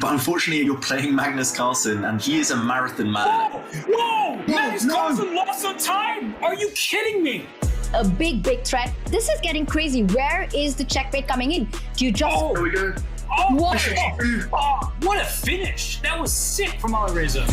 But unfortunately, you're playing Magnus Carlsen, and he is a marathon man. Whoa! Magnus Carlsen lost some time! Are you kidding me? A big threat. This is getting crazy. Where is the checkmate coming in? Do you just... There we go. Oh, What? what a finish! That was sick from Alireza.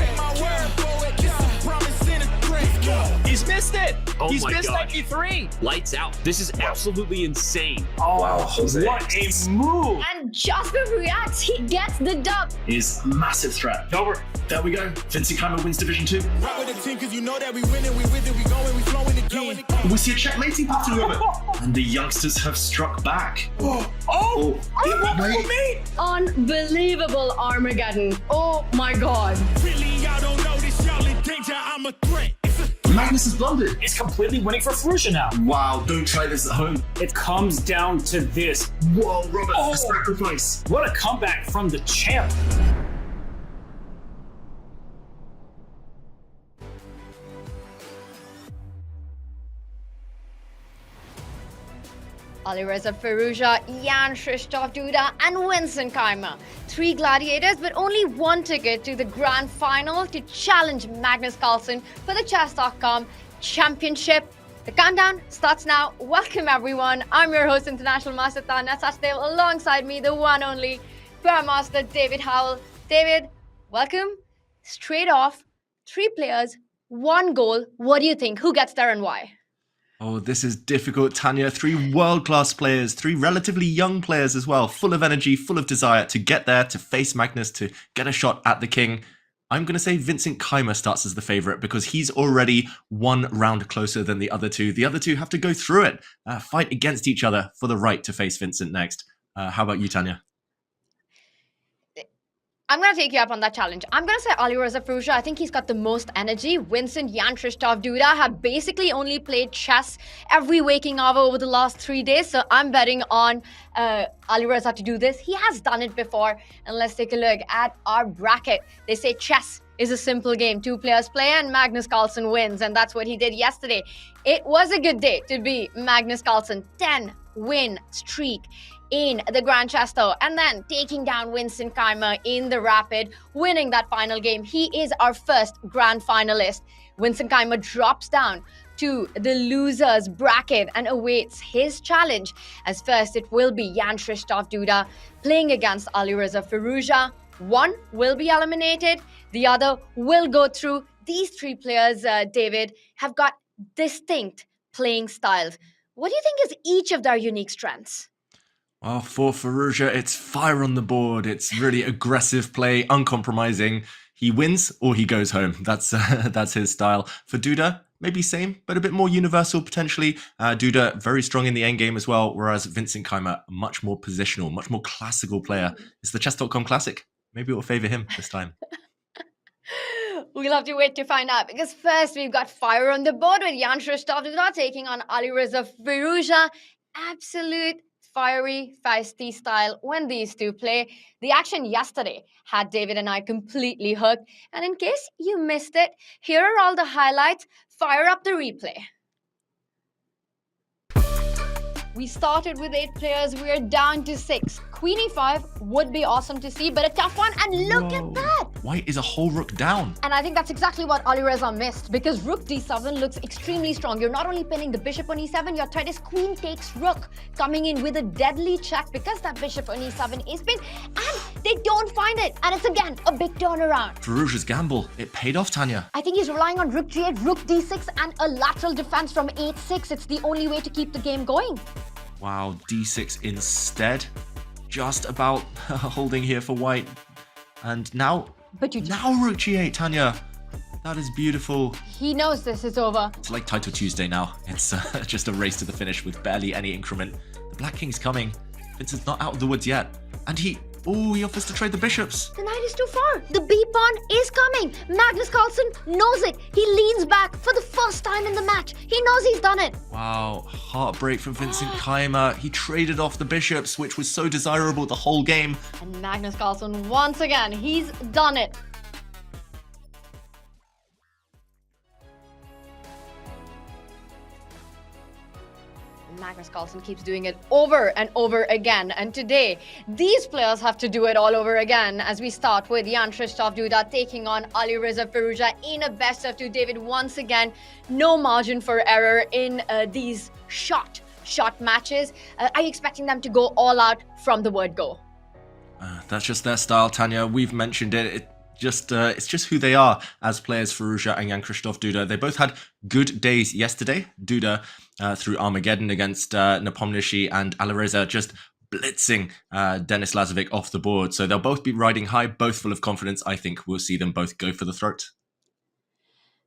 He's missed it! Oh He's my missed God. 93! Lights out. This is absolutely insane. Oh, Wow, Jose. what a move! And Jasper reacts. He gets the dub. Is a massive threat. Over. There we go. Vincent Keymer wins Division 2. Rock with the team, cause you know that we winning, we with it, we going, we flowing again. We see a checkmating pattern of it. And the youngsters have struck back. He won wait. for me! Unbelievable Armageddon. Oh my God. Really, y'all don't know this, y'all in danger, I'm a threat. Magnus has blundered. It's completely winning for Firouzja now. Wow, don't try this at home. It comes down to this. Whoa, Robert, Oh. a sacrifice. What a comeback from the champ. Alireza, Firouzja, Jan-Krzysztof Duda, and Vincent Keymer. 3 gladiators, but only 1 ticket to the grand final to challenge Magnus Carlsen for the Chess.com championship. The countdown starts now. Welcome everyone. I'm your host, International Master Tanya Sachdev, alongside me, the one only Grandmaster David Howell. David, welcome. Straight off, 3 players, 1 goal. What do you think? Who gets there and why? Oh, this is difficult, Tanya. 3 world-class players, 3 relatively young players as well, full of energy, full of desire to get there, to face Magnus, to get a shot at the king. I'm going to say Vincent Keymer starts as the favourite because he's already 1 round closer than the other 2. The other 2 have to go through it, fight against each other for the right to face Vincent next. How about you, Tanya? I'm going to take you up on that challenge. I'm going to say Alireza Firouzja. I think he's got the most energy. Vincent, Jan-Krzysztof Duda have basically only played chess every waking hour over the last 3 days. So I'm betting on Alireza to do this. He has done it before. And let's take a look at our bracket. They say chess is a simple game. 2 players play and Magnus Carlsen wins. And that's what he did yesterday. It was a good day to be Magnus Carlsen. 10-win streak in the Grand Chess Tour, and then taking down Vincent Keymer in the Rapid, winning that final game. He is our first grand finalist. Vincent Keymer drops down to the losers bracket and awaits his challenge, as first it will be Jan-Krzysztof Duda playing against Alireza Firouzja. 1 will be eliminated, the other will go through. These 3 players, David, have got distinct playing styles. What do you think is each of their unique strengths? Well, for Firouzja, it's fire on the board. It's really aggressive play, uncompromising. He wins or he goes home. That's his style. For Duda, maybe same, but a bit more universal potentially. Duda, very strong in the endgame as well, whereas Vincent Keymer, much more positional, much more classical player. It's the Chess.com Classic. Maybe it will favour him this time. We'll have to wait to find out, because first we've got fire on the board with Jan-Krzysztof Duda taking on Alireza Firouzja. Absolute fiery, feisty style when these 2 play. The action yesterday had David and I completely hooked. And in case you missed it, here are all the highlights. Fire up the replay. We started with 8 players. We're down to 6. Queen e5 would be awesome to see, but a tough one. And look at that. White is a whole rook down. And I think that's exactly what Alireza missed, because rook d7 looks extremely strong. You're not only pinning the bishop on e7, your threat is queen takes rook, coming in with a deadly check because that bishop on e7 is pinned, and they don't find it. And it's again a big turnaround. Firouzja's gamble, it paid off, Tanya. I think he's relying on rook g8, rook d6, and a lateral defense from 8-6. It's the only way to keep the game going. Wow, d6 instead. Just about holding here for white. And now rook g8, Tanya. That is beautiful. He knows this is over. It's like Title Tuesday now. It's just a race to the finish with barely any increment. The Black King's coming. Vincent's not out of the woods yet. And he offers to trade the bishops. The knight is too far. The b-pawn is coming. Magnus Carlsen knows it. He leans back for the first time in the match. He knows he's done it. Wow, heartbreak from Vincent Keymer. He traded off the bishops, which was so desirable the whole game. And Magnus Carlsen, once again, he's done it. Magnus Carlsen keeps doing it over and over again. And today, these players have to do it all over again as we start with Jan Krzysztof Duda taking on Alireza Firouzja in a best of two. David, once again, no margin for error in these shot matches. Are you expecting them to go all out from the word go? That's just their style, Tanya. We've mentioned it. It's just who they are as players, Firouzja and Jan Krzysztof Duda. They both had good days yesterday. Duda through Armageddon against Nepomniachtchi, and Alireza just blitzing Denis Lazovic off the board. So they'll both be riding high, both full of confidence. I think we'll see them both go for the throat.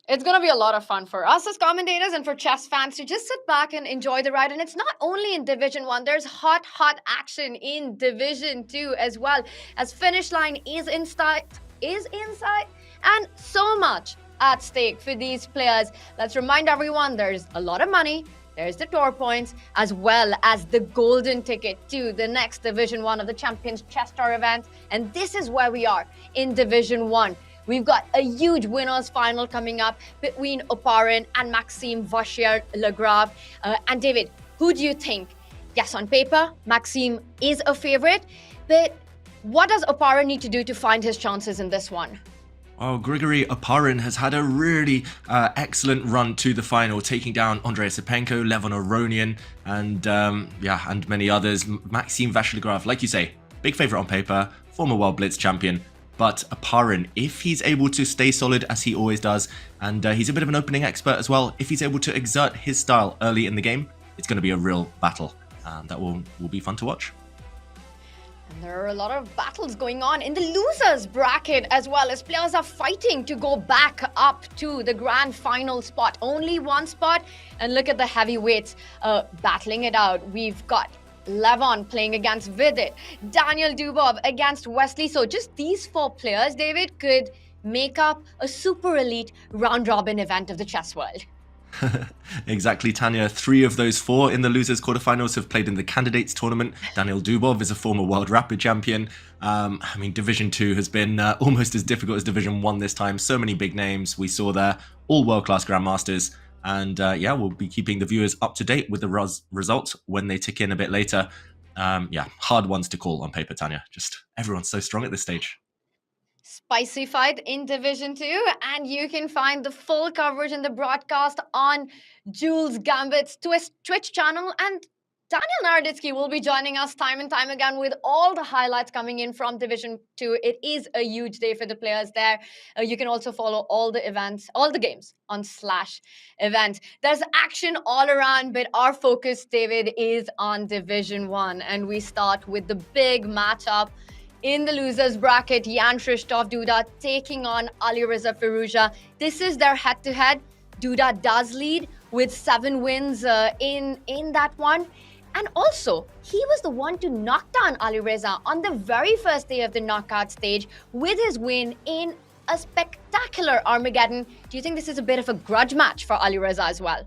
It's going to be a lot of fun for us as commentators and for chess fans to just sit back and enjoy the ride. And it's not only in Division 1. There's hot action in Division 2 as well, as finish line is in sight, and so much at stake for these players. Let's remind everyone there's a lot of money. There's the tour points, as well as the golden ticket to the next Division 1 of the Champions Chess Tour event. And this is where we are in Division 1. We've got a huge winners final coming up between Oparin and Maxime Vachier-Lagrave. And David, who do you think? Yes, on paper, Maxime is a favorite, but what does Oparin need to do to find his chances in this one? Oh, Grigory Oparin has had a really excellent run to the final, taking down Andrei Sipenko, Levon Aronian, and many others. Maxime Vachier-Lagrave, like you say, big favorite on paper, former World Blitz champion. But Oparin, if he's able to stay solid as he always does, and he's a bit of an opening expert as well, if he's able to exert his style early in the game, it's going to be a real battle. That will be fun to watch. And there are a lot of battles going on in the losers bracket as well, as players are fighting to go back up to the grand final spot. Only one spot, and look at the heavyweights battling it out. We've got Levon playing against Vidit, Daniel Dubov against Wesley. So just these four players, David, could make up a super elite round-robin event of the chess world. Exactly, Tanya. 3 of those 4 in the losers quarterfinals have played in the candidates tournament. Daniel Dubov is a former world rapid champion. Division 2 has been almost as difficult as Division 1 this time. So many big names we saw there, all world-class grandmasters. And we'll be keeping the viewers up to date with the results when they tick in a bit later. Hard ones to call on paper, Tanya. Just everyone's so strong at this stage. Spicy fight in Division 2, and you can find the full coverage in the broadcast on Jules Gambit's Twitch channel. And Daniel Naroditsky will be joining us time and time again with all the highlights coming in from Division 2. It is a huge day for the players there. You can also follow all the events, all the games on /events. There's action all around, but our focus, David, is on Division 1. And we start with the big matchup in the losers bracket. Jan Krzysztof Duda taking on Alireza Firouzja. This is their head-to-head. Duda does lead with 7 wins in that one. And also, he was the one to knock down Alireza on the very first day of the knockout stage with his win in a spectacular Armageddon. Do you think this is a bit of a grudge match for Alireza as well?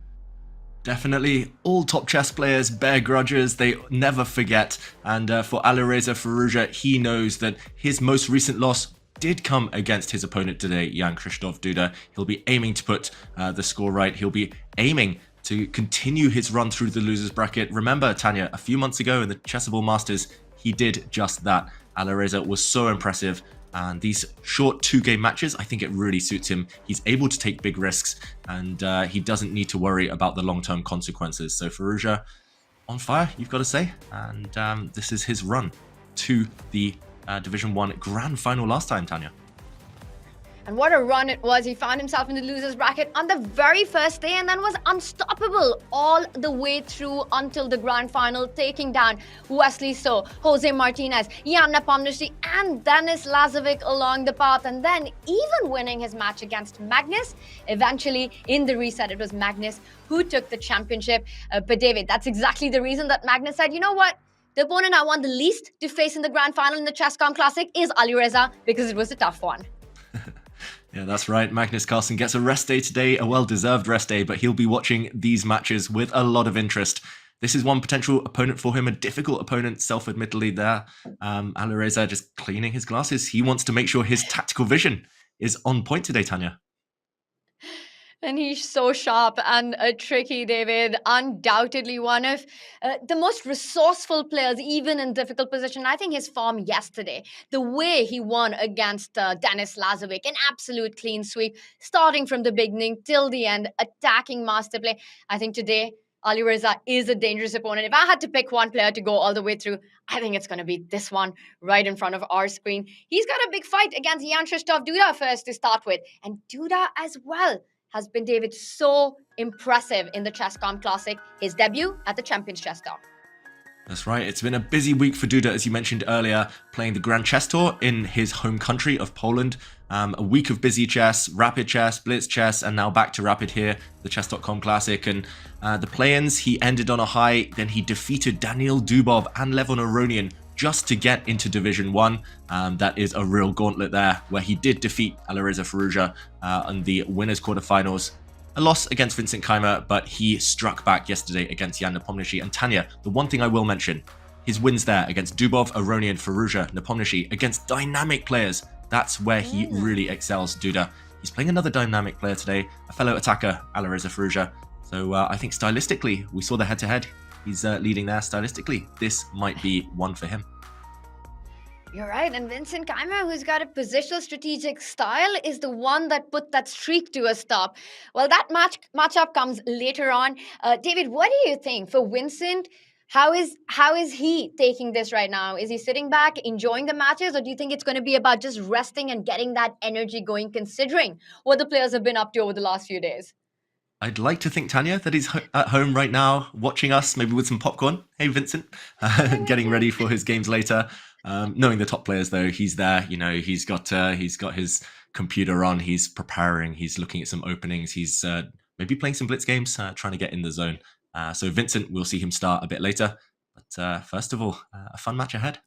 Definitely. All top chess players bear grudges. They never forget. And for Alireza Firouzja, he knows that his most recent loss did come against his opponent today, Jan Krzysztof Duda. He'll be aiming to put the score right. He'll be aiming to continue his run through the losers bracket. Remember, Tanya, a few months ago in the Chessable Masters, he did just that. Alireza was so impressive. And these short 2-game matches, I think it really suits him. He's able to take big risks, and he doesn't need to worry about the long-term consequences. So Firouzja, on fire, you've got to say. And this is his run to the Division 1 grand final last time, Tanya. And what a run it was. He found himself in the losers bracket on the very first day and then was unstoppable all the way through until the grand final, taking down Wesley So, Jose Martinez, Jan Nepomniachtchi and Denis Lazovic along the path, and then even winning his match against Magnus. Eventually, in the reset, it was Magnus who took the championship. But David, that's exactly the reason that Magnus said, you know what? The opponent I want the least to face in the grand final in the Chess.com Classic is Alireza, because it was a tough one. Yeah, that's right. Magnus Carlsen gets a rest day today, a well-deserved rest day, but he'll be watching these matches with a lot of interest. This is one potential opponent for him, a difficult opponent, self-admittedly there. Alireza just cleaning his glasses. He wants to make sure his tactical vision is on point today, Tanya. And he's so sharp and tricky, David. Undoubtedly one of the most resourceful players, even in difficult position. I think his form yesterday, the way he won against Denis Lazovic, an absolute clean sweep, starting from the beginning till the end, attacking master play. I think today, Alireza is a dangerous opponent. If I had to pick one player to go all the way through, I think it's going to be this one right in front of our screen. He's got a big fight against Jan Krzysztof Duda first to start with. And Duda as well has been, David, so impressive in the Chess.com Classic, his debut at the Champions Chess Tour. That's right. It's been a busy week for Duda, as you mentioned earlier, playing the Grand Chess Tour in his home country of Poland. A week of busy chess, rapid chess, blitz chess, and now back to rapid here, the Chess.com Classic. And the play-ins, he ended on a high. Then he defeated Daniil Dubov and Levon Aronian just to get into Division 1. That is a real gauntlet there, where he did defeat Alireza Firouzja in the winners' quarterfinals. A loss against Vincent Keymer, but he struck back yesterday against Jan Nepomniachtchi. And Tanya, the one thing I will mention, his wins there against Dubov, Aronian, Firouzja, Nepomniachtchi, against dynamic players. That's where he really excels, Duda. He's playing another dynamic player today, a fellow attacker, Alireza Firouzja. So I think stylistically, we saw the head-to-head. He's leading there stylistically. This might be one for him. You're right, and Vincent Keymer, who's got a positional strategic style, is the one that put that streak to a stop. Well, that matchup comes later on. David, what do you think for Vincent? How is he taking this right now? Is he sitting back, enjoying the matches, or do you think it's going to be about just resting and getting that energy going, considering what the players have been up to over the last few days? I'd like to think, Tanya, that he's at home right now, watching us, maybe with some popcorn. Hey, Vincent, getting ready for his games later. Knowing the top players, though, he's there. You know, he's got his computer on. He's preparing. He's looking at some openings. He's maybe playing some blitz games, trying to get in the zone. So Vincent, we'll see him start a bit later. But first of all, a fun match ahead.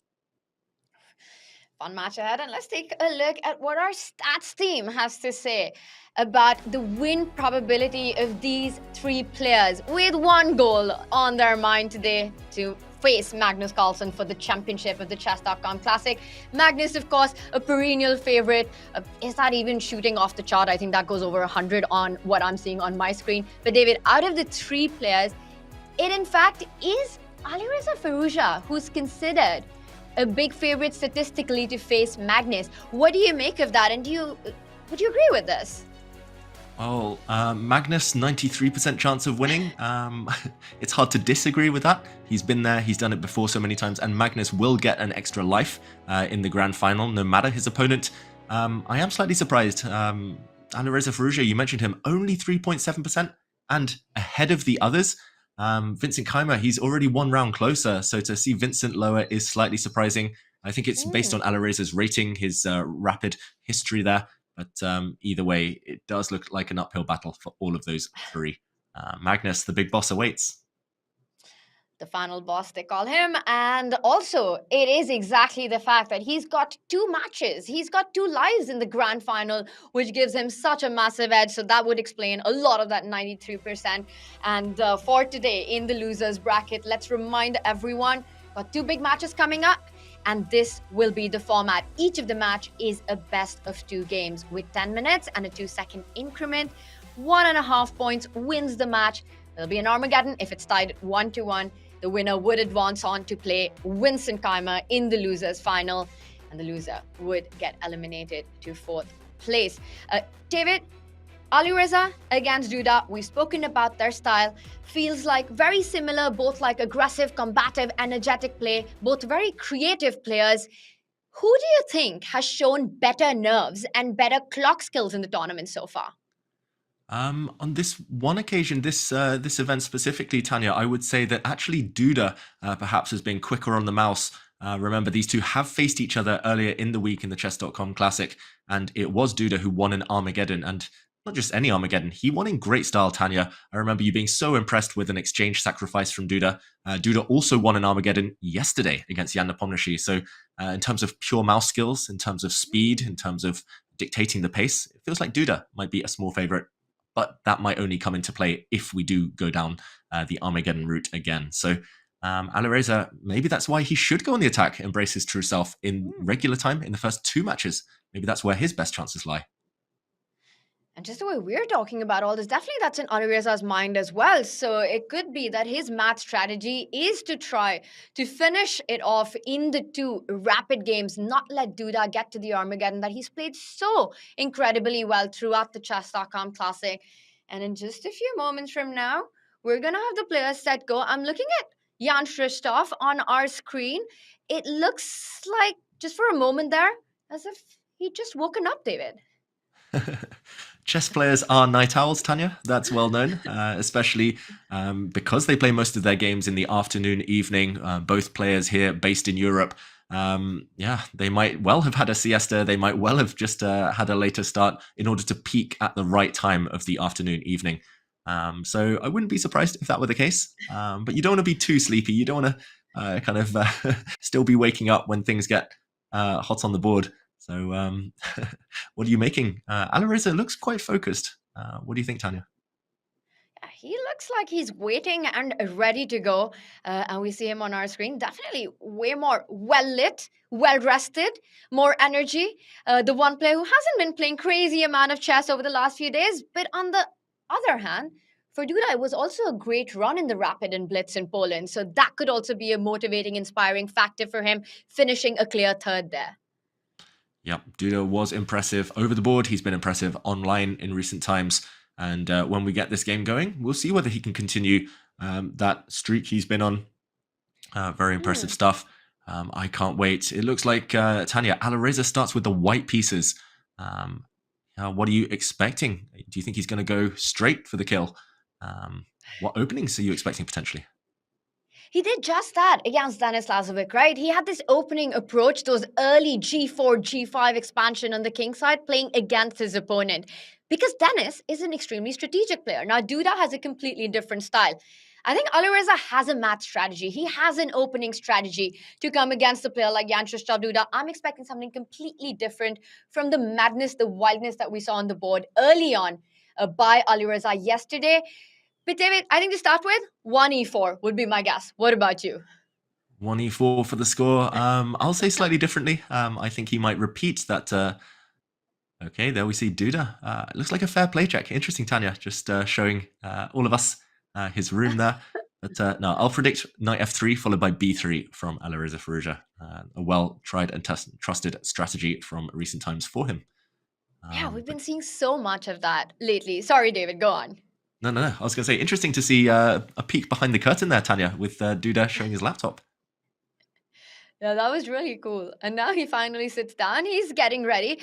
Fun match ahead, and let's take a look at what our stats team has to say about the win probability of these three players with one goal on their mind today to face Magnus Carlsen for the championship of the Chess.com Classic. Magnus, of course, a perennial favorite. Is that even shooting off the chart? I think that goes over 100 on what I'm seeing on my screen. But David, out of the three players, it in fact is Alireza Firouzja who's considered a big favorite statistically to face Magnus. What do you make of that? And would you agree with this? Well, Magnus, 93% chance of winning. It's hard to disagree with that. He's been there, he's done it before so many times, and Magnus will get an extra life in the grand final, no matter his opponent. I am slightly surprised. Alireza Firouzja, you mentioned him, only 3.7% and ahead of the others. Vincent Keymer, he's already one round closer, so to see Vincent lower is slightly surprising. I think it's based on Alireza's rating, his rapid history there. But either way, it does look like an uphill battle for all of those three. Magnus, the big boss, awaits. The final boss, they call him. And also, it is exactly the fact that he's got two matches. He's got 2 lives in the grand final, which gives him such a massive edge. So that would explain a lot of that 93%. And for today, in the losers bracket, let's remind everyone, got 2 big matches coming up. And this will be the format. Each of the match is a best of 2 games with 10 minutes and a 2-second increment. 1.5 points wins the match. There'll be an Armageddon if it's tied 1-1. The winner would advance on to play Vincent Keymer in the losers final, and the loser would get eliminated to 4th place. David, Alireza against Duda, we've spoken about their style. Feels like very similar, both like aggressive, combative, energetic play, both very creative players. Who do you think has shown better nerves and better clock skills in the tournament so far? On this one occasion, this event specifically, Tanya, I would say that actually Duda perhaps has been quicker on the mouse. Remember, these two have faced each other earlier in the week in the Chess.com Classic, and it was Duda who won an Armageddon, and not just any Armageddon, he won in great style, Tanya. I remember you being so impressed with an exchange sacrifice from Duda. Duda also won an Armageddon yesterday against Jan Nepomniachtchi. So in terms of pure mouse skills, in terms of speed, in terms of dictating the pace, it feels like Duda might be a small favorite. But that might only come into play if we do go down the Armageddon route again. So Alireza, maybe that's why he should go on the attack, embrace his true self in regular time in the first 2 matches. Maybe that's where his best chances lie. And just the way we're talking about all this, definitely that's in Alireza's mind as well. So it could be that his math strategy is to try to finish it off in the 2 rapid games, not let Duda get to the Armageddon that he's played so incredibly well throughout the Chess.com Classic. And in just a few moments from now, we're going to have the players set go. I'm looking at Jan Christoph on our screen. It looks like, just for a moment there, as if he'd just woken up, David. Chess players are night owls, Tanya. That's well known, especially because they play most of their games in the afternoon, evening. Both players here based in Europe. They might well have had a siesta. They might well have just had a later start in order to peak at the right time of the afternoon, evening. So I wouldn't be surprised if that were the case. But you don't want to be too sleepy. You don't want to still be waking up when things get hot on the board. So what are you making? Alireza looks quite focused. What do you think, Tanya? He looks like he's waiting and ready to go. And we see him on our screen. Definitely way more well-lit, well-rested, more energy. The one player who hasn't been playing crazy amount of chess over the last few days. But on the other hand, for Duda, it was also a great run in the Rapid and Blitz in Poland. So that could also be a motivating, inspiring factor for him, finishing a clear third there. Yep, Duda was impressive over the board. He's been impressive online in recent times. And when we get this game going, we'll see whether he can continue that streak he's been on. Very impressive stuff. I can't wait. It looks like, Tanya, Alireza starts with the white pieces. What are you expecting? Do you think he's going to go straight for the kill? What openings are you expecting potentially? He did just that against Denis Lazovic, right? He had this opening approach, those early G4, G5 expansion on the king side, playing against his opponent. Because Denis is an extremely strategic player. Now, Duda has a completely different style. I think Alireza has a math strategy. He has an opening strategy to come against a player like Jan Christoph Duda. I'm expecting something completely different from the madness, the wildness that we saw on the board early on by Alireza yesterday. But David, I think to start with, 1e4 would be my guess. What about you? 1e4 for the score. I'll say slightly differently. I think he might repeat that. Okay, there we see Duda. It looks like a fair play check. Interesting, Tanya, just showing all of us his room there. But no, I'll predict knight f3 followed by b3 from Alireza Firouzja. A well-tried and trusted strategy from recent times for him. Yeah, we've been seeing so much of that lately. Sorry, David, go on. No. I was going to say, interesting to see a peek behind the curtain there, Tanya, with Duda showing his laptop. Yeah, that was really cool. And now he finally sits down. He's getting ready.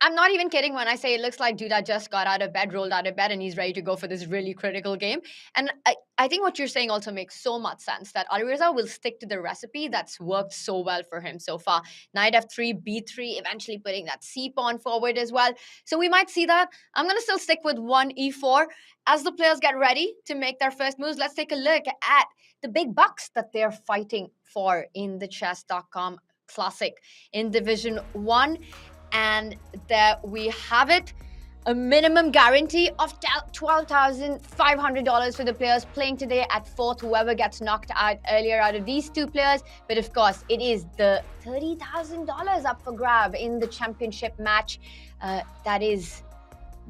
I'm not even kidding when I say it looks like Duda just got out of bed, rolled out of bed, and he's ready to go for this really critical game. And I think what you're saying also makes so much sense, that Alireza will stick to the recipe that's worked so well for him so far. Knight f3, b3, eventually putting that c-pawn forward as well. So we might see that. I'm going to still stick with 1e4. As the players get ready to make their first moves, let's take a look at the big bucks that they're fighting for in the Chess.com Classic in Division 1. And there we have it. A minimum guarantee of $12,500 for the players playing today at 4th, whoever gets knocked out earlier out of these 2 players. But of course, it is the $30,000 up for grab in the championship match. That is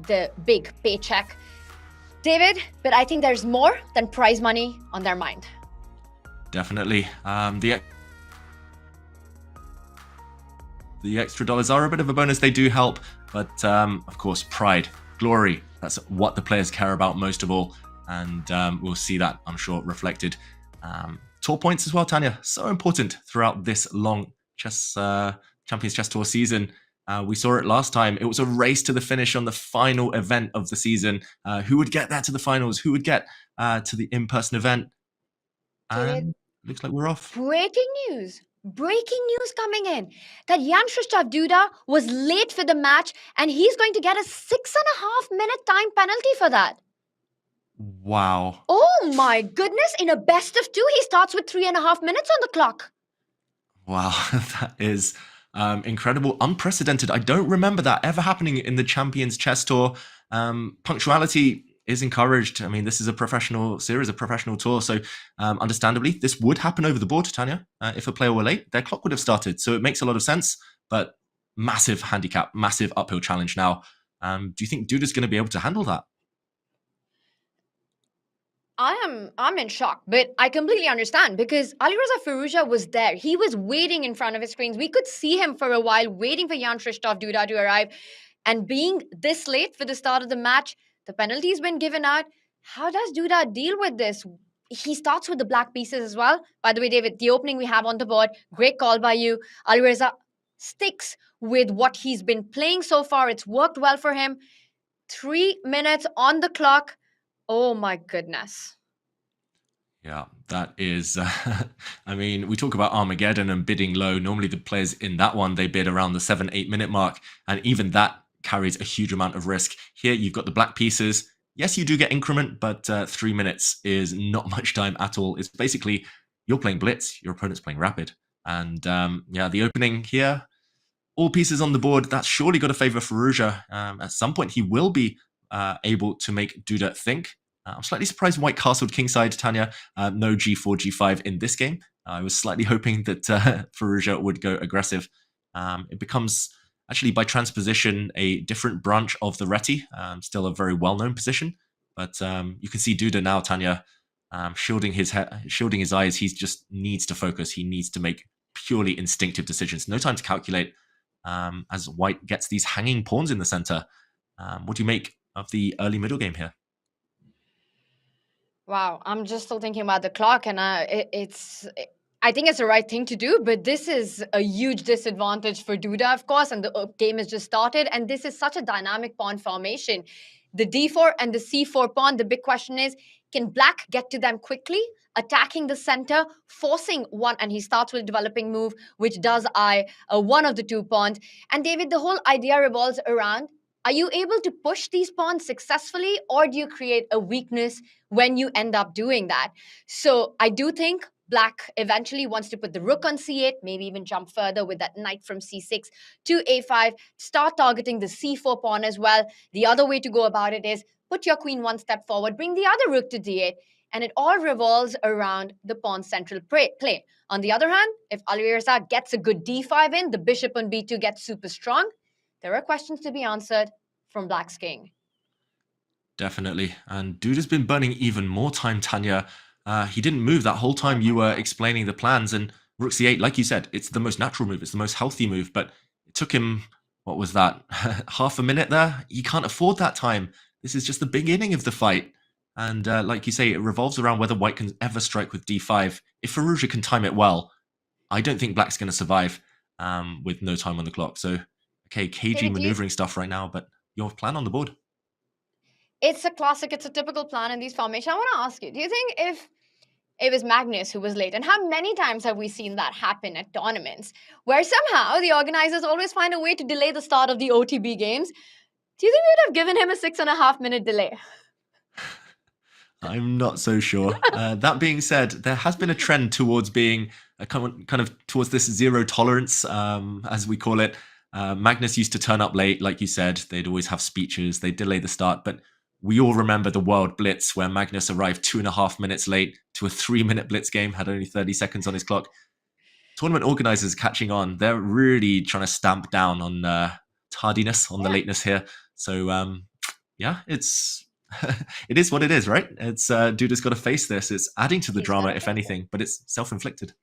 the big paycheck. David, but I think there's more than prize money on their mind. Definitely. The extra dollars are a bit of a bonus. They do help. But of course, pride, glory, that's what the players care about most of all. And we'll see that, I'm sure, reflected. Tour points as well, Tanya. So important throughout this long Champions Chess Tour season. We saw it last time. It was a race to the finish on the final event of the season. Who would get there to the finals? Who would get to the in-person event? And looks like we're off. Breaking news coming in that Jan Christoph Duda was late for the match and he's going to get a 6.5 minute time penalty for that. Wow. Oh my goodness. In a best of 2, he starts with 3.5 minutes on the clock. Wow, that is incredible, unprecedented. I don't remember that ever happening in the Champions Chess Tour. Punctuality is encouraged. I mean, this is a professional series, a professional tour. So understandably, this would happen over the board, Tanya. If a player were late, their clock would have started. So it makes a lot of sense, but massive handicap, massive uphill challenge now. Do you think Duda's going to be able to handle that? I'm in shock, but I completely understand because Alireza Firouzja was there. He was waiting in front of his screens. We could see him for a while, waiting for Jan Christoph Duda to arrive. And being this late for the start of the match, the penalty's been given out. How does Duda deal with this? He starts with the black pieces as well. By the way, David, the opening we have on the board, great call by you. Alireza sticks with what he's been playing so far. It's worked well for him. 3 minutes on the clock. Oh my goodness. Yeah, that is, I mean, we talk about Armageddon and bidding low. Normally the players in that one, they bid around the 7-8 minute mark. And even that carries a huge amount of risk. Here, you've got the black pieces. Yes, you do get increment, but 3 minutes is not much time at all. It's basically, you're playing blitz, your opponent's playing rapid. And yeah, the opening here, all pieces on the board, that's surely got to favor Firouzja. At some point, he will be able to make Duda think. I'm slightly surprised White castled kingside, Tanya. No g4, g5 in this game. I was slightly hoping that Firouzja would go aggressive. It becomes, actually by transposition, a different branch of the Reti. Still a very well-known position. But you can see Duda now, Tanya, shielding his eyes. He just needs to focus. He needs to make purely instinctive decisions. No time to calculate. As White gets these hanging pawns in the center. What do you make of the early middle game here? Wow, I'm just still thinking about the clock, and I think it's the right thing to do, but this is a huge disadvantage for Duda, of course, and the game has just started, and this is such a dynamic pawn formation. The d4 and the c4 pawn, the big question is, can Black get to them quickly, attacking the center, forcing one, and he starts with a developing move, which does eye one of the two pawns. And David, the whole idea revolves around, are you able to push these pawns successfully, or do you create a weakness when you end up doing that? So I do think Black eventually wants to put the rook on c8, maybe even jump further with that knight from c6 to a5, start targeting the c4 pawn as well. The other way to go about it is put your queen one step forward, bring the other rook to d8, and it all revolves around the pawn central play. On the other hand, if Alireza gets a good d5 in, the bishop on b2 gets super strong. There are questions to be answered from Black's king. Definitely. And Duda's been burning even more time, Tanya. He didn't move that whole time you were explaining the plans. And rook c8, like you said, it's the most natural move. It's the most healthy move. But it took him, what was that, half a minute there? He can't afford that time. This is just the beginning of the fight. And like you say, it revolves around whether White can ever strike with d5. If Firouzja can time it well, I don't think Black's going to survive with no time on the clock. So, okay, cagey maneuvering stuff right now, but your plan on the board. It's a classic, it's a typical plan in these formations. I want to ask you, do you think if it was Magnus who was late, and how many times have we seen that happen at tournaments, where somehow the organizers always find a way to delay the start of the OTB games? Do you think we would have given him a 6.5 minute delay? I'm not so sure. That being said, there has been a trend towards being kind of towards this zero tolerance, as we call it. Magnus used to turn up late, like you said. They'd always have speeches. They'd delay the start. But we all remember the World Blitz, where Magnus arrived 2.5 minutes late to a 3-minute Blitz game, had only 30 seconds on his clock. Tournament organizers catching on. They're really trying to stamp down on tardiness, on the lateness here. So, yeah, it's... it is what it is, right? It's Duda's got to face this. It's adding to the drama, if anything, but it's self-inflicted.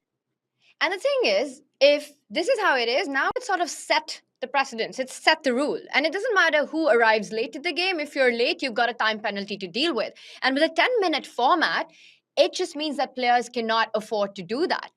And the thing is, if this is how it is, now it's sort of set the precedence. It's set the rule. And it doesn't matter who arrives late to the game. If you're late, you've got a time penalty to deal with. And with a 10-minute format, it just means that players cannot afford to do that.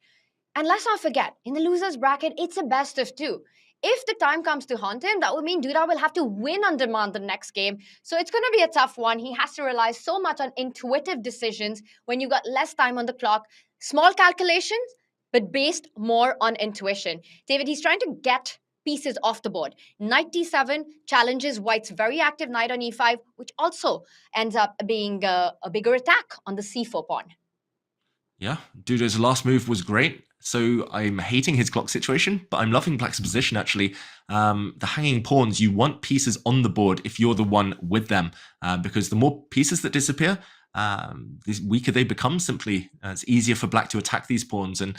And let's not forget, in the loser's bracket, it's a best of 2. If the time comes to haunt him, that would mean Duda will have to win on demand the next game. So it's going to be a tough one. He has to rely so much on intuitive decisions when you got less time on the clock. Small calculations, but based more on intuition. David, he's trying to get pieces off the board. Knight d7 challenges White's very active knight on e5, which also ends up being a bigger attack on the c4 pawn. Yeah, Duda's last move was great. So I'm hating his clock situation, but I'm loving Black's position, actually. The hanging pawns, you want pieces on the board if you're the one with them, because the more pieces that disappear, the weaker they become, simply. It's easier for Black to attack these pawns. And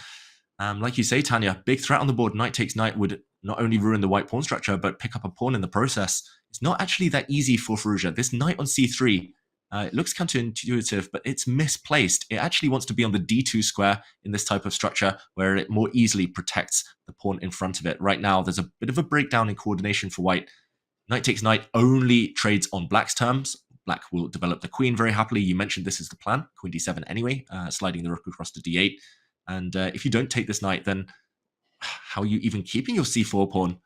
like you say, Tanya, big threat on the board. Knight takes knight would not only ruin the white pawn structure, but pick up a pawn in the process. It's not actually that easy for Firouzja. This knight on c3, it looks counterintuitive, but it's misplaced. It actually wants to be on the d2 square in this type of structure where it more easily protects the pawn in front of it. Right now, there's a bit of a breakdown in coordination for white. Knight takes knight only trades on black's terms. Black will develop the queen very happily. You mentioned this is the plan, queen d7 anyway, sliding the rook across to d8. And if you don't take this knight, then how are you even keeping your c4 pawn?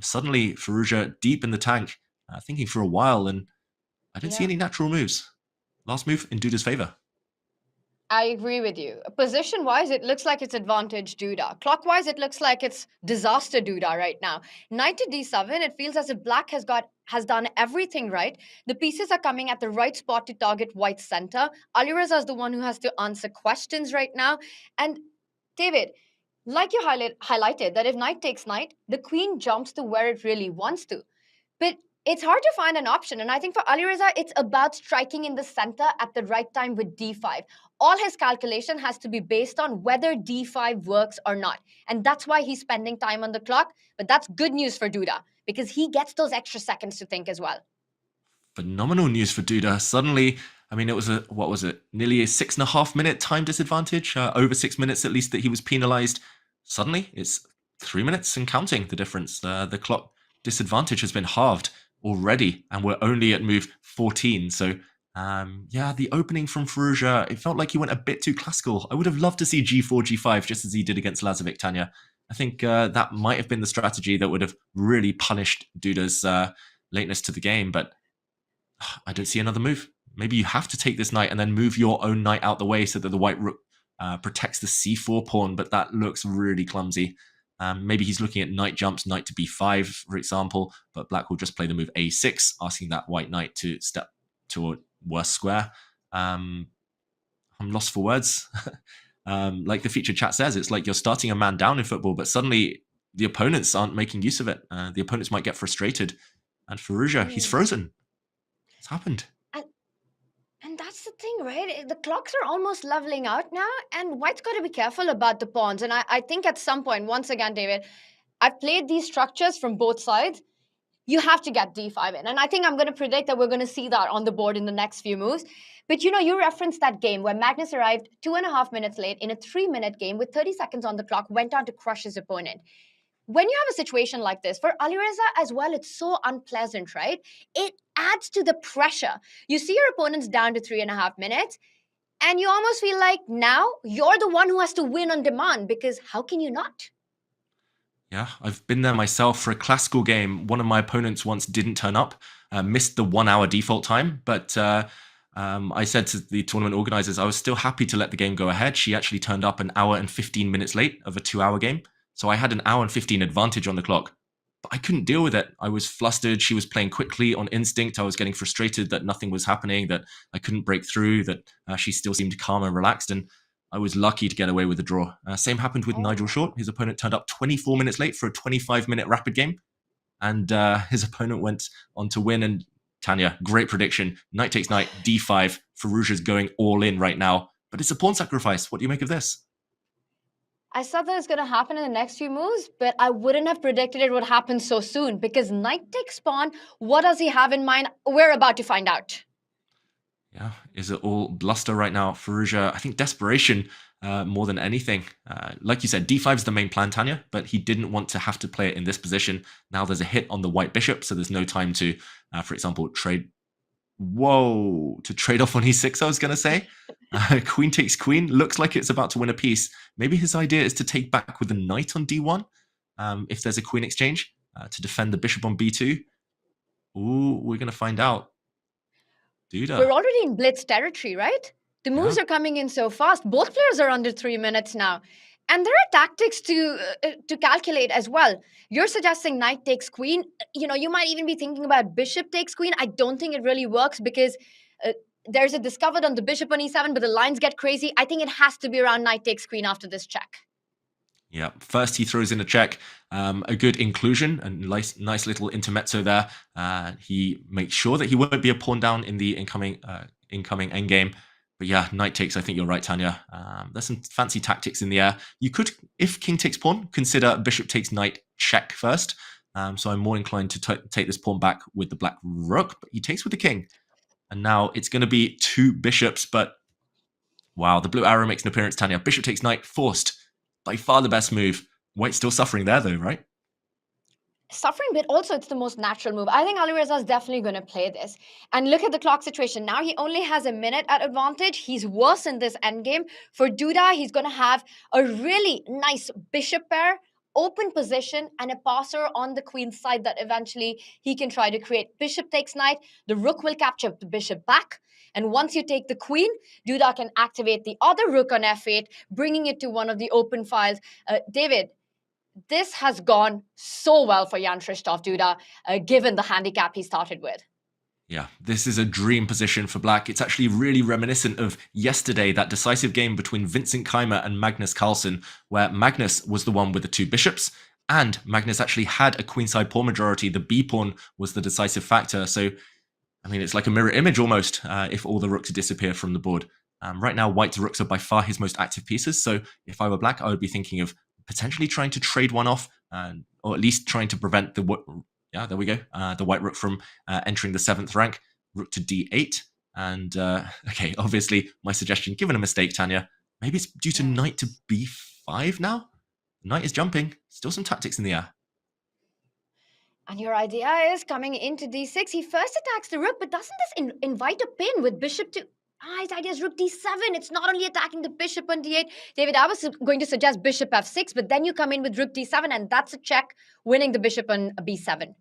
Suddenly, Firouzja deep in the tank, thinking for a while, and I don't see any natural moves. Last move in Duda's favor. I agree with you. Position-wise, it looks like it's advantage Duda. Clockwise, it looks like it's disaster Duda right now. Knight to d7, it feels as if black has done everything right. The pieces are coming at the right spot to target white's center. Alireza is the one who has to answer questions right now. And David, like you highlighted, that if knight takes knight, the queen jumps to where it really wants to. But it's hard to find an option. And I think for Alireza, it's about striking in the center at the right time with d5. All his calculation has to be based on whether d5 works or not. And that's why he's spending time on the clock. But that's good news for Duda, because he gets those extra seconds to think as well. Phenomenal news for Duda. Suddenly, I mean, it was nearly a 6.5 minute time disadvantage, over 6 minutes at least that he was penalized. Suddenly, it's 3 minutes and counting the difference. The clock disadvantage has been halved already, and we're only at move 14. So, the opening from Firouzja, it felt like he went a bit too classical. I would have loved to see g4, g5, just as he did against Lazovic, Tanya. I think that might have been the strategy that would have really punished Duda's lateness to the game, but I don't see another move. Maybe you have to take this knight and then move your own knight out the way so that the white rook protects the c4 pawn, but that looks really clumsy. Maybe he's looking at knight jumps, knight to b5, for example, but black will just play the move a6, asking that white knight to step to a worse square. I'm lost for words. Like the featured chat says, it's like you're starting a man down in football, but suddenly the opponents aren't making use of it. The opponents might get frustrated. And Firouzja, he's frozen. It's happened. And that's the thing, right? The clocks are almost leveling out now, and white's got to be careful about the pawns. And I think at some point, once again, David, I've played these structures from both sides. You have to get d5 in. And I think I'm going to predict that we're going to see that on the board in the next few moves. But you referenced that game where Magnus arrived 2.5 minutes late in a 3-minute game with 30 seconds on the clock, went on to crush his opponent. When you have a situation like this, for Alireza as well, it's so unpleasant, right? It adds to the pressure. You see your opponent's down to 3.5 minutes, and you almost feel like now you're the one who has to win on demand, because how can you not? Yeah, I've been there myself for a classical game. One of my opponents once didn't turn up, missed the 1 hour default time, but I said to the tournament organizers I was still happy to let the game go ahead. She actually turned up 1 hour and 15 minutes late of a 2-hour game. So I had 1 hour and 15 advantage on the clock, but I couldn't deal with it. I was flustered. She was playing quickly on instinct. I was getting frustrated that nothing was happening, that I couldn't break through, that she still seemed calm and relaxed. And I was lucky to get away with a draw. Same happened with Nigel Short. His opponent turned up 24 minutes late for a 25-minute rapid game. And his opponent went on to win. And Tanya, great prediction. Knight takes knight, d5. Firouzja's going all in right now. But it's a pawn sacrifice. What do you make of this? I said that it's going to happen in the next few moves, but I wouldn't have predicted it would happen so soon, because knight takes pawn. What does he have in mind? We're about to find out. Yeah, is it all bluster right now? Firouzja, I think desperation more than anything. Like you said, d5 is the main plan, Tanya, but he didn't want to have to play it in this position. Now there's a hit on the white bishop, so there's no time to, for example, trade. Whoa, to trade off on e6, I was going to say. Queen takes queen. Looks like it's about to win a piece. Maybe his idea is to take back with the knight on d1 if there's a queen exchange to defend the bishop on b2. Ooh, we're going to find out. Duda. We're already in blitz territory, right? The moves are coming in so fast. Both players are under 3 minutes now. And there are tactics to calculate as well. You're suggesting knight takes queen. You might even be thinking about bishop takes queen. I don't think it really works, because there's a discovered on the bishop on e7, but the lines get crazy. I think it has to be around knight takes queen after this check. Yeah, first he throws in a check, a good inclusion, a nice little intermezzo there. He makes sure that he won't be a pawn down in the incoming endgame. But yeah, knight takes, I think you're right, Tanya. There's some fancy tactics in the air. You could, if king takes pawn, consider bishop takes knight check first. So I'm more inclined to take this pawn back with the black rook, but he takes with the king. And now it's going to be 2 bishops, but wow, the blue arrow makes an appearance, Tanya. Bishop takes knight, forced. By far the best move. White's still suffering there, though, right? Suffering, but also it's the most natural move. I think Alireza is definitely going to play this. And look at the clock situation. Now he only has a minute at advantage. He's worse in this endgame. For Duda, he's going to have a really nice bishop pair, open position, and a passer on the queen's side that eventually he can try to create. Bishop takes knight. The rook will capture the bishop back. And once you take the queen, Duda can activate the other rook on f8, bringing it to one of the open files. David, this has gone so well for Jan Krzysztof Duda, given the handicap he started with. Yeah, this is a dream position for black. It's actually really reminiscent of yesterday, that decisive game between Vincent Keymer and Magnus Carlsen, where Magnus was the one with the 2 bishops, and Magnus actually had a queenside pawn majority. The B pawn was the decisive factor. So, I mean, it's like a mirror image almost, if all the rooks disappear from the board. Right now, white's rooks are by far his most active pieces. So if I were black, I would be thinking of potentially trying to trade one off, or at least trying to prevent the, yeah, there we go, the white rook from entering the 7th rank, rook to d8. And, okay, obviously, my suggestion, given a mistake, Tanya, maybe it's due to knight to b5 now? Knight is jumping, still some tactics in the air. And your idea is coming into d6. He first attacks the rook, but doesn't this invite a pin with bishop to... his idea is rook d7. It's not only attacking the bishop on d8. David, I was going to suggest bishop f6, but then you come in with rook d7, and that's a check, winning the bishop on b7.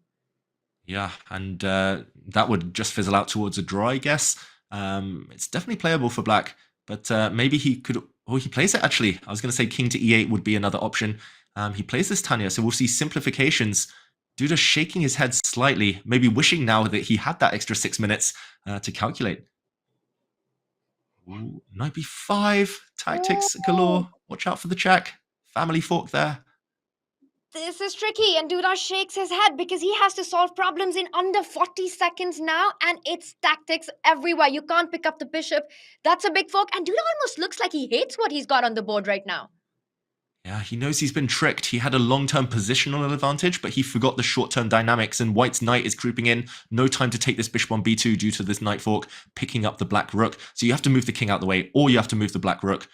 Yeah, and that would just fizzle out towards a draw, I guess. It's definitely playable for black, but maybe he could... Oh, he plays it, actually. I was going to say king to e8 would be another option. He plays this, Tanya, so we'll see simplifications. Duda shaking his head slightly, maybe wishing now that he had that extra 6 minutes to calculate. Ooh, knight b5, tactics galore. Watch out for the check. Family fork there. This is tricky, and Duda shakes his head because he has to solve problems in under 40 seconds now, and it's tactics everywhere. You can't pick up the bishop. That's a big fork, and Duda almost looks like he hates what he's got on the board right now. Yeah, he knows he's been tricked. He had a long-term positional advantage, but he forgot the short-term dynamics, and white's knight is creeping in. No time to take this bishop on b2 due to this knight fork, picking up the black rook. So you have to move the king out the way, or you have to move the black rook,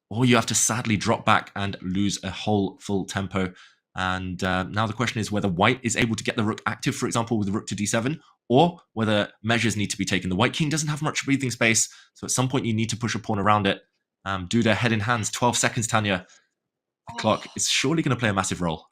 or you have to sadly drop back and lose a whole full tempo. And now the question is whether white is able to get the rook active, for example, with the rook to d7, or whether measures need to be taken. The white king doesn't have much breathing space, so at some point you need to push a pawn around it. Duda head in hands, 12 seconds, Tanya. The clock is surely going to play a massive role.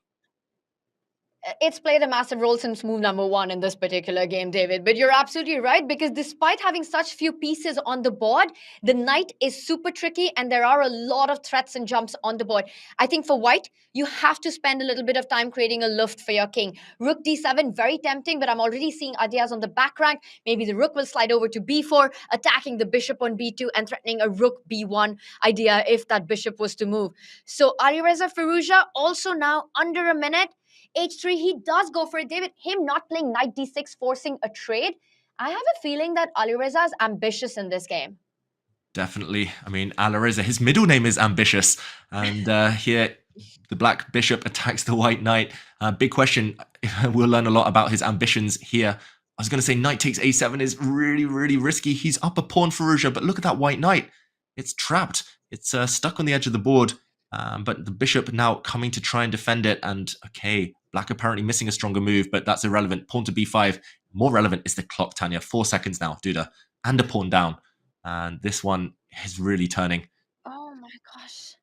It's played a massive role since move number 1 in this particular game, David. But you're absolutely right, because despite having such few pieces on the board, the knight is super tricky, and there are a lot of threats and jumps on the board. I think for white, you have to spend a little bit of time creating a luft for your king. Rook d7, very tempting, but I'm already seeing ideas on the back rank. Maybe the rook will slide over to b4, attacking the bishop on b2 and threatening a rook b1 idea if that bishop was to move. So Alireza Firouzja also now under a minute. h3, he does go for it. David, him not playing knight d6, forcing a trade. I have a feeling that Alireza is ambitious in this game. Definitely. I mean, Alireza, his middle name is ambitious. And here, the black bishop attacks the white knight. Big question. We'll learn a lot about his ambitions here. I was going to say knight takes a7 is really, really risky. He's up a pawn, Firouzja, but look at that white knight. It's trapped. It's stuck on the edge of the board. But the bishop now coming to try and defend it. And okay, black apparently missing a stronger move, but that's irrelevant. Pawn to b5. More relevant is the clock, Tanya. 4 seconds now, Duda. And a pawn down. And this one is really turning. Oh my gosh.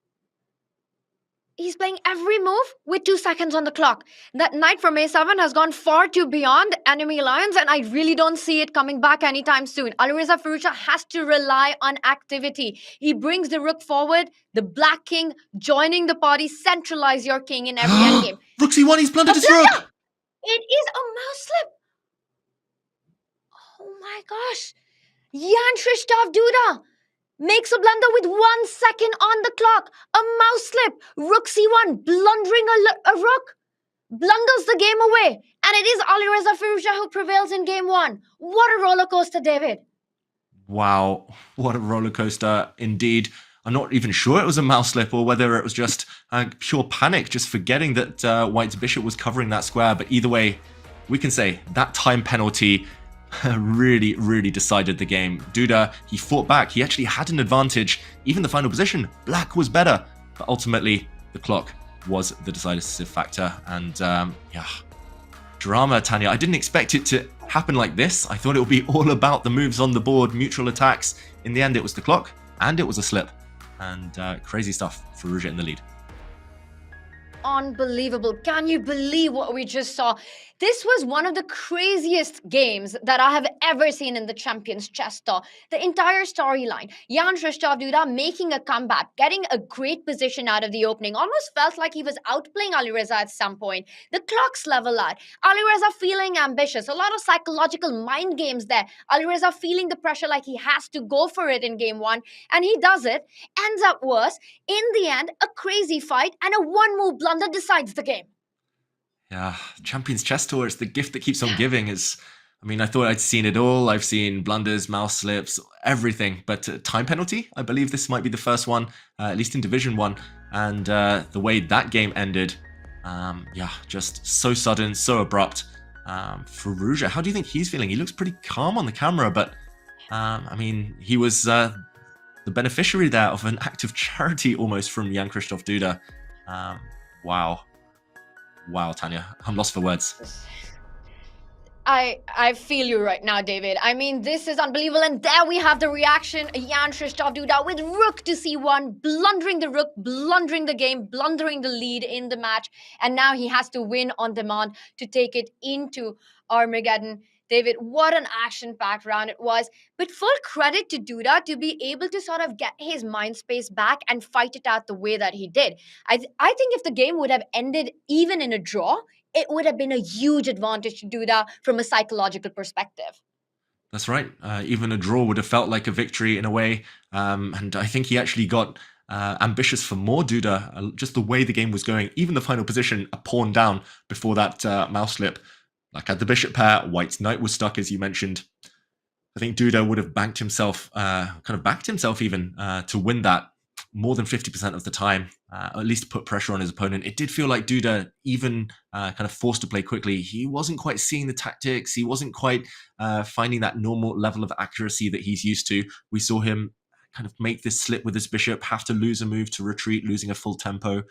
He's playing every move with 2 seconds on the clock. That knight from a7 has gone far too beyond enemy lines, and I really don't see it coming back anytime soon. Alireza Firouzja has to rely on activity. He brings the rook forward, the black king joining the party, centralize your king in every endgame. Rook c1, he's blundered his rook! It is a mouse slip. Oh my gosh. Jan Krzysztof Duda makes a blunder with 1 second on the clock. A mouse slip. Rook c1, blundering a rook. Blunders the game away. And it is Alireza Firouzja who prevails in game 1. What a roller coaster, David. Wow, what a roller coaster indeed. I'm not even sure it was a mouse slip or whether it was just pure panic, just forgetting that White's bishop was covering that square. But either way, we can say that time penalty really, really decided the game. Duda, he fought back. He actually had an advantage. Even the final position, Black was better. But ultimately, the clock was the decisive factor. And yeah, drama, Tanya. I didn't expect it to happen like this. I thought it would be all about the moves on the board, mutual attacks. In the end, it was the clock and it was a slip. And crazy stuff. Firouzja in the lead. Unbelievable. Can you believe what we just saw? This was one of the craziest games that I have ever seen in the Champions Chess Tour. The entire storyline, Jan Krzysztof Duda making a comeback, getting a great position out of the opening, almost felt like he was outplaying Alireza at some point. The clocks level out, Alireza feeling ambitious, a lot of psychological mind games there. Alireza feeling the pressure like he has to go for it in game one, and he does it, ends up worse. In the end, a crazy fight and a one-move blunder decides the game. Yeah, Champions Chess Tour, it's the gift that keeps on giving. I mean, I thought I'd seen it all. I've seen blunders, mouse slips, everything. But time penalty, I believe this might be the first one, at least in Division 1. And the way that game ended, yeah, just so sudden, so abrupt. Firouzja, how do you think he's feeling? He looks pretty calm on the camera, but I mean, he was the beneficiary there of an act of charity almost from Jan Krzysztof Duda. Wow. Wow, Tanya, I'm lost for words. I feel you right now, David. I mean, this is unbelievable. And there we have the reaction. Jan Krzysztof Duda with rook to c1, blundering the rook, blundering the game, blundering the lead in the match. And now he has to win on demand to take it into Armageddon. David, what an action-packed round it was. But full credit to Duda to be able to sort of get his mind space back and fight it out the way that he did. I think if the game would have ended even in a draw, it would have been a huge advantage to Duda from a psychological perspective. That's right. Even a draw would have felt like a victory in a way. And I think he actually got ambitious for more, Duda. Just the way the game was going, even the final position, a pawn down before that mouse slip. Like at the bishop pair, White's knight was stuck, as you mentioned. I think Duda would have backed himself even to win that more than 50% of the time, at least put pressure on his opponent. It did feel like Duda, even kind of forced to play quickly, he wasn't quite seeing the tactics. He wasn't quite finding that normal level of accuracy that he's used to. We saw him kind of make this slip with his bishop, have to lose a move to retreat, losing a full tempo.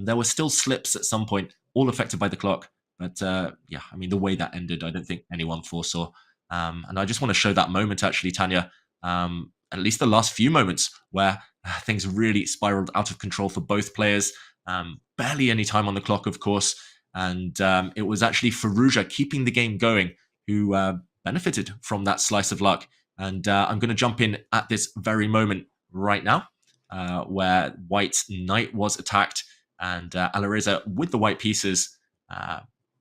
There were still slips at some point, all affected by the clock. But yeah, I mean, the way that ended, I don't think anyone foresaw. And I just want to show that moment, actually, Tanya, at least the last few moments where things really spiraled out of control for both players. Barely any time on the clock, of course. And it was actually Firouzja keeping the game going who benefited from that slice of luck. And I'm going to jump in at this very moment right now, where White's knight was attacked and Alireza, with the white pieces,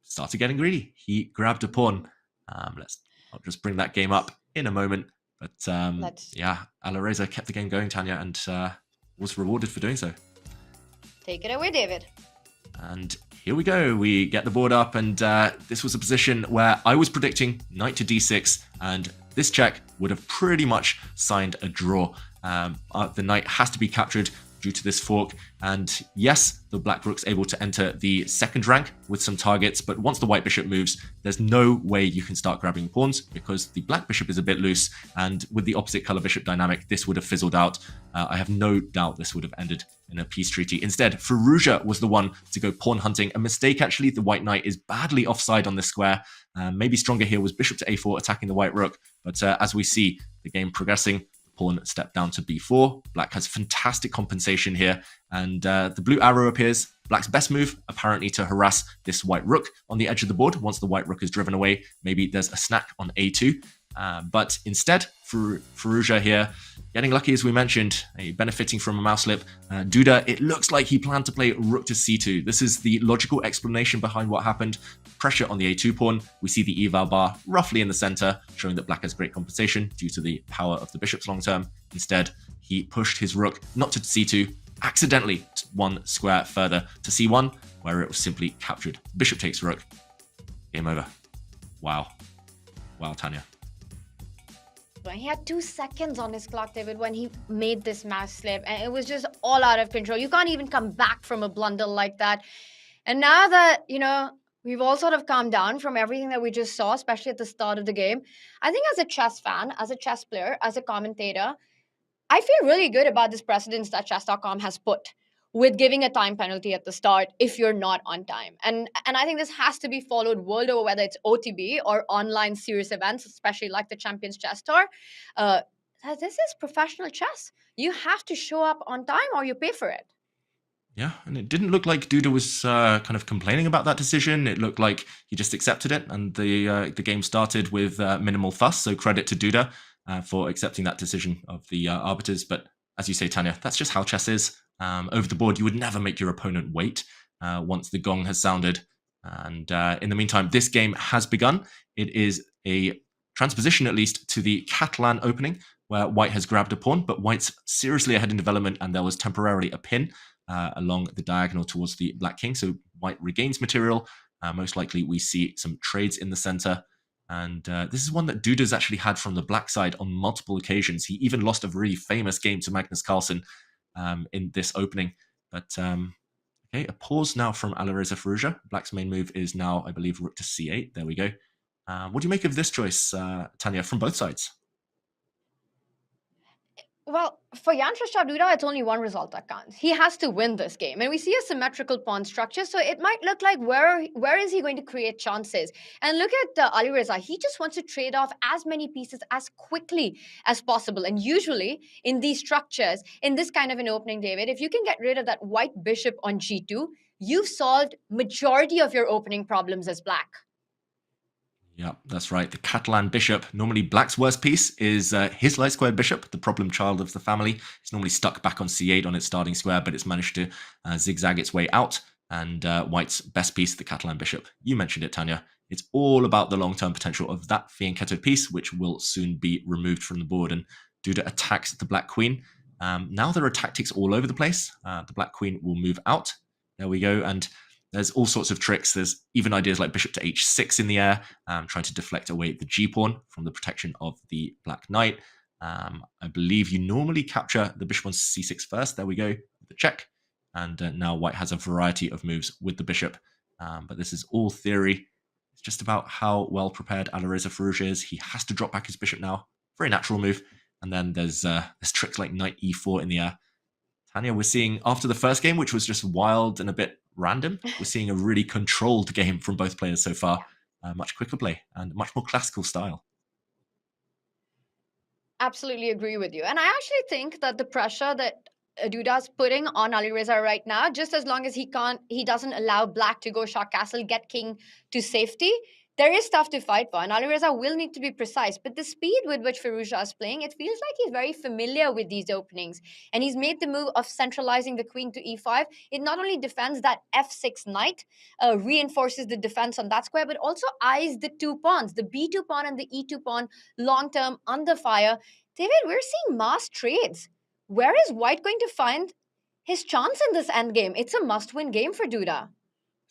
started getting greedy. He grabbed a pawn. I'll just bring that game up in a moment. But yeah, Alireza kept the game going, Tanya, and was rewarded for doing so. Take it away, David. And here we go. We get the board up, and this was a position where I was predicting knight to d6, and this check would have pretty much signed a draw. The knight has to be captured due to this fork, and yes, the black rook's able to enter the second rank with some targets, but once the white bishop moves, there's no way you can start grabbing pawns because the black bishop is a bit loose, and with the opposite color bishop dynamic, this would have fizzled out. I have no doubt this would have ended in a peace treaty. Instead, Firouzja was the one to go pawn hunting. A mistake, actually. The white knight is badly offside on this square. Maybe stronger here was bishop to a4, attacking the white rook, but as we see the game progressing, pawn step down to b4. Black has fantastic compensation here, and the blue arrow appears. Black's best move, apparently, to harass this white rook on the edge of the board. Once the white rook is driven away, maybe there's a snack on a2. But instead, Firouzja here, getting lucky, as we mentioned, benefiting from a mouse slip. Duda, it looks like he planned to play rook to c2. This is the logical explanation behind what happened. Pressure on the a2 pawn. We see the eval bar roughly in the center, showing that black has great compensation due to the power of the bishops long term. Instead, he pushed his rook not to c2, accidentally one square further to c1, where it was simply captured. Bishop takes rook. Game over. Wow. Wow, Tanya. He had 2 seconds on his clock, David, when he made this mass slip, and it was just all out of control. You can't even come back from a blunder like that. And now that, we've all sort of calmed down from everything that we just saw, especially at the start of the game, I think as a chess fan, as a chess player, as a commentator, I feel really good about this precedence that Chess.com has put with giving a time penalty at the start if you're not on time. And I think this has to be followed world over, whether it's OTB or online serious events, especially like the Champions Chess Tour. This is professional chess. You have to show up on time or you pay for it. Yeah, and it didn't look like Duda was kind of complaining about that decision. It looked like he just accepted it, and the game started with minimal fuss. So credit to Duda for accepting that decision of the arbiters. But as you say, Tanya, that's just how chess is. Over the board, you would never make your opponent wait once the gong has sounded. And in the meantime, this game has begun. It is a transposition, at least, to the Catalan opening, where White has grabbed a pawn, but White's seriously ahead in development, and there was temporarily a pin along the diagonal towards the Black King. So White regains material. Most likely, we see some trades in the center. And this is one that Duda's actually had from the black side on multiple occasions. He even lost a really famous game to Magnus Carlsen in this opening. But okay, a pause now from Alireza Firouzja. Black's main move is now, I believe, rook to c8. There we go. What do you make of this choice, Tanya, from both sides? Well, for Jan-Krzysztof Duda, it's only one result that counts. He has to win this game. And we see a symmetrical pawn structure, so it might look like where is he going to create chances? And look at Alireza. He just wants to trade off as many pieces as quickly as possible. And usually, in these structures, in this kind of an opening, David, if you can get rid of that white bishop on g2, you've solved majority of your opening problems as black. Yeah, that's right. The Catalan bishop, normally Black's worst piece, is his light squared bishop, the problem child of the family. It's normally stuck back on c8 on its starting square, but it's managed to zigzag its way out. And White's best piece, the Catalan bishop. You mentioned it, Tanya. It's all about the long-term potential of that fianchettoed piece, which will soon be removed from the board. And Duda attacks the Black Queen. Now there are tactics all over the place. The Black Queen will move out. There we go. And there's all sorts of tricks. There's even ideas like bishop to h6 in the air, trying to deflect away the g-pawn from the protection of the Black Knight. I believe you normally capture the bishop on c6 first. There we go, the check. And now White has a variety of moves with the bishop. But this is all theory. It's just about how well prepared Alireza Firouzja is. He has to drop back his bishop now. Very natural move. And then there's tricks like knight e4 in the air. Tanya, we're seeing, after the first game, which was just wild and a bit random, we're seeing a really controlled game from both players so far. Much quicker play and much more classical style. Absolutely agree with you. And I actually think that the pressure that Duda's putting on Alireza right now, just as long as he doesn't allow Black to go shah castle, get king to safety, there is stuff to fight for, and Alireza will need to be precise. But the speed with which Firouzja is playing, it feels like he's very familiar with these openings. And he's made the move of centralizing the queen to e5. It not only defends that f6 knight, reinforces the defense on that square, but also eyes the 2 pawns, the b2 pawn and the e2 pawn, long-term under fire. David, we're seeing mass trades. Where is White going to find his chance in this endgame? It's a must-win game for Duda.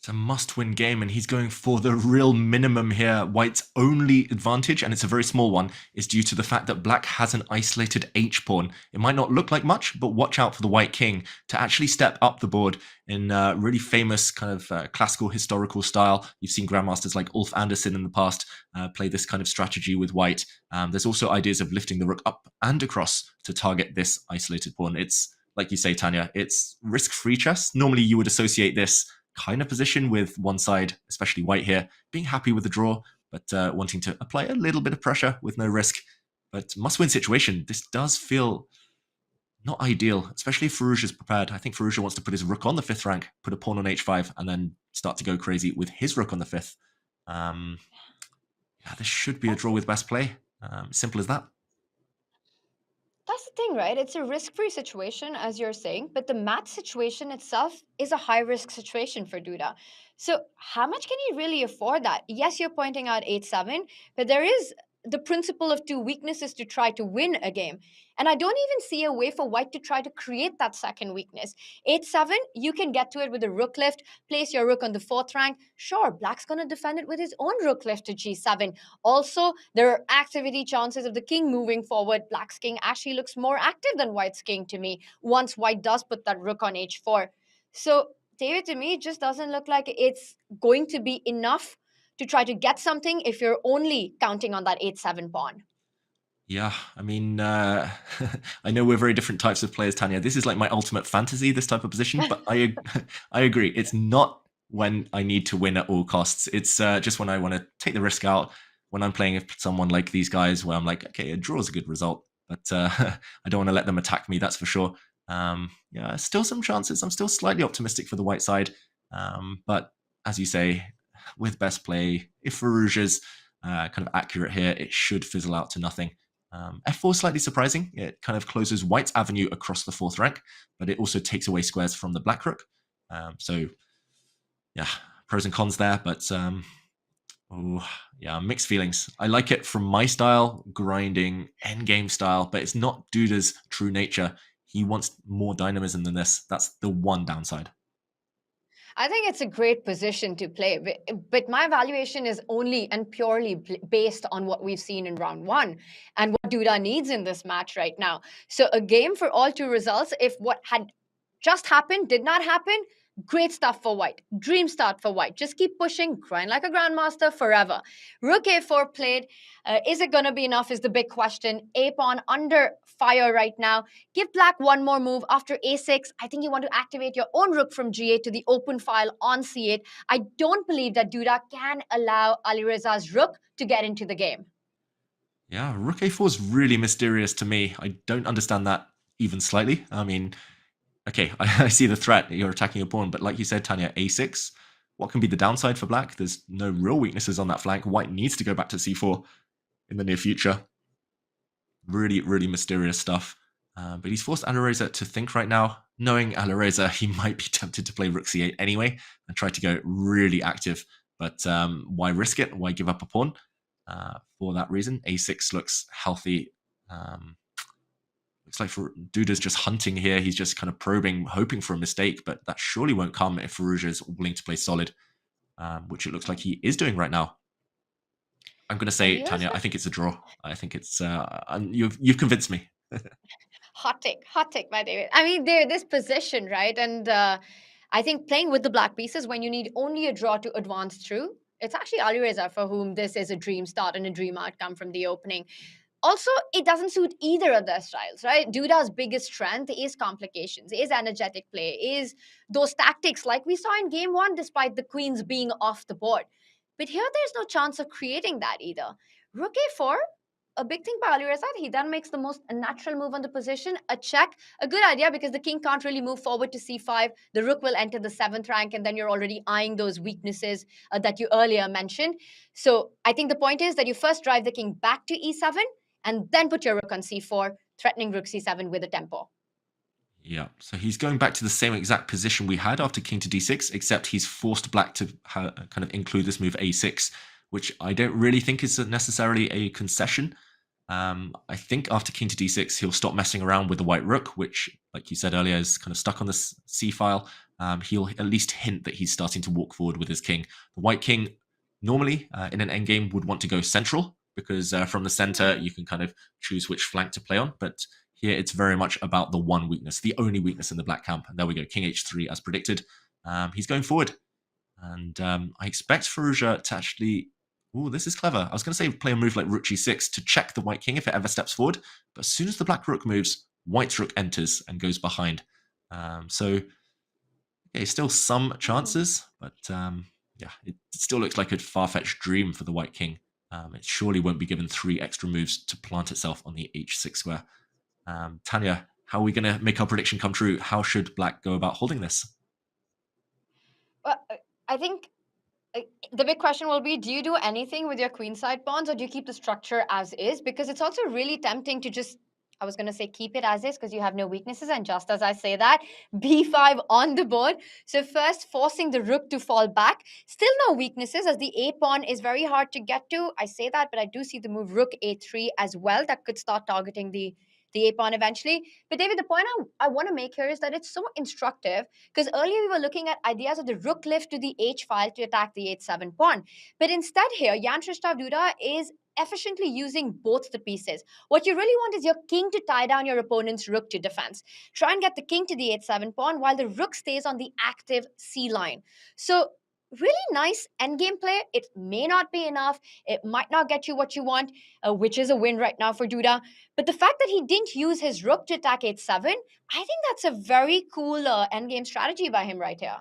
It's a must-win game, and he's going for the real minimum here. White's only advantage, and it's a very small one, is due to the fact that Black has an isolated h-pawn. It might not look like much, but watch out for the White King to actually step up the board in really famous kind of classical historical style. You've seen grandmasters like Ulf Andersson in the past play this kind of strategy with White. There's also ideas of lifting the rook up and across to target this isolated pawn. It's, like you say, Tanya, it's risk-free chess. Normally you would associate this kind of position with one side, especially White here, being happy with the draw, but wanting to apply a little bit of pressure with no risk. But must-win situation, this does feel not ideal, especially if Firouzja's prepared. I think Firouzja wants to put his rook on the 5th rank, put a pawn on h5, and then start to go crazy with his rook on the 5th. Yeah, this should be a draw with best play. Simple as that. That's the thing, right? It's a risk-free situation, as you're saying, but the match situation itself is a high-risk situation for Duda. So how much can he really afford that? Yes, you're pointing out 8-7, but there is the principle of two weaknesses to try to win a game. And I don't even see a way for white to try to create that second weakness. 8-7, you can get to it with a rook lift, place your rook on the 4th rank. Sure, black's going to defend it with his own rook lift to g7. Also, there are activity chances of the king moving forward. Black's king actually looks more active than white's king to me once white does put that rook on h4. So, David, to me, it just doesn't look like it's going to be enough to try to get something if you're only counting on that 8-7 pawn. Yeah, I mean, I know we're very different types of players, Tanya. This is like my ultimate fantasy, this type of position, but I agree. It's not when I need to win at all costs. It's just when I want to take the risk out, when I'm playing with someone like these guys where I'm like, okay, a draw is a good result, but I don't want to let them attack me, that's for sure. Yeah, still some chances. I'm still slightly optimistic for the white side. But as you say, with best play, if Firouzja's kind of accurate here, it should fizzle out to nothing. F4 is slightly surprising. It kind of closes white's avenue across the 4th rank, but it also takes away squares from the black rook. So, yeah, pros and cons there, but yeah, mixed feelings. I like it from my style, grinding, endgame style, but it's not Duda's true nature. He wants more dynamism than this. That's the one downside. I think it's a great position to play, but my evaluation is only and purely based on what we've seen in round 1 and what Duda needs in this match right now. So a game for all 2 results, if what had just happened did not happen, great stuff for white. Dream start for white. Just keep pushing, grind like a grandmaster forever. Rook a4 played. Is it going to be enough is the big question. A pawn under fire right now. Give black one more move after a6. I think you want to activate your own rook from g8 to the open file on c8. I don't believe that Duda can allow Alireza's rook to get into the game. Yeah, rook a4 is really mysterious to me. I don't understand that even slightly. I mean, okay, I see the threat. You're attacking your pawn, but like you said, Tanya, a6. What can be the downside for black? There's no real weaknesses on that flank. White needs to go back to c4 in the near future. Really, really mysterious stuff. But he's forced Alireza to think right now. Knowing Alireza, he might be tempted to play rook c8 anyway and try to go really active. But why risk it? Why give up a pawn? For that reason, a6 looks healthy. Looks like Duda's just hunting here. He's just kind of probing, hoping for a mistake, but that surely won't come if Firouzja is willing to play solid, which it looks like he is doing right now. I'm going to say, Tanya, I think it's a draw. I think it's you've convinced me. Hot take by David. I mean, they're this position, right? And I think playing with the black pieces when you need only a draw to advance through, it's actually Alireza for whom this is a dream start and a dream outcome from the opening. Also, it doesn't suit either of their styles, right? Duda's biggest strength is complications, is energetic play, is those tactics like we saw in game 1 despite the queens being off the board. But here there's no chance of creating that either. Rook a4, a big thing by Alireza, he then makes the most natural move on the position, a check, a good idea because the king can't really move forward to c5. The rook will enter the 7th rank and then you're already eyeing those weaknesses that you earlier mentioned. So I think the point is that you first drive the king back to e7 and then put your rook on c4, threatening rook c7 with a tempo. Yeah, so he's going back to the same exact position we had after king to d6, except he's forced black to kind of include this move a6, which I don't really think is necessarily a concession. I think after king to d6, he'll stop messing around with the white rook, which, like you said earlier, is kind of stuck on this c file. He'll at least hint that he's starting to walk forward with his king. The white king, normally in an endgame, would want to go central, because from the center, you can kind of choose which flank to play on. But here, it's very much about the one weakness, the only weakness in the black camp. And there we go, king h3 as predicted. He's going forward. And I expect Firouzja to actually... Oh, this is clever. I was going to say play a move like rook g6 to check the white king if it ever steps forward. But as soon as the black rook moves, white's rook enters and goes behind. So, okay, still some chances. But yeah, it still looks like a far-fetched dream for the white king. It surely won't be given 3 extra moves to plant itself on the h6 square. Tanya, how are we going to make our prediction come true? How should black go about holding this? Well, I think the big question will be, do you do anything with your queenside pawns or do you keep the structure as is? Because it's also really tempting to just I was going to say keep it as is because you have no weaknesses. And just as I say that, b5 on the board. So first forcing the rook to fall back. Still no weaknesses as the a pawn is very hard to get to. I say that, but I do see the move rook a3 as well. That could start targeting the a pawn eventually. But David, the point I want to make here is that it's so instructive because earlier we were looking at ideas of the rook lift to the h file to attack the h7 pawn. But instead here, Jan Krzysztof Duda is efficiently using both the pieces. What you really want is your king to tie down your opponent's rook to defense. Try and get the king to the h7 pawn while the rook stays on the active c line. So really nice endgame play. It may not be enough. It might not get you what you want, which is a win right now for Duda. But the fact that he didn't use his rook to attack h7, I think that's a very cool endgame strategy by him right here.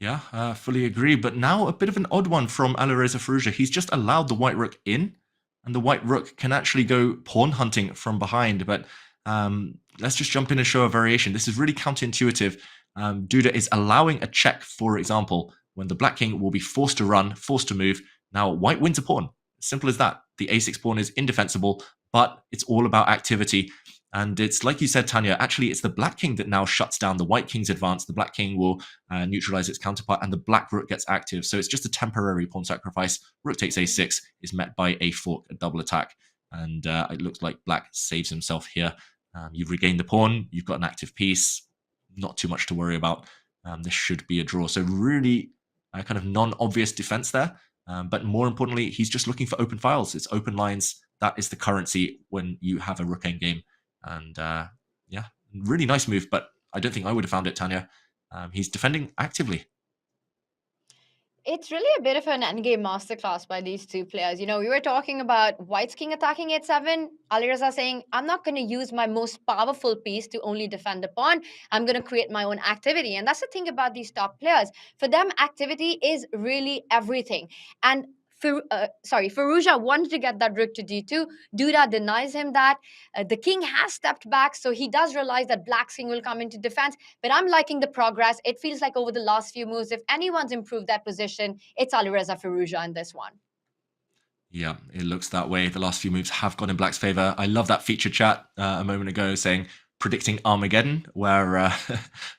Yeah, fully agree. But now a bit of an odd one from Alireza Firouzja. He's just allowed the white rook in, and the white rook can actually go pawn hunting from behind. But let's just jump in and show a variation. This is really counterintuitive. Duda is allowing a check, for example, when the black king will be forced to run, forced to move. Now white wins a pawn. Simple as that. The a6 pawn is indefensible, but it's all about activity. And it's like you said, Tanya, actually, it's the black king that now shuts down the white king's advance. The black king will neutralize its counterpart, and the black rook gets active. So it's just a temporary pawn sacrifice. Rook takes a6 is met by a fork, a double attack. And it looks like black saves himself here. You've regained the pawn. You've got an active piece. Not too much to worry about. This should be a draw. So really kind of non-obvious defense there. But more importantly, he's just looking for open files. It's open lines. That is the currency when you have a rook endgame. And yeah, really nice move, but I don't think I would have found it, Tanya. He's defending actively. It's really a bit of an endgame masterclass by these two players. You know, we were talking about White's king attacking h7. Alireza saying, I'm not going to use my most powerful piece to only defend the pawn. I'm going to create my own activity. And that's the thing about these top players. For them, activity is really everything. And Firouzja wanted to get that rook to d2. Duda denies him that. The king has stepped back, so he does realize that black's king will come into defense. But I'm liking the progress. It feels like over the last few moves, if anyone's improved that position, it's Alireza Firouzja in this one. Yeah, it looks that way. The last few moves have gone in black's favor. I love that feature chat a moment ago saying, predicting Armageddon, where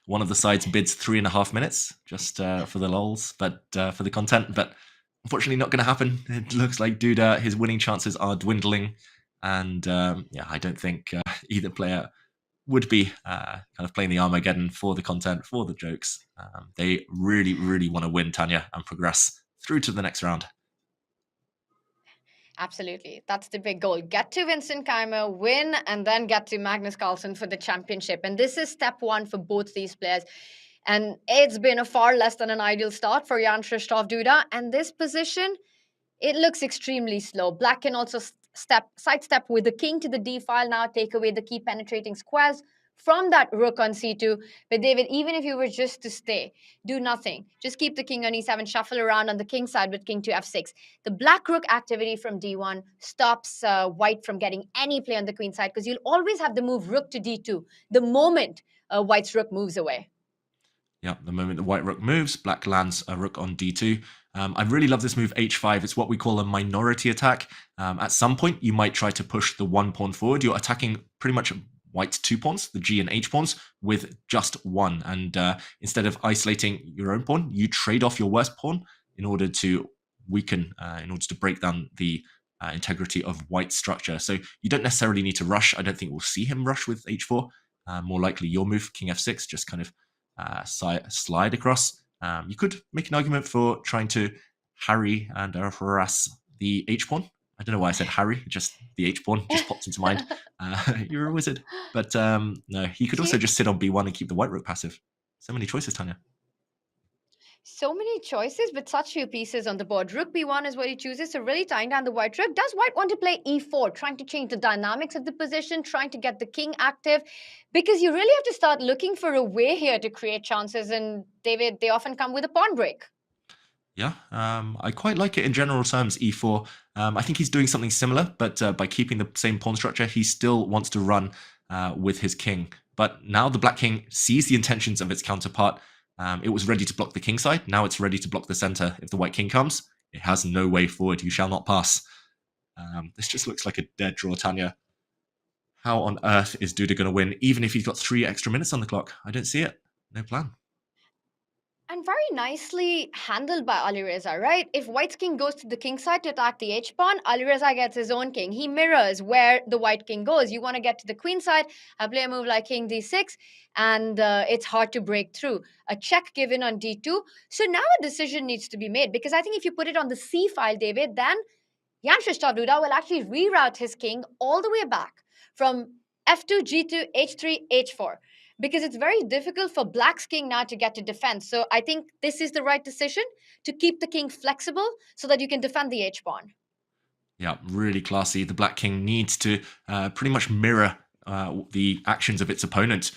one of the sides bids 3.5 minutes just for the lols, but for the content. But unfortunately, not going to happen. It looks like Duda, his winning chances are dwindling. And yeah, I don't think either player would be kind of playing the Armageddon for the content, for the jokes. They really, really want to win, Tanya, and progress through to the next round. Absolutely. That's the big goal. Get to Vincent Keymer, win, and then get to Magnus Carlsen for the championship. And this is step one for both these players. And it's been a far less than an ideal start for Jan Krzysztof Duda. And this position, it looks extremely slow. Black can also sidestep with the king to the d file now, take away the key penetrating squares from that rook on c2. But David, even if you were just to stay, do nothing. Just keep the king on e7, shuffle around on the king side with king to f6. The black rook activity from d1 stops white from getting any play on the queen side because you'll always have the move rook to d2 the moment white's rook moves away. Yeah, the moment the white rook moves, black lands a rook on d2. I really love this move h5. It's what we call a minority attack. At some point, you might try to push the one pawn forward. You're attacking pretty much white's 2 pawns, the g and h pawns, with just one. And instead of isolating your own pawn, you trade off your worst pawn in order to weaken, in order to break down the integrity of white's structure. So you don't necessarily need to rush. I don't think we'll see him rush with h4. More likely your move, king f6, just kind of slide across. You could make an argument for trying to harry and harass the h-pawn. I don't know why I said harry, just the h-pawn just popped into mind. You're a wizard. But no, he could also just sit on b1 and keep the white rook passive. So many choices, Tanya. So many choices, but such few pieces on the board. Rook b1 is what he chooses, so really tying down the white rook. Does white want to play e4, trying to change the dynamics of the position, trying to get the king active? Because you really have to start looking for a way here to create chances, and David, they often come with a pawn break. Yeah, I quite like it in general terms, e4. I think he's doing something similar, but by keeping the same pawn structure, he still wants to run with his king. But now the black king sees the intentions of its counterpart. It was ready to block the king side. Now it's ready to block the center. If the white king comes, it has no way forward. You shall not pass. This just looks like a dead draw, Tanya. How on earth is Duda going to win, even if he's got 3 extra minutes on the clock? I don't see it. No plan. And very nicely handled by Alireza, right? If White's king goes to the king side to attack the h-pawn, Alireza gets his own king. He mirrors where the white king goes. You want to get to the queen side, I play a move like king d6, and it's hard to break through. A check given on d2. So now a decision needs to be made, because I think if you put it on the c file, David, then Jan Krzysztof Duda will actually reroute his king all the way back from f2, g2, h3, h4. Because it's very difficult for Black's king now to get to defense. So I think this is the right decision to keep the king flexible so that you can defend the h-pawn. Yeah, really classy. The Black king needs to pretty much mirror the actions of its opponent.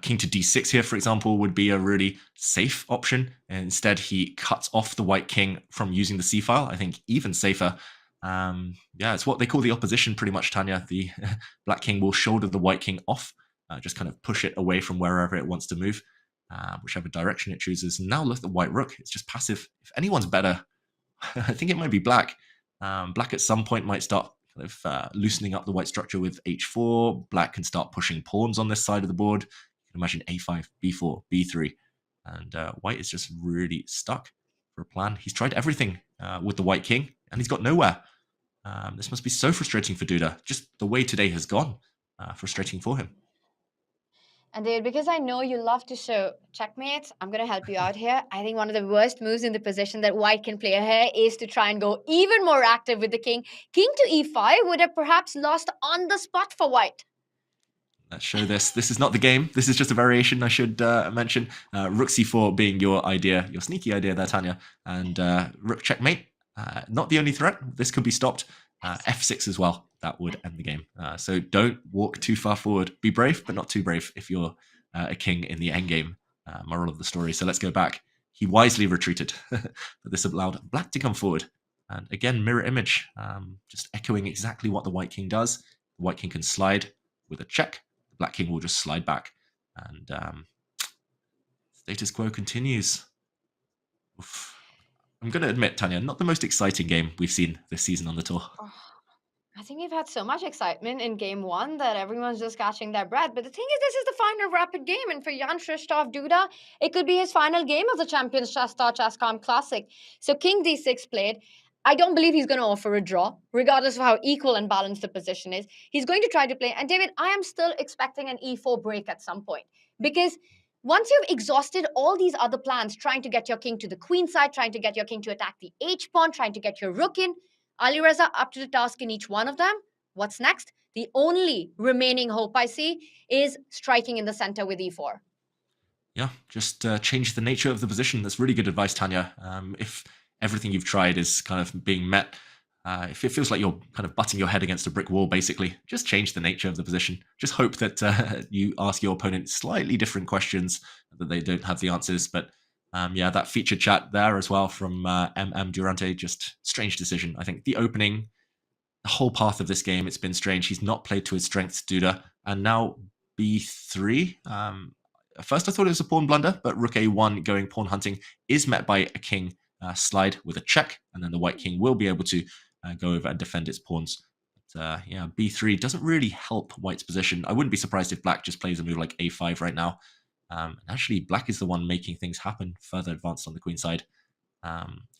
King to d6 here, for example, would be a really safe option. Instead, he cuts off the White king from using the c-file. I think even safer. Yeah, it's what they call the opposition pretty much, Tanya. The Black king will shoulder the White king off. Just kind of push it away from wherever it wants to move, whichever direction it chooses. And now look at the white rook. It's just passive. If anyone's better, I think it might be Black. Black at some point might start kind of loosening up the white structure with h4. Black can start pushing pawns on this side of the board. You can imagine a5, b4, b3. And white is just really stuck for a plan. He's tried everything with the white king, and he's got nowhere. This must be so frustrating for Duda. Just the way today has gone, frustrating for him. And David, because I know you love to show checkmates, I'm going to help you out here. I think one of the worst moves in the position that White can play here is to try and go even more active with the king. King to e5 would have perhaps lost on the spot for White. Let's show this. This is not the game. This is just a variation, I should mention. Rook c4 being your idea, your sneaky idea there, Tanya. And rook checkmate, not the only threat. This could be stopped. F6 as well. That would end the game. So don't walk too far forward. Be brave, but not too brave if you're a king in the endgame. Moral of the story. So let's go back. He wisely retreated, but this allowed Black to come forward. And again, mirror image, just echoing exactly what the White king does. The White king can slide with a check. The Black king will just slide back. And status quo continues. Oof. I'm going to admit, Tanya, not the most exciting game we've seen this season on the tour. Oh, I think we've had so much excitement in game 1 that everyone's just catching their breath. But the thing is, this is the final rapid game. And for Jan Krzysztof Duda, it could be his final game of the Champions Chess.com Classic. So King d6 played. I don't believe he's going to offer a draw, regardless of how equal and balanced the position is. He's going to try to play. And David, I am still expecting an e4 break at some point. Because once you've exhausted all these other plans, trying to get your king to the queen side, trying to get your king to attack the h-pawn, trying to get your rook in, Alireza up to the task in each one of them. What's next? The only remaining hope I see is striking in the center with e4. Yeah, just change the nature of the position. That's really good advice, Tanya. If everything you've tried is kind of being met, if it feels like you're kind of butting your head against a brick wall, basically, just change the nature of the position. Just hope that you ask your opponent slightly different questions, that they don't have the answers. But yeah, that featured chat there as well from Durante, just strange decision. I think the opening, the whole path of this game, it's been strange. He's not played to his strengths, Duda. And now b3. At first I thought it was a pawn blunder, but rook a1 going pawn hunting is met by a king slide with a check. And then the white king will be able to go over and defend its pawns. But yeah, b3 doesn't really help White's position. I wouldn't be surprised if Black just plays a move like a5 right now. Actually, Black is the one making things happen further advanced on the queen side.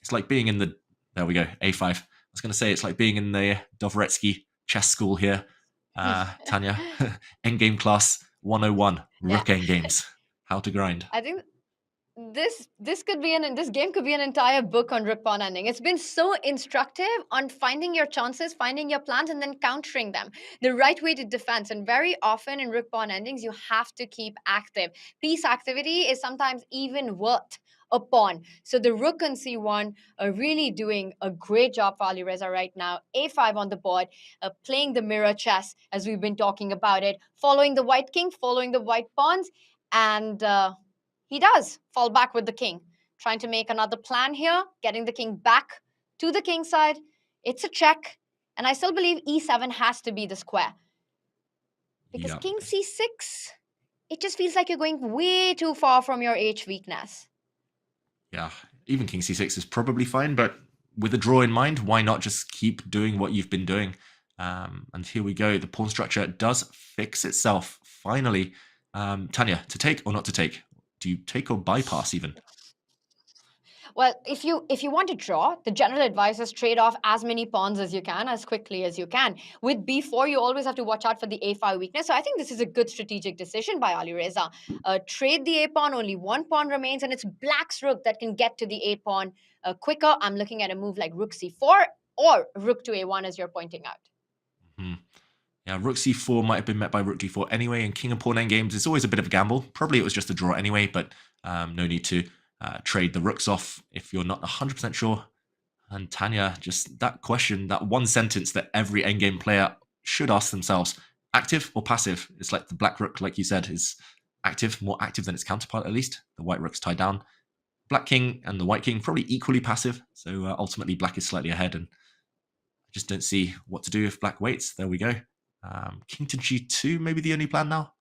It's like being in the, there we go, a5. I was going to say it's like being in the Dvoretsky chess school here. Tanya, endgame class 101, rook endgames, how to grind. I think this could be this game could be an entire book on rook pawn ending. It's been so instructive on finding your chances, finding your plans, and then countering them the right way to defense. And very often in rook pawn endings, you have to keep active. Piece activity is sometimes even worth a pawn. So the rook on c1 are really doing a great job for Alireza right now. a5 on the board, playing the mirror chess as we've been talking about it, following the white king, following the white pawns, and he does fall back with the king, trying to make another plan here, getting the king back to the king side. It's a check, and I still believe e7 has to be the square. Because king c6, it just feels like you're going way too far from your h weakness. Yeah, even king c6 is probably fine, but with a draw in mind, why not just keep doing what you've been doing? And here we go. The pawn structure does fix itself, finally. Tanya, to take or not to take? Do you take or bypass even? Well, if you want to draw, the general advice is trade off as many pawns as you can, as quickly as you can. With b4, you always have to watch out for the a5 weakness. So I think this is a good strategic decision by Alireza. Trade the a pawn, only one pawn remains, and it's black's rook that can get to the a pawn quicker. I'm looking at a move like rook c4 or rook to a1, as you're pointing out. Mm-hmm. Yeah, rook c4 might have been met by rook d4 anyway, and king and pawn endgames is always a bit of a gamble. Probably it was just a draw anyway, but no need to trade the rooks off if you're not 100% sure. And Tanya, just that question, that one sentence that every endgame player should ask themselves, active or passive? It's like the black rook, like you said, is active, more active than its counterpart at least. The white rook's tied down. Black king and the white king probably equally passive, so ultimately black is slightly ahead, and I just don't see what to do if black waits. There we go. King to g2, maybe the only plan now.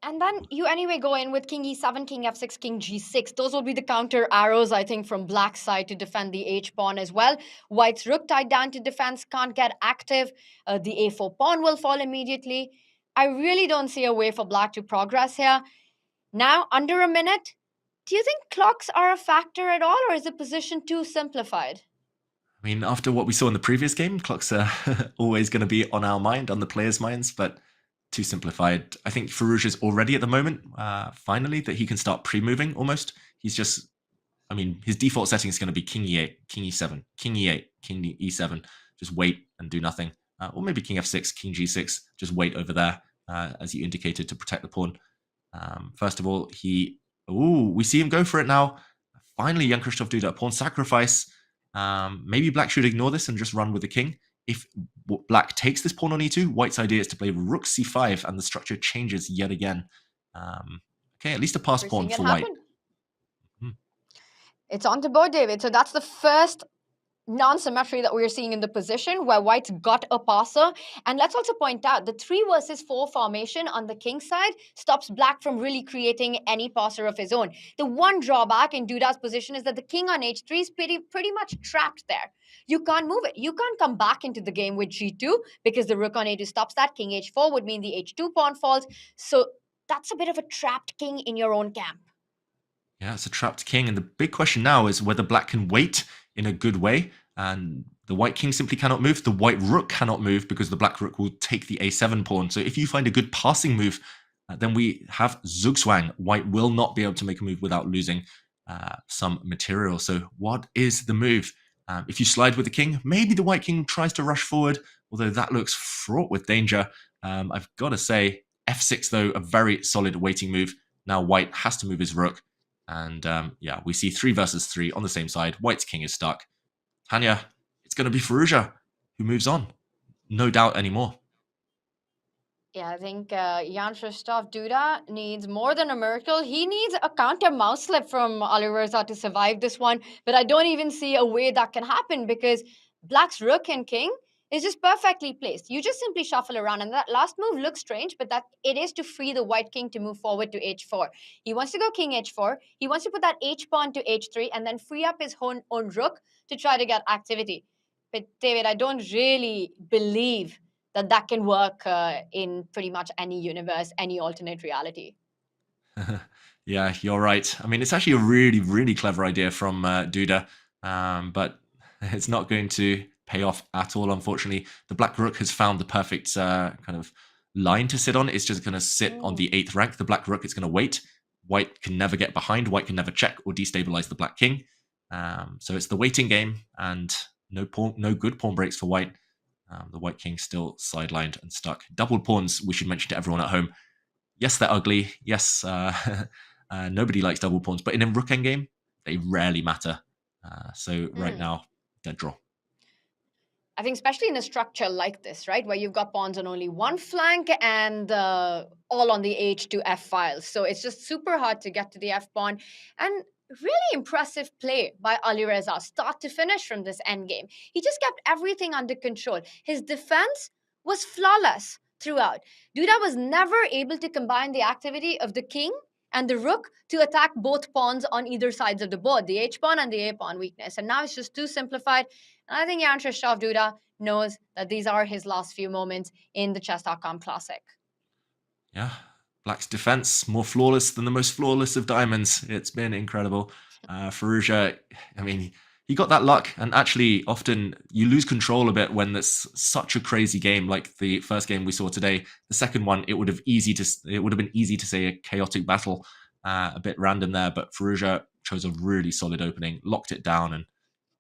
And then you anyway go in with king e7, king f6, king g6. Those will be the counter arrows, I think, from black's side to defend the h-pawn as well. White's rook tied down to defense, can't get active. The a4 pawn will fall immediately. I really don't see a way for black to progress here. Now, under a minute, do you think clocks are a factor at all, or is the position too simplified? I mean, after what we saw in the previous game, clocks are always going to be on our mind, on the players' minds, but too simplified. I think Firouzja's already at the moment, finally, that he can start pre-moving almost. He's just, I mean, his default setting is going to be king e8, king e7, king e8, king e7, just wait and do nothing. Or maybe king f6, king g6, just wait over there, as you indicated, to protect the pawn. First of all, we see him go for it now. Finally, Jan-Krzysztof Duda, pawn sacrifice. Maybe black should ignore this and just run with the king. If black takes this pawn on e2, white's idea is to play rook c5, and the structure changes yet again. Okay, at least a pass pawn for white. It's on to board, David. So that's the first non-symmetry that we're seeing in the position where white's got a passer. And let's also point out the 3 versus 4 formation on the king side stops black from really creating any passer of his own. The one drawback in Duda's position is that the king on h3 is pretty much trapped there. You can't move it. You can't come back into the game with g2 because the rook on a2 stops that. King h4 would mean the h2 pawn falls. So that's a bit of a trapped king in your own camp. Yeah, it's a trapped king. And the big question now is whether black can wait in a good way. And the white king simply cannot move. The white rook cannot move because the black rook will take the a7 pawn. So if you find a good passing move, then we have Zugzwang. White will not be able to make a move without losing some material. So what is the move? If you slide with the king, maybe the white king tries to rush forward, although that looks fraught with danger. I've got to say, f6, though, a very solid waiting move. Now white has to move his rook. And yeah, we see 3 versus 3 on the same side. White's king is stuck. Tanya, it's going to be Firouzja who moves on. No doubt anymore. Yeah, I think Jan-Krzysztof Duda needs more than a miracle. He needs a counter mouse slip from Alireza to survive this one. But I don't even see a way that can happen because black's rook and king is just perfectly placed. You just simply shuffle around. And that last move looks strange, but that it is to free the white king to move forward to h4. He wants to go king h4. He wants to put that h-pawn to h3 and then free up his own rook to try to get activity. But David, I don't really believe that can work in pretty much any universe, any alternate reality. Yeah, you're right. I mean, it's actually a really, really clever idea from Duda, but it's not going to pay off at all, unfortunately. The black rook has found the perfect kind of line to sit on. It's just going to sit on the 8th rank. The black rook is going to wait. White can never get behind. White can never check or destabilize the black king. So it's the waiting game, and no good pawn breaks for white. The white king still sidelined and stuck. Doubled pawns, we should mention to everyone at home. Yes, they're ugly. Yes, nobody likes double pawns, but in a rook endgame, they rarely matter. So right now, dead draw. I think especially in a structure like this, right, where you've got pawns on only one flank and all on the h to f files. So it's just super hard to get to the f pawn. And really impressive play by Alireza, start to finish from this endgame. He just kept everything under control. His defense was flawless throughout. Duda was never able to combine the activity of the king and the rook to attack both pawns on either sides of the board, the h-pawn and the a-pawn weakness. And now it's just too simplified. And I think Jan-Krzysztof Duda knows that these are his last few moments in the Chess.com Classic. Yeah, Black's defense more flawless than the most flawless of diamonds. It's been incredible. Firouzja, I mean, he got that luck, and actually often you lose control a bit when there's such a crazy game like the first game we saw today. The second one, it would have been easy to say a chaotic battle, a bit random there, but Firouzja chose a really solid opening, locked it down, and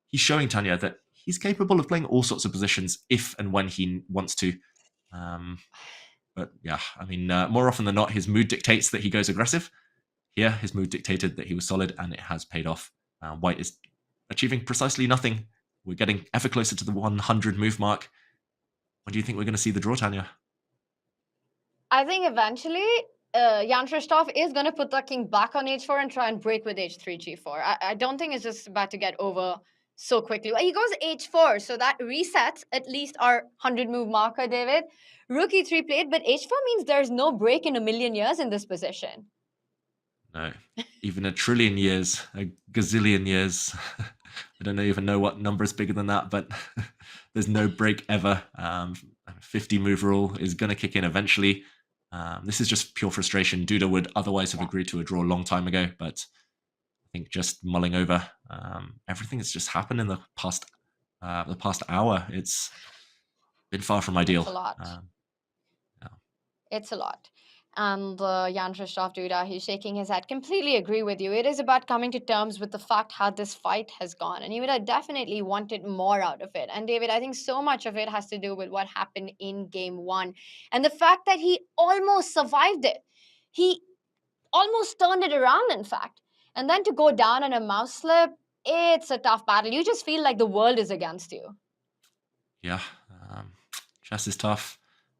he's showing Tanya that he's capable of playing all sorts of positions if and when he wants to. But yeah, I mean, more often than not, his mood dictates that he goes aggressive. Here, his mood dictated that he was solid, and it has paid off. White is achieving precisely nothing. We're getting ever closer to the 100 move mark. When do you think we're going to see the draw, Tanya? I think eventually Jan Christoph is going to put the king back on h4 and try and break with h3, g4. I don't think it's just about to get over so quickly. He goes h4, so that resets at least our 100 move marker, David. Rook e3 played, but h4 means there's no break in a million years in this position. No, even a trillion years, a gazillion years. I don't even know what number is bigger than that, but there's no break ever. 50 move rule is going to kick in eventually. This is just pure frustration. Duda would otherwise have agreed to a draw a long time ago, but I think just mulling over everything that's just happened in the past hour, it's been far from ideal. It's a lot. It's a lot. And Jan Christoph Duda, he's shaking his head. Completely agree with you. It is about coming to terms with the fact how this fight has gone. And he would have definitely wanted more out of it. And David, I think so much of it has to do with what happened in game one. And the fact that he almost survived it. He almost turned it around, in fact. And then to go down in a mouse slip, it's a tough battle. You just feel like the world is against you. Yeah, chess is tough.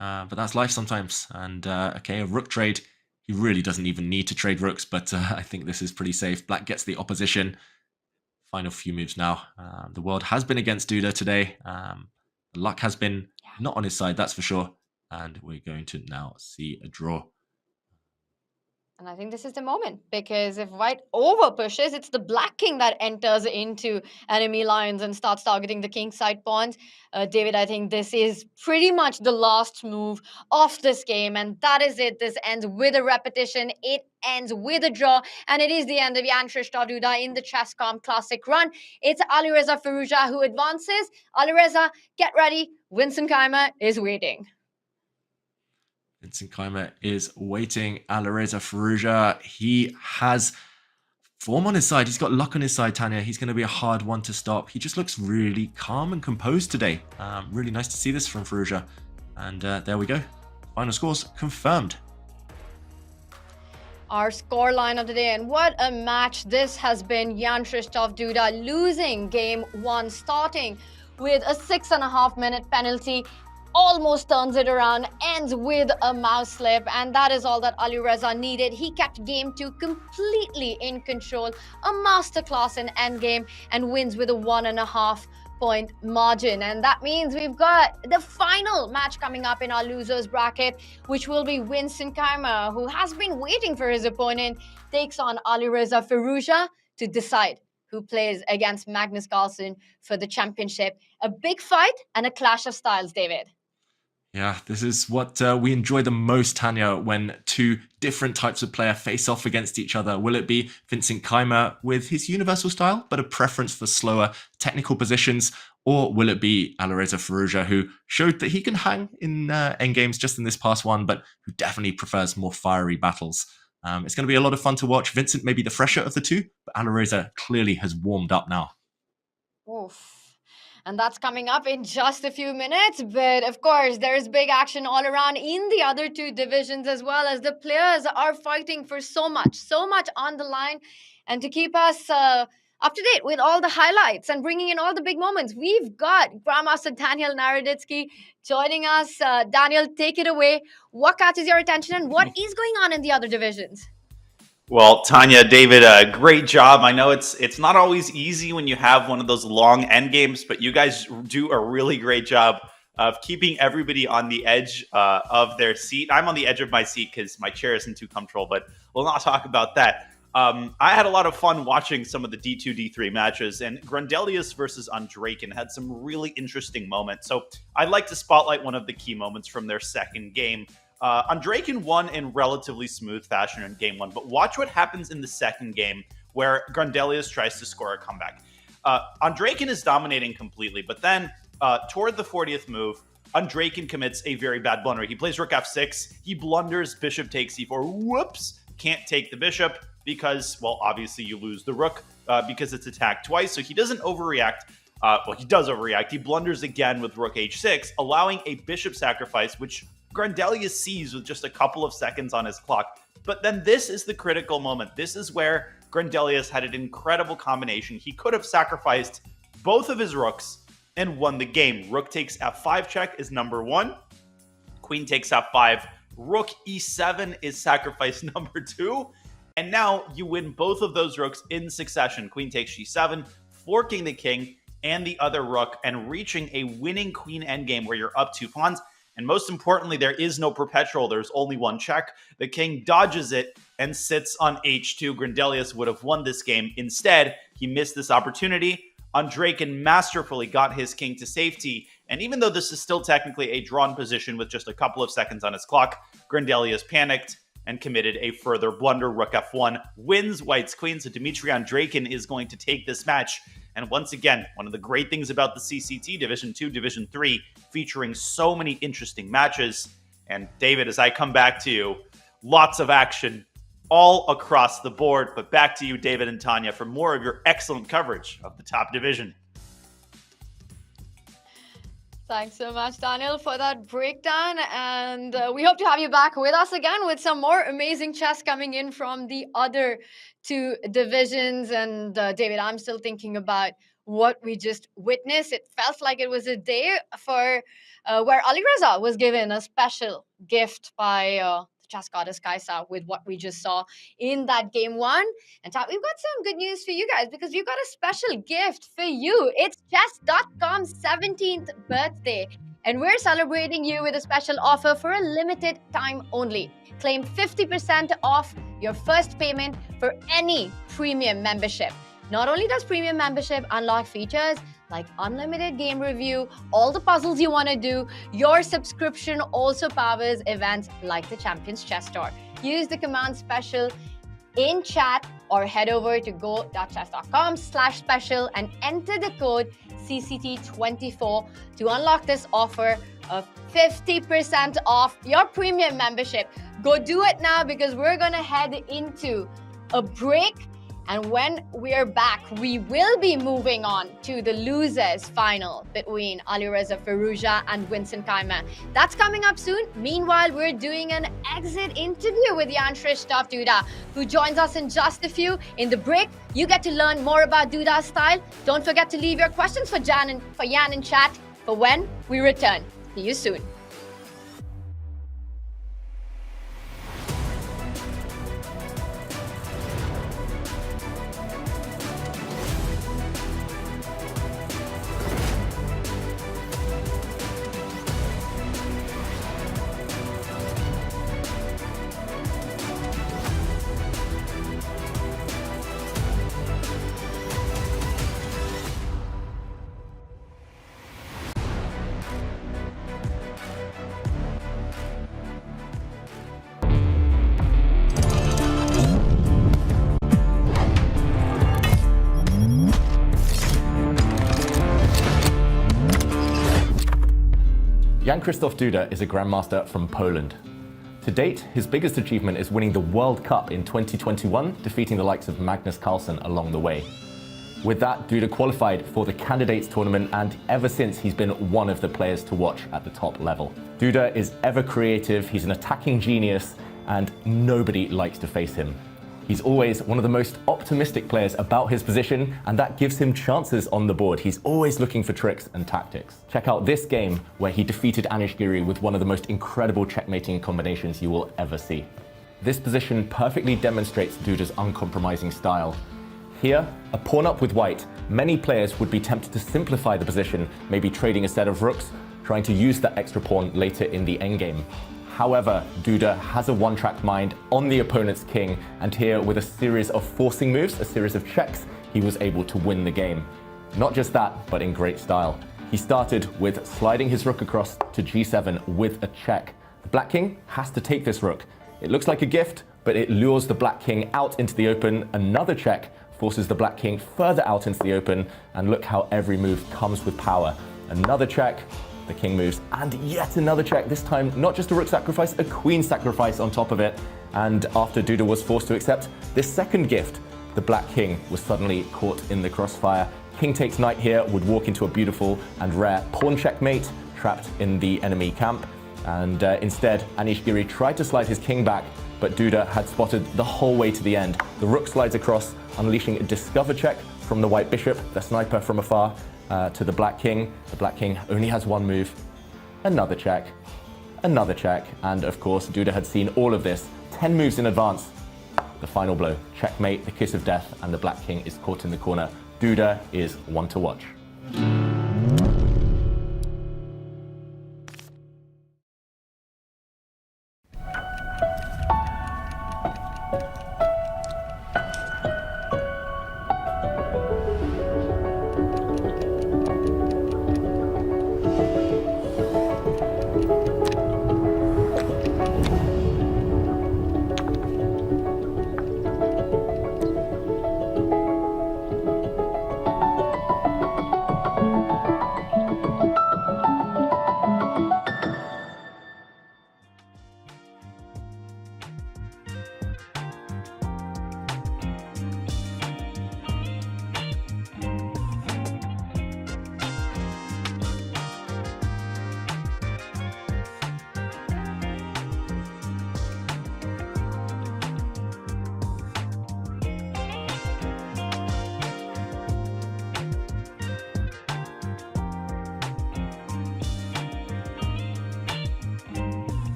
But that's life sometimes. And okay, a rook trade. He really doesn't even need to trade rooks, but I think this is pretty safe. Black gets the opposition. Final few moves now. The world has been against Duda today. The luck has been not on his side, that's for sure. And we're going to now see a draw. And I think this is the moment, because if white over pushes, it's the black king that enters into enemy lines and starts targeting the king side pawns. David, I think this is pretty much the last move of this game, and that is it. This ends with a repetition. It ends with a draw, and it is the end of Jan Christoph Duda in the Chess.com Classic run. It's Alireza Firouzja who advances. Alireza, get ready. Vincent Keymer is waiting. Vincent Keymer is waiting. Alireza Firouzja, he has form on his side. He's got luck on his side, Tanya. He's going to be a hard one to stop. He just looks really calm and composed today. Really nice to see this from Firouzja. And there we go. Final scores confirmed. Our scoreline of the day, and what a match this has been. Jan Christoph Duda losing game one, starting with a 6.5 minute penalty. Almost turns it around, ends with a mouse slip, and that is all that Alireza needed. He kept game two completely in control, a masterclass in endgame, and wins with a 1.5 point margin. And that means we've got the final match coming up in our losers bracket, which will be Vincent Keymer, who has been waiting for his opponent, takes on Alireza Firouzja to decide who plays against Magnus Carlsen for the championship. A big fight and a clash of styles, David. Yeah, this is what we enjoy the most, Tanya, when two different types of player face off against each other. Will it be Vincent Keymer with his universal style, but a preference for slower technical positions? Or will it be Alireza Firouzja, who showed that he can hang in endgames just in this past one, but who definitely prefers more fiery battles? It's going to be a lot of fun to watch. Vincent may be the fresher of the two, but Alireza clearly has warmed up now. Oof. And that's coming up in just a few minutes. But of course, there's big action all around in the other two divisions as well, as the players are fighting for so much on the line. And to keep us up to date with all the highlights and bringing in all the big moments, we've got Grandmaster Daniel Naroditsky joining us. Daniel, take it away. What catches your attention and what is going on in the other divisions? Well, Tanya, David, great job. I know it's not always easy when you have one of those long end games, but you guys do a really great job of keeping everybody on the edge of their seat. I'm on the edge of my seat because my chair isn't too comfortable, but we'll not talk about that. I had a lot of fun watching some of the D2, D3 matches, and Grundelius versus Andrakin had some really interesting moments. So I'd like to spotlight one of the key moments from their second game. Andrakin won in relatively smooth fashion in game one, but watch what happens in the second game where Grundelius tries to score a comeback. Andrakin is dominating completely, but then toward the 40th move, Andrakin commits a very bad blunder. He plays rook f6, he blunders, bishop takes e4, whoops, can't take the bishop because, well, obviously you lose the rook because it's attacked twice, so he doesn't overreact. Well, he does overreact. He blunders again with rook h6, allowing a bishop sacrifice, which Grundelius sees with just a couple of seconds on his clock. But then this is the critical moment. This is where Grundelius had an incredible combination. He could have sacrificed both of his rooks and won the game. Rook takes f5 check is number one. Queen takes f5. Rook e7 is sacrifice number two. And now you win both of those rooks in succession. Queen takes g7, forking the king and the other rook and reaching a winning queen endgame where you're up 2 pawns. And most importantly, there is no perpetual. There's only one check. The king dodges it and sits on h2. Grundelius would have won this game. Instead, he missed this opportunity. Andrakin masterfully got his king to safety. And even though this is still technically a drawn position with just a couple of seconds on his clock, Grundelius panicked and committed a further blunder. Rook f1 wins white's queen. So Dmitry Andrakin is going to take this match. And once again, one of the great things about the CCT Division 2, Division 3, featuring so many interesting matches. And David, as I come back to you, lots of action all across the board. But back to you, David and Tanya, for more of your excellent coverage of the top division. Thanks so much, Daniel, for that breakdown. And we hope to have you back with us again with some more amazing chess coming in from the other two divisions. And David, I'm still thinking about what we just witnessed. It felt like it was a day for where Alireza was given a special gift by chess goddess Kaisa with what we just saw in that game one. And we've got some good news for you guys because we've got a special gift for you. It's Chess.com's 17th birthday. And we're celebrating you with a special offer for a limited time only. Claim 50% off your first payment for any premium membership. Not only does premium membership unlock features like unlimited game review, all the puzzles you want to do, your subscription also powers events like the Champions Chess Tour. Use the command special in chat or head over to go.chess.com/special and enter the code CCT24 to unlock this offer of 50% off your premium membership. Go do it now because we're going to head into a break. And when we're back, we will be moving on to the losers final between Alireza, Firouzja and Vincent Keymer. That's coming up soon. Meanwhile, we're doing an exit interview with Duda, who joins us in just a few. In the break, you get to learn more about Duda's style. Don't forget to leave your questions for Yan in chat for when we return. See you soon. Jan-Krzysztof Duda is a grandmaster from Poland. To date, his biggest achievement is winning the World Cup in 2021, defeating the likes of Magnus Carlsen along the way. With that, Duda qualified for the Candidates Tournament, and ever since he's been one of the players to watch at the top level. Duda is ever creative, he's an attacking genius, and nobody likes to face him. He's always one of the most optimistic players about his position, and that gives him chances on the board. He's always looking for tricks and tactics. Check out this game where he defeated Anish Giri with one of the most incredible checkmating combinations you will ever see. This position perfectly demonstrates Duda's uncompromising style. Here, a pawn up with white, many players would be tempted to simplify the position, maybe trading a set of rooks, trying to use that extra pawn later in the endgame. However, Duda has a one-track mind on the opponent's king, and here with a series of forcing moves, a series of checks, he was able to win the game. Not just that, but in great style. He started with sliding his rook across to g7 with a check. The black king has to take this rook. It looks like a gift, but it lures the black king out into the open. Another check forces the black king further out into the open, and look how every move comes with power. Another check, the king moves, and yet another check, this time not just a rook sacrifice, a queen sacrifice on top of it. And after Duda was forced to accept this second gift, the black king was suddenly caught in the crossfire. King takes knight here would walk into a beautiful and rare pawn checkmate, trapped in the enemy camp. And instead, Anish Giri tried to slide his king back, but Duda had spotted the whole way to the end. The rook slides across, unleashing a discover check from the white bishop, the sniper from afar, to the black king. The black king only has one move. Another check, and of course, Duda had seen all of this 10 moves in advance. The final blow, checkmate, the kiss of death, and the black king is caught in the corner. Duda is one to watch.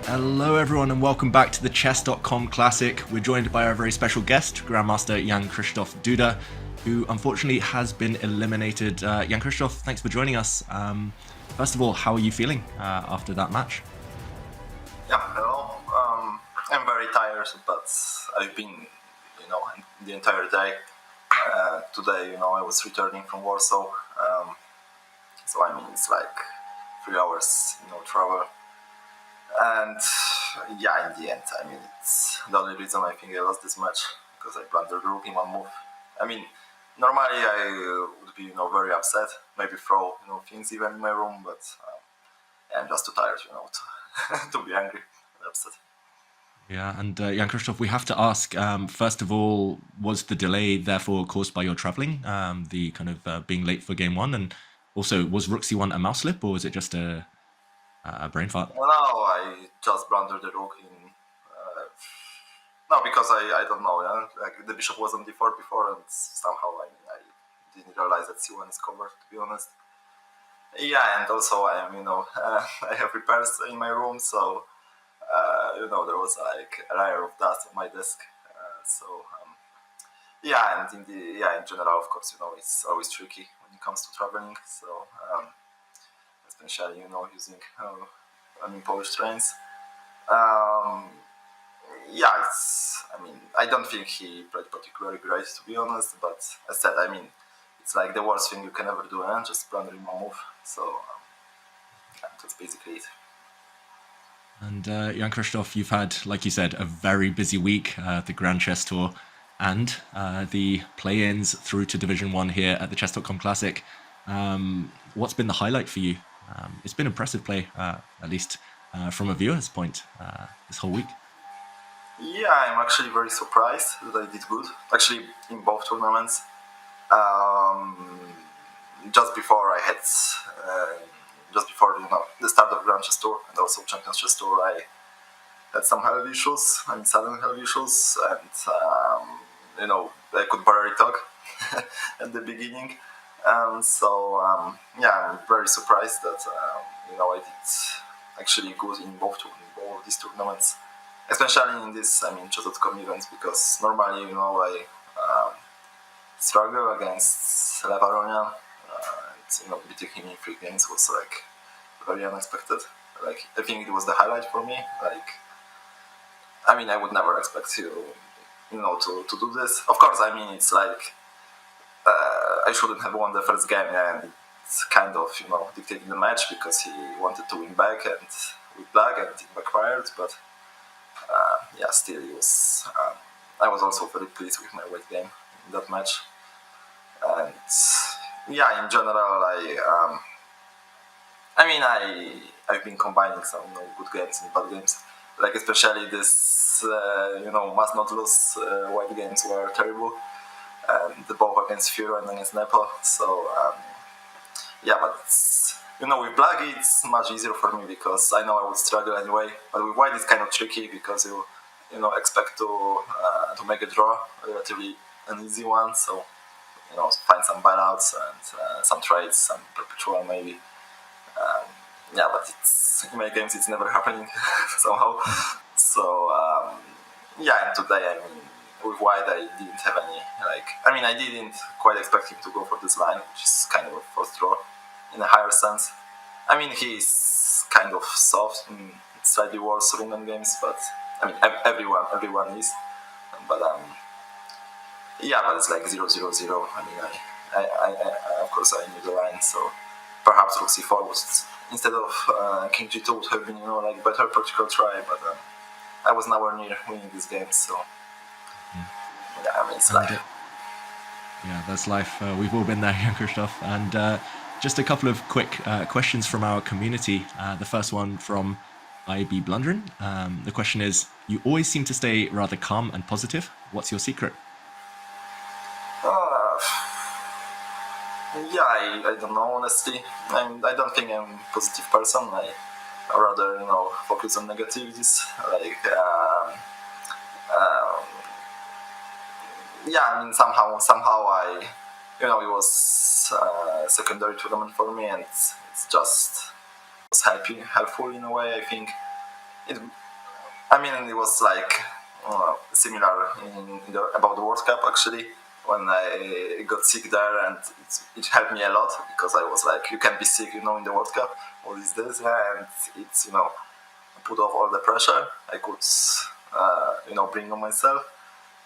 Hello everyone and welcome back to the Chess.com Classic. We're joined by our very special guest, Grandmaster Jan-Krzysztof Duda, who unfortunately has been eliminated. Jan-Krzysztof, thanks for joining us. First of all, how are you feeling after that match? Yeah, hello. I'm very tired, but I've been, the entire day. Today, I was returning from Warsaw, so it's like 3 hours, travel. And yeah, in the end, it's the only reason I think I lost this match, because I blundered the rook in one move. Normally I would be, very upset, maybe throw, things even in my room, but I'm just too tired, to be angry and upset. Yeah, and Jan Krzysztof, we have to ask, first of all, was the delay therefore caused by your traveling, the kind of being late for game one? And also, was Rook C1 a mouse slip, or was it just a brain fart? No, I just blundered the rook in. No, because I don't know. Yeah? Like the bishop was on d4 before, and somehow I didn't realize that c1 is covered. To be honest. Yeah, and also I am, I have repairs in my room, so there was like a layer of dust on my desk. Yeah, and in general, of course, it's always tricky when it comes to traveling. So especially using Polish trains. Yeah, I don't think he played particularly great, to be honest. But as I said, it's like the worst thing you can ever do, and just blundering one move. So that's basically it. And Jan Krzysztof, you've had, like you said, a very busy week, the Grand Chess Tour, and the play-ins through to Division 1 here at the Chess.com Classic. What's been the highlight for you? It's been impressive play, at least from a viewer's point, this whole week. Yeah, I'm actually very surprised that I did good. Actually, in both tournaments. Just before the start of Grand Chess Tour and also Champions Chess Tour, I had some health issues, sudden health issues, and I could barely talk at the beginning. I'm very surprised that I did actually good in both of these tournaments, especially in this Chess.com events, because normally I struggle against Levaronian. Beating him in 3 games was like very unexpected. Like I think it was the highlight for me. Like I would never expect to do this. Of course, it's like I shouldn't have won the first game, and it's kind of dictating the match because he wanted to win back and with black, and it backfired. But still, it was. I was also very pleased with my weight game in that match, and. Yeah, in general, I've been combining some good games and bad games. Like especially this, must not lose white games were terrible, and both against Furo and against Nepo. So but with black it's much easier for me because I know I would struggle anyway. But with white it's kind of tricky because you expect to make a draw, relatively an easy one. So. Find some bailouts and some trades, some perpetual maybe. But in my games it's never happening somehow. So and today with white I didn't have any I didn't quite expect him to go for this line, which is kind of a first draw in a higher sense. He's kind of soft in slightly worse Rumen games, but everyone is. But but it's like 0-0-0. I of course I knew the line, so perhaps Rook C4 was instead of King G2 would have been better practical try, but I was nowhere near winning this game. So it's life. Yeah, that's life. We've all been there, Jan Krzysztof. And just a couple of quick questions from our community. The first one from IB Blundren. The question is: you always seem to stay rather calm and positive. What's your secret? I don't know, honestly. I don't think I'm a positive person. I rather, focus on negativities. Somehow I, it was a secondary tournament for me, and it's just was helpful in a way. I think it was like similar about the World Cup actually. When I got sick there, and it helped me a lot because I was like, you can't be sick, in the World Cup. What is this? And it's put off all the pressure I could bring on myself.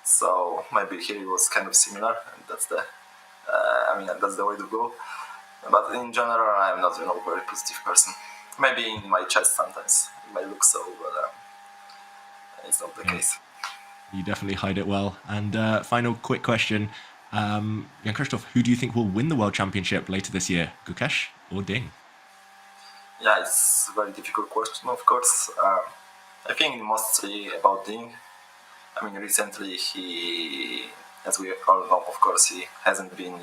So maybe here it was kind of similar, and that's that's the way to go. But in general, I'm not a very positive person. Maybe in my chest sometimes it might look so, but it's not the case. You definitely hide it well. And final quick question. Jan Krzysztof, who do you think will win the World Championship later this year? Gukesh or Ding? Yeah, it's a very difficult question, of course. I think mostly about Ding. I mean, recently he, as we all know, of course, he hasn't been,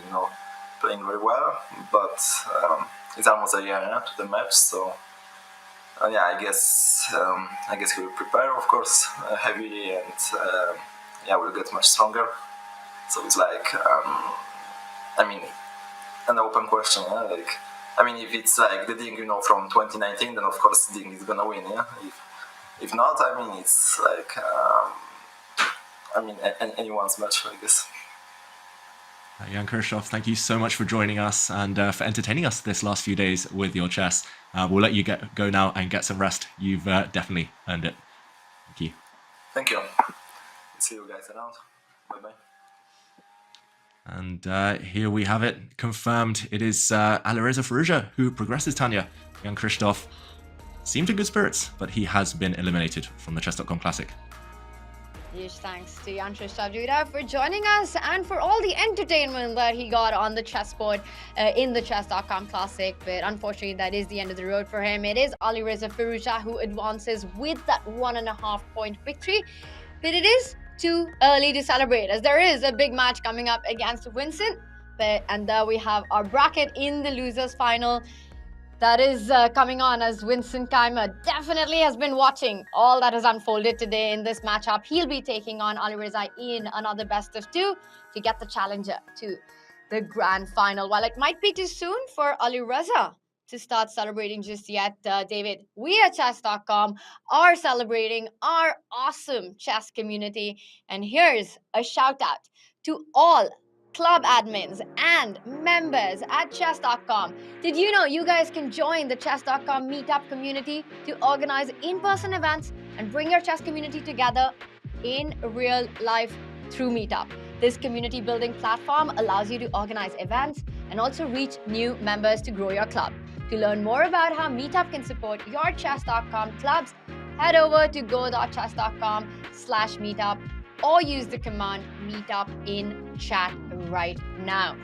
playing very well, but it's almost a year to the match, so yeah, I guess he will prepare, of course, heavily, and yeah, will get much stronger. So it's like, I mean, an open question. Yeah? Like, I mean, if it's like the Ding, from 2019, then of course Ding is gonna win. Yeah. If not, I mean, it's like, anyone's match, I guess. Jan Kirchhoff, thank you so much for joining us and for entertaining us this last few days with your chess. We'll let you go now and get some rest. You've definitely earned it. Thank you. Thank you. See you guys around. Bye-bye. And here we have it, confirmed. It is Alireza Firouzja who progresses Tanya. Jan Kirchhoff seemed in good spirits, but he has been eliminated from the Chess.com Classic. Huge thanks to Duda for joining us and for all the entertainment that he got on the chessboard in the Chess.com Classic. But unfortunately, that is the end of the road for him. It is Alireza Firouzja who advances with that 1.5 point victory. But it is too early to celebrate, as there is a big match coming up against Vincent. And there we have our bracket in the losers final. That is coming on, as Vincent Keymer definitely has been watching all that has unfolded today in this matchup. He'll be taking on Alireza in another best of 2 to get the challenger to the grand final. While it might be too soon for Alireza to start celebrating just yet, David, we at Chess.com are celebrating our awesome chess community. And here's a shout out to all club admins and members at Chess.com. Did you know you guys can join the Chess.com meetup community to organize in-person events and bring your chess community together in real life through Meetup? This community building platform allows you to organize events and also reach new members to grow your club. To learn more about how Meetup can support your Chess.com clubs, head over to go.chess.com/meetup or use the command meetup in chat right now.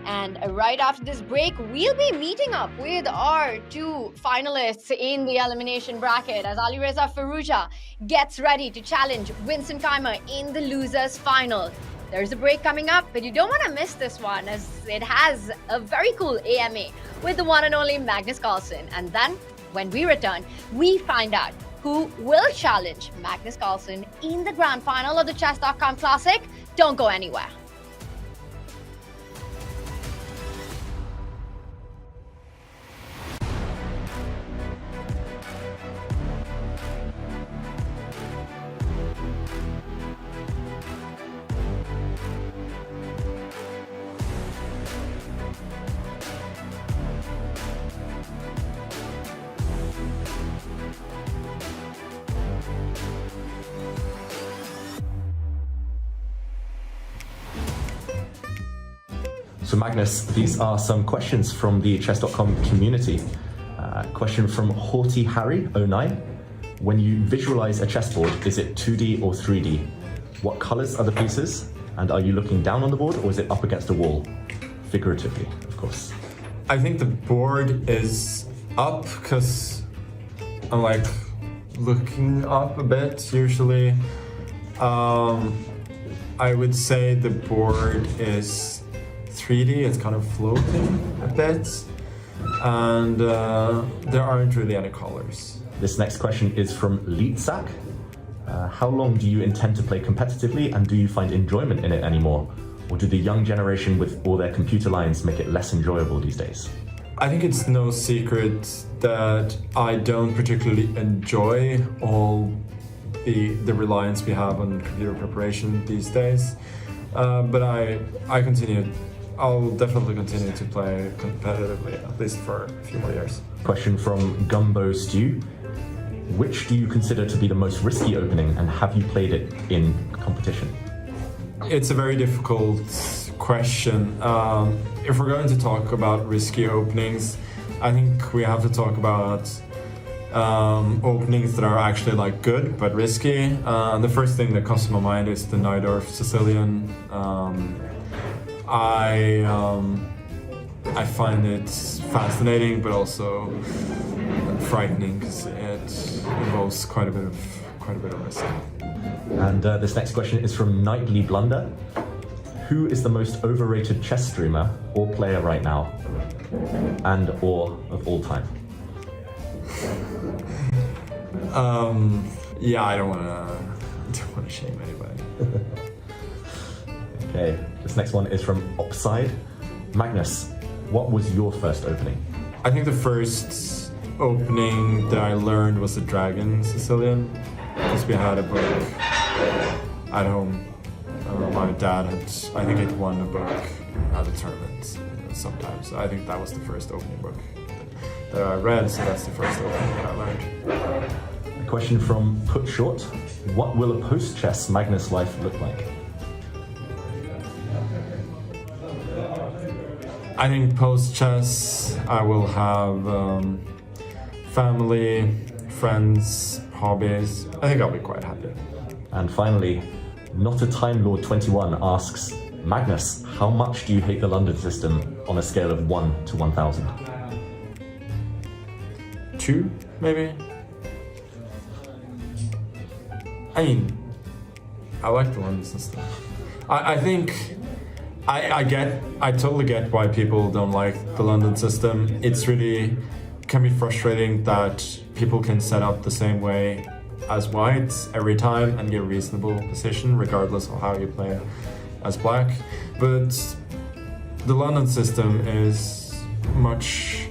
And right after this break, we'll be meeting up with our 2 finalists in the elimination bracket as Alireza Firouzja gets ready to challenge Vincent Keymer in the losers final. There's a break coming up, but you don't want to miss this one, as it has a very cool AMA with the one and only Magnus Carlson. And then when we return, we find out who will challenge Magnus Carlsen in the grand final of the Chess.com Classic. Don't go anywhere. So Magnus, these are some questions from the Chess.com community. Question from Haughty Harry 09. When you visualize a chessboard, is it 2D or 3D? What colors are the pieces? And are you looking down on the board or is it up against a wall? Figuratively, of course. I think the board is up because I'm like looking up a bit usually. I would say the board is 3D, it's kind of floating a bit, and there aren't really any colors. This next question is from Lietsak. How long do you intend to play competitively, and do you find enjoyment in it anymore? Or do the young generation with all their computer lines make it less enjoyable these days? I think it's no secret that I don't particularly enjoy all the reliance we have on computer preparation these days, but I'll definitely continue to play competitively, at least for a few more years. Question from Gumbo Stew. Which do you consider to be the most risky opening, and have you played it in competition? It's a very difficult question. If we're going to talk about risky openings, I think we have to talk about openings that are actually like good but risky. The first thing that comes to my mind is the Najdorf Sicilian. I find it fascinating, but also frightening because it involves quite a bit of risk. And this next question is from Nightly Blunder. Who is the most overrated chess streamer or player right now, and or of all time? Yeah, I don't want to shame anybody. Okay, this next one is from Upside. Magnus, what was your first opening? I think the first opening that I learned was the Dragon Sicilian, because we had a book at home. My dad had, I think, he'd won a book at a tournament sometimes. I think that was the first opening book that I read, so that's the first opening that I learned. A question from Put Short. What will a post-chess Magnus life look like? I think post-chess I will have family, friends, hobbies. I think I'll be quite happy. And finally, Not a Time Lord 21 asks, Magnus, how much do you hate the London system on a scale of 1 to 1,000? 2, maybe? I mean, I like the London system. I think I totally get why people don't like the London system. It's really can be frustrating that people can set up the same way as whites every time and get a reasonable position regardless of how you play as black. But the London system is much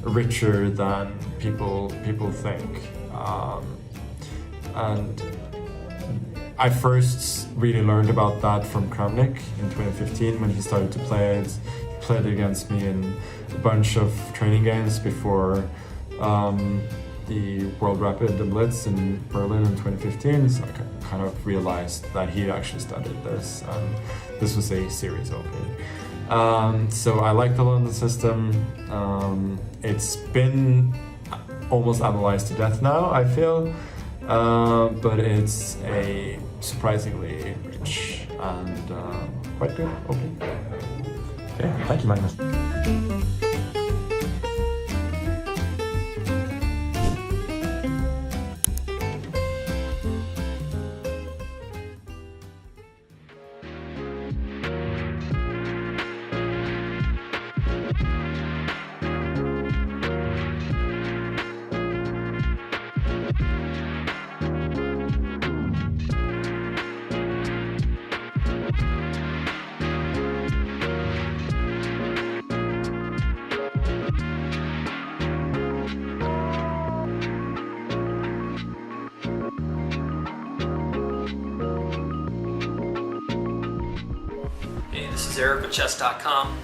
richer than people think. And I first really learned about that from Kramnik in 2015 when he started to play it. He played against me in a bunch of training games before the World Rapid and Blitz in Berlin in 2015. So I kind of realized that he actually studied this, and this was a series opening. So I like the London system. It's been almost analyzed to death now, I feel. But it's a surprisingly rich and quite good opening. Okay, thank you, Magnus. With Chess.com.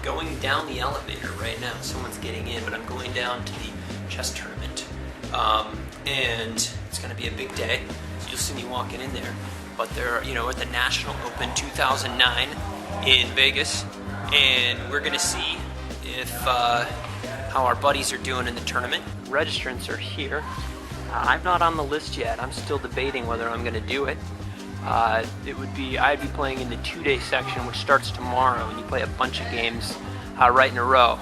Going down the elevator right now. Someone's getting in, but I'm going down to the chess tournament. And it's going to be a big day. So you'll see me walking in there. But they're, at the National Open 2009 in Vegas. And we're going to see if how our buddies are doing in the tournament. Registrants are here. I'm not on the list yet. I'm still debating whether I'm going to do it. I'd be playing in the 2-day section, which starts tomorrow, and you play a bunch of games right in a row.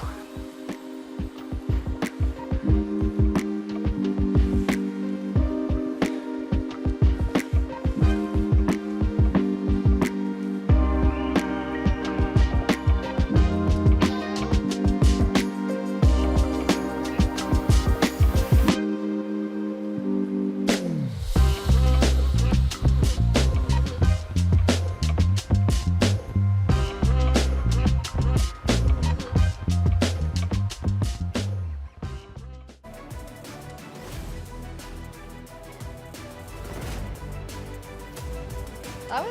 That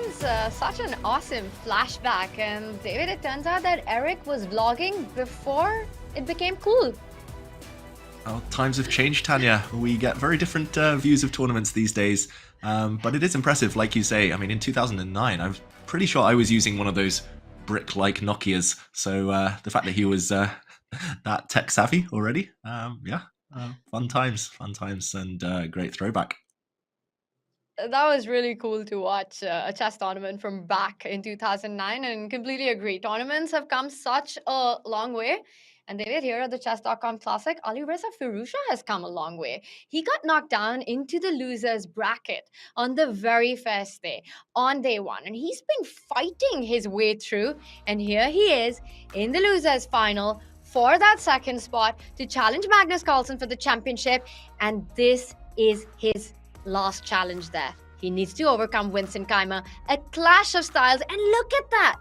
was such an awesome flashback, and David, it turns out that Eric was vlogging before it became cool. Well, times have changed, Tanya. We get very different views of tournaments these days, but it is impressive, like you say. I mean, in 2009, I'm pretty sure I was using one of those brick-like Nokias, so the fact that he was that tech savvy already, fun times, and great throwback. That was really cool to watch a chess tournament from back in 2009, and completely agree. Tournaments have come such a long way. And David, here at the Chess.com Classic, Alireza Firouzja has come a long way. He got knocked down into the losers bracket on the very first day, on day one. And he's been fighting his way through. And here he is in the losers final for that second spot to challenge Magnus Carlsen for the championship. And this is his last challenge there. He needs to overcome Vincent Keymer, a clash of styles, and look at that.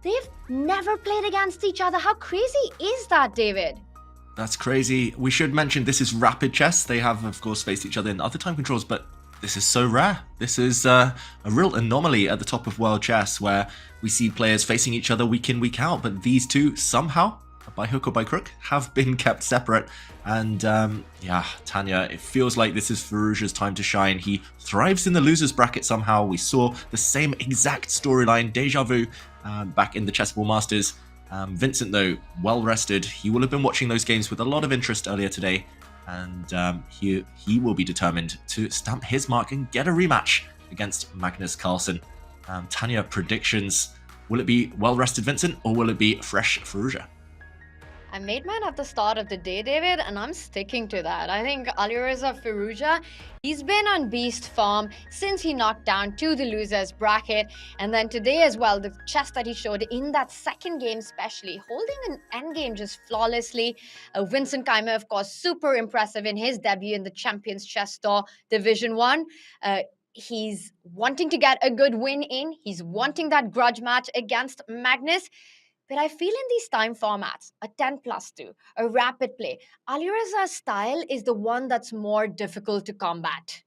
They've never played against each other. How crazy is that, David? That's crazy. We should mention this is rapid chess. They have, of course, faced each other in other time controls, but this is so rare. This is a real anomaly at the top of world chess where we see players facing each other week in, week out, but these two somehow, by hook or by crook, have been kept separate. And yeah, Tanya, it feels like this is Firouzja's time to shine. He thrives in the losers bracket somehow. We saw the same exact storyline, deja vu, back in the Chessable Masters. Vincent, though, well rested. He will have been watching those games with a lot of interest earlier today. And he will be determined to stamp his mark and get a rematch against Magnus Carlsen. Tanya, predictions. Will it be well rested Vincent or will it be fresh Firouzja? I made mine at the start of the day, David, and I'm sticking to that. I think Alireza Firouzja, he's been on beast form since he knocked down to the losers bracket. And then today as well, the chess that he showed in that second game especially, holding an endgame just flawlessly. Vincent Keymer, of course, super impressive in his debut in the Champions Chess Tour Division 1. He's wanting to get a good win in. He's wanting that grudge match against Magnus. But I feel in these time formats, a 10+2, a rapid play, Alireza's style is the one that's more difficult to combat.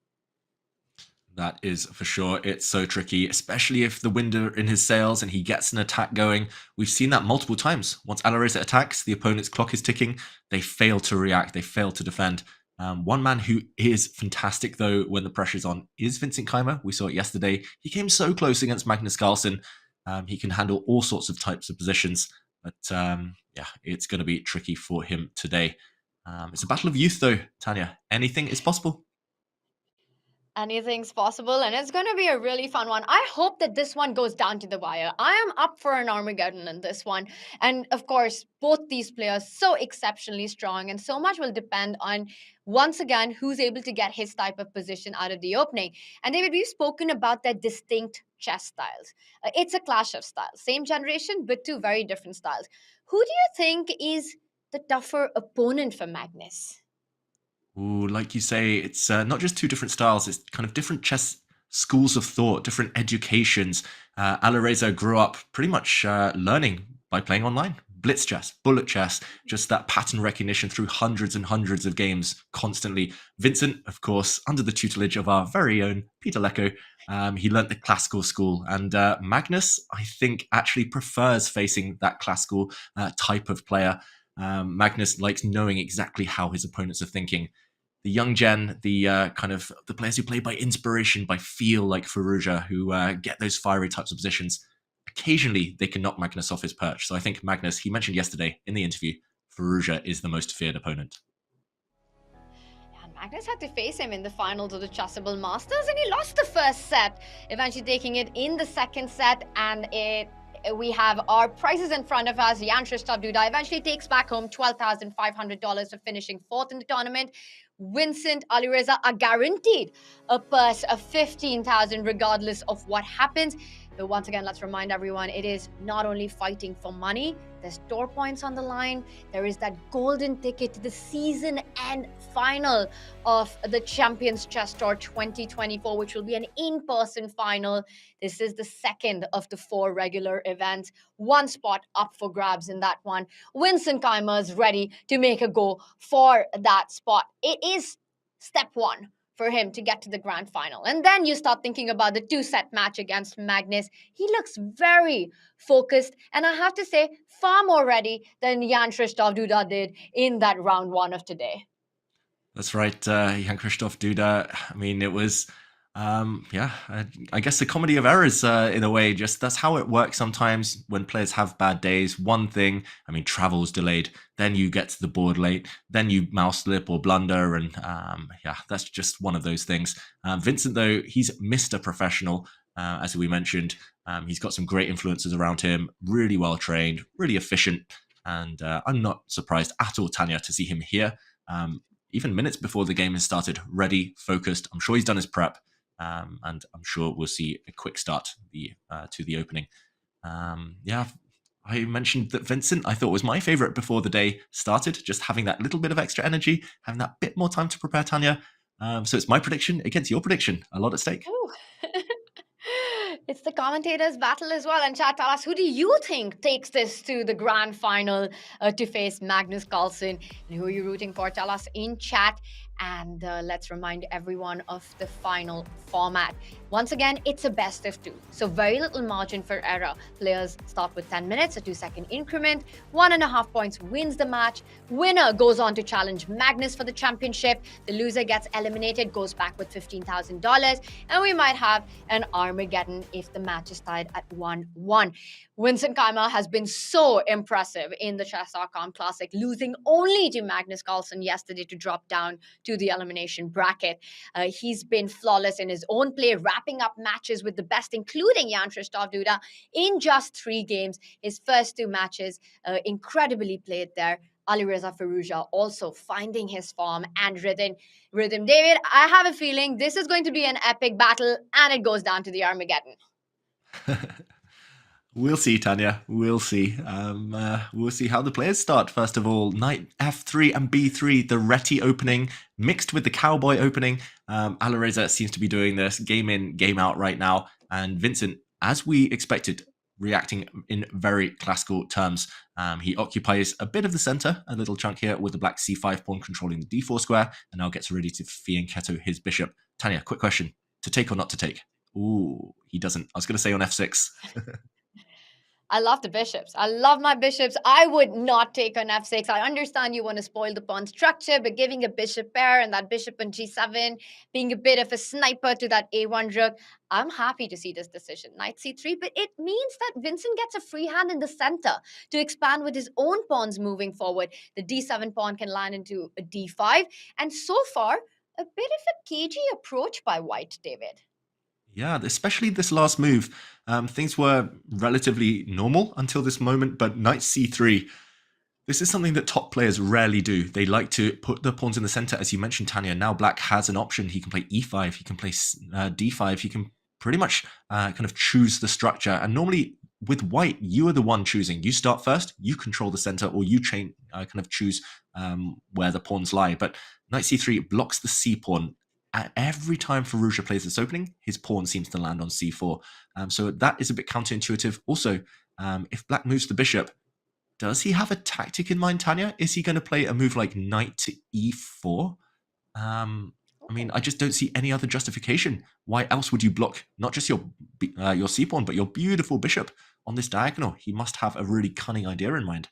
That is for sure. It's so tricky, especially if the wind are in his sails and he gets an attack going. We've seen that multiple times. Once Alireza attacks, the opponent's clock is ticking. They fail to react. They fail to defend. One man who is fantastic, though, when the pressure's on is Vincent Keymer. We saw it yesterday. He came so close against Magnus Carlsen. He can handle all sorts of types of positions, but yeah, it's going to be tricky for him today. It's a battle of youth, though, Tanya. Anything is possible. Anything's possible, and it's going to be a really fun one. I hope that this one goes down to the wire. I am up for an Armageddon in this one. And of course, both these players so exceptionally strong, and so much will depend on, once again, who's able to get his type of position out of the opening. And David, we've spoken about their distinct chess styles. It's a clash of styles. Same generation, but two very different styles. Who do you think is the tougher opponent for Magnus? Ooh, like you say, it's not just two different styles, it's kind of different chess schools of thought, different educations. Alireza grew up pretty much learning by playing online. Blitz chess, bullet chess, just that pattern recognition through hundreds and hundreds of games constantly. Vincent, of course, under the tutelage of our very own Peter Lecco, he learnt the classical school. And Magnus, I think, actually prefers facing that classical type of player. Magnus likes knowing exactly how his opponents are thinking. The young gen, the kind of the players who play by inspiration, by feel, like Firouzja, who get those fiery types of positions, occasionally they can knock Magnus off his perch. So I think Magnus, he mentioned yesterday in the interview, Firouzja is the most feared opponent. Magnus had to face him in the finals of the Chessable Masters, and he lost the first set, eventually taking it in the second set, and we have our prizes in front of us. Duda eventually takes back home $12,500 for finishing fourth in the tournament. Vincent, Alireza are guaranteed a purse of $15,000 regardless of what happens. But once again, let's remind everyone, it is not only fighting for money, there's tour points on the line. There is that golden ticket to the season end final of the Champions Chess Tour 2024, which will be an in-person final. This is the second of the 4 regular events. One spot up for grabs in that one. Vincent Keymer is ready to make a go for that spot. It is step 1 for him to get to the grand final. And then you start thinking about the 2-set match against Magnus. He looks very focused, and I have to say, far more ready than Jan-Krzysztof Duda did in that round 1 of today. That's right, Jan-Krzysztof Duda. I mean, it was Yeah, I guess the comedy of errors in a way, just that's how it works sometimes when players have bad days. One thing, I mean, travel's delayed, then you get to the board late, then you mouse slip or blunder, and yeah, that's just one of those things. Vincent, though, he's Mr. Professional, as we mentioned. He's got some great influences around him, really well trained, really efficient, and I'm not surprised at all, Tanya, to see him here. Even minutes before the game has started, ready, focused. I'm sure he's done his prep. And I'm sure we'll see a quick start to the opening. Yeah, I mentioned that Vincent, I thought was my favorite before the day started, just having that little bit of extra energy, having that bit more time to prepare, Tanya. So it's my prediction against your prediction. A lot at stake. It's the commentators' battle as well. And chat, tell us, who do you think takes this to the grand final to face Magnus Carlsen? And who are you rooting for? Tell us in chat. And let's remind everyone of the final format. Once again, it's a best of 2. So very little margin for error. Players start with 10 minutes, a 2-second increment. 1.5 points wins the match. Winner goes on to challenge Magnus for the championship. The loser gets eliminated, goes back with $15,000. And we might have an Armageddon if the match is tied at 1-1. Vincent Keymer has been so impressive in the Chess.com Classic, losing only to Magnus Carlsen yesterday to drop down to the elimination bracket. He's been flawless in his own play, wrapping up matches with the best, including Jan-Krzysztof Duda, in just 3 games. His first 2 matches incredibly played there. Alireza Firouzja also finding his form and rhythm. David, I have a feeling this is going to be an epic battle, and it goes down to the Armageddon. We'll see, Tanya. We'll see. We'll see how the players start. First of all, knight f3 and b3, the Reti opening mixed with the cowboy opening. Alireza seems to be doing this game in, game out right now. And Vincent, as we expected, reacting in very classical terms. He occupies a bit of the center, a little chunk here with the black c5 pawn controlling the d4 square, and now gets ready to fianchetto his bishop. Tanya, quick question. To take or not to take? Ooh, he doesn't. I was going to say on f6. I love the bishops. I love my bishops. I would not take on f6. I understand you want to spoil the pawn structure, but giving a bishop pair and that bishop on g7, being a bit of a sniper to that a1 rook, I'm happy to see this decision. Knight c3, but it means that Vincent gets a free hand in the center to expand with his own pawns moving forward. The d7 pawn can land into a d5. And so far, a bit of a cagey approach by white, David. Yeah, especially this last move. Things were relatively normal until this moment, but knight c3, this is something that top players rarely do. They like to put the pawns in the center, as you mentioned, Tanya. Now black has an option. He can play e5, he can play d5, he can pretty much kind of choose the structure. And normally with white, you are the one choosing. You start first, you control the center, or you kind of choose where the pawns lie. But knight c3 blocks the c pawn. Every time Firouzja plays this opening, his pawn seems to land on c4. So that is a bit counterintuitive. Also, if black moves the bishop, does he have a tactic in mind, Tanya? Is he going to play a move like knight to e4? I mean, I just don't see any other justification. Why else would you block not just your c pawn, but your beautiful bishop on this diagonal? He must have a really cunning idea in mind.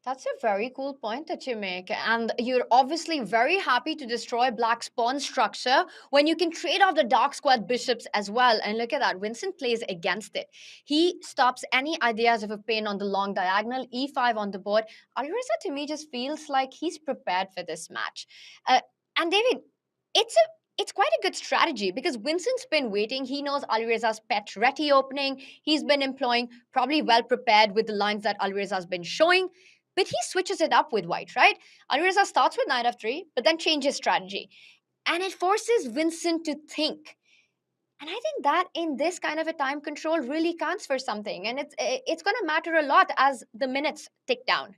That's a very cool point that you make. And you're obviously very happy to destroy black's pawn structure when you can trade off the dark squared bishops as well. And look at that. Vincent plays against it. He stops any ideas of a pain on the long diagonal, e5 on the board. Alireza, to me, just feels like he's prepared for this match. And David, it's quite a good strategy because Vincent's been waiting. He knows Alireza's pet Reti opening. He's been employing, probably well prepared with the lines that Alireza's been showing. But he switches it up with white, right? Alireza starts with knight f3, but then changes strategy. And it forces Vincent to think. And I think that in this kind of a time control really counts for something. And it's going to matter a lot as the minutes tick down.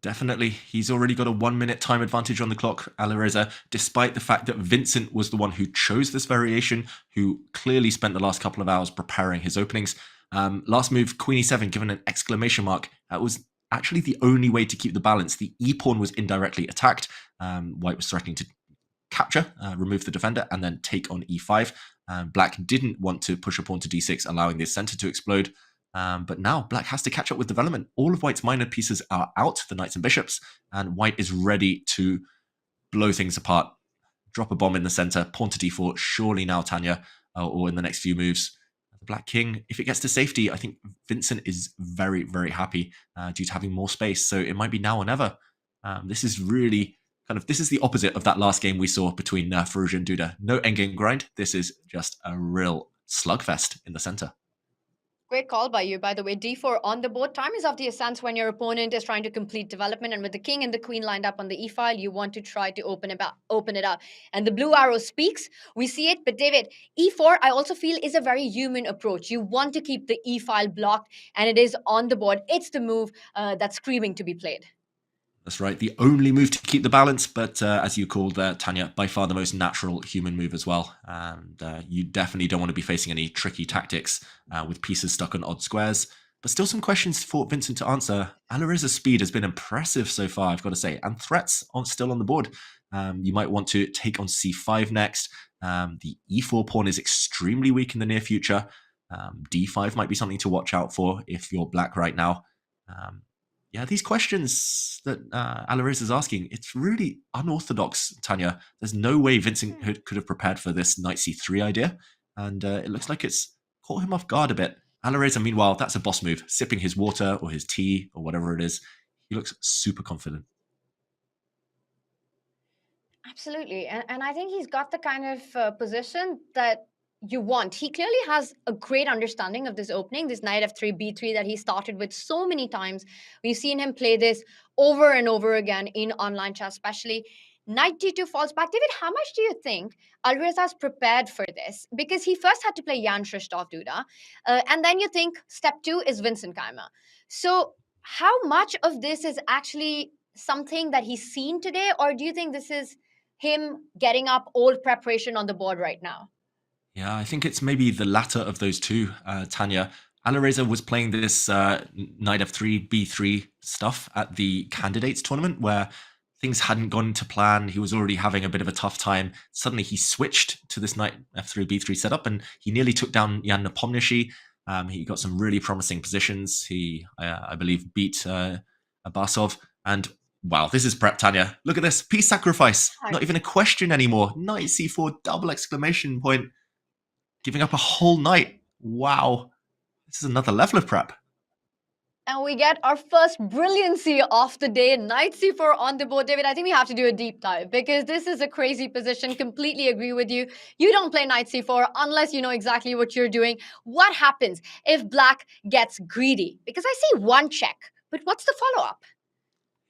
Definitely. He's already got a 1-minute time advantage on the clock, Alireza, despite the fact that Vincent was the one who chose this variation, who clearly spent the last couple of hours preparing his openings. Last move, queen e7, given an exclamation mark. That was actually the only way to keep the balance. The e-pawn was indirectly attacked. White was threatening to capture, remove the defender, and then take on e5. Black didn't want to push a pawn to d6, allowing the center to explode. But now black has to catch up with development. All of white's minor pieces are out, the knights and bishops, and white is ready to blow things apart. drop a bomb in the center, pawn to d4, surely now Tanya, or in the next few moves. The black king, if it gets to safety, I think Vincent is very, very happy due to having more space. So it might be now or never. This is really this is the opposite of that last game we saw between Firouzja and Duda. No endgame grind. This is just a real slugfest in the center. Great call by you, by the way. d4 on the board. Time is of the essence when your opponent is trying to complete development, and with the king and the queen lined up on the e-file, you want to try to open it up. And the blue arrow speaks. We see it, but David, e4, I also feel, is a very human approach. You want to keep the e-file blocked, and it is on the board. It's the move that's screaming to be played. That's right. The only move to keep the balance, but as you called Tanya, by far the most natural human move as well. And you definitely don't want to be facing any tricky tactics with pieces stuck on odd squares. But still some questions for Vincent to answer. Alireza's speed has been impressive so far, I've got to say, and threats are still on the board. You might want to take on c5 next. The e4 pawn is extremely weak in the near future. d5 might be something to watch out for if you're black right now. Yeah, these questions that Alireza is asking, it's really unorthodox, Tanya. There's no way Vincent could have prepared for this knight c3 idea, and it looks like it's caught him off guard a bit. Alireza, meanwhile, that's a boss move, sipping his water or his tea or whatever it is. He looks super confident. Absolutely. And I think he's got the kind of position that you want. He clearly has a great understanding of this opening, this knight f3, b3 that he started with so many times. We've seen him play this over and over again in online chess, especially. Knight d2 falls back. David, how much do you think Alireza is prepared for this? Because he first had to play Jan Krzysztof Duda, and then you think step 2 is Vincent Keymer. So how much of this is actually something that he's seen today, or do you think this is him getting up old preparation on the board right now? Yeah, I think it's maybe the latter of those two, Tanya. Alireza was playing this knight f3, b3 stuff at the candidates tournament where things hadn't gone to plan. He was already having a bit of a tough time. Suddenly he switched to this knight f3, b3 setup, and he nearly took down Jan Nepomniachtchi. He got some really promising positions. He, I believe, beat Abasov. And wow, this is prep, Tanya. Look at this. Piece sacrifice. Not even a question anymore. Knight c4, double exclamation point. Giving up a whole knight. Wow. This is another level of prep. And we get our first brilliancy of the day, knight c4 on the board. David, I think we have to do a deep dive because this is a crazy position. Completely agree with you. You don't play knight c4 unless you know exactly what you're doing. What happens if black gets greedy? Because I see one check, but what's the follow-up?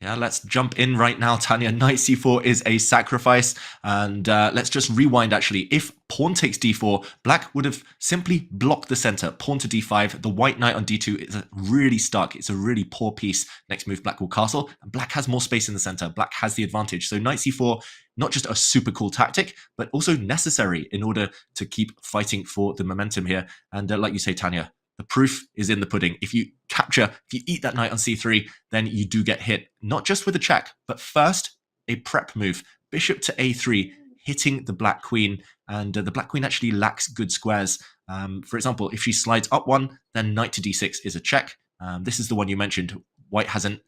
Yeah, let's jump in right now, Tanya. Knight c4 is a sacrifice. And let's just rewind, actually. If pawn takes d4, black would have simply blocked the center. Pawn to d5. The white knight on d2 is really stuck. It's a really poor piece. Next move, black will castle. And black has more space in the center. Black has the advantage. So knight c4, not just a super cool tactic, but also necessary in order to keep fighting for the momentum here. And like you say, Tanya, the proof is in the pudding. If you eat that knight on c3, then you do get hit, not just with a check, but first, a prep move. Bishop to a3, hitting the black queen, and the black queen actually lacks good squares. For example, if she slides up one, then knight to d6 is a check. This is the one you mentioned. White has an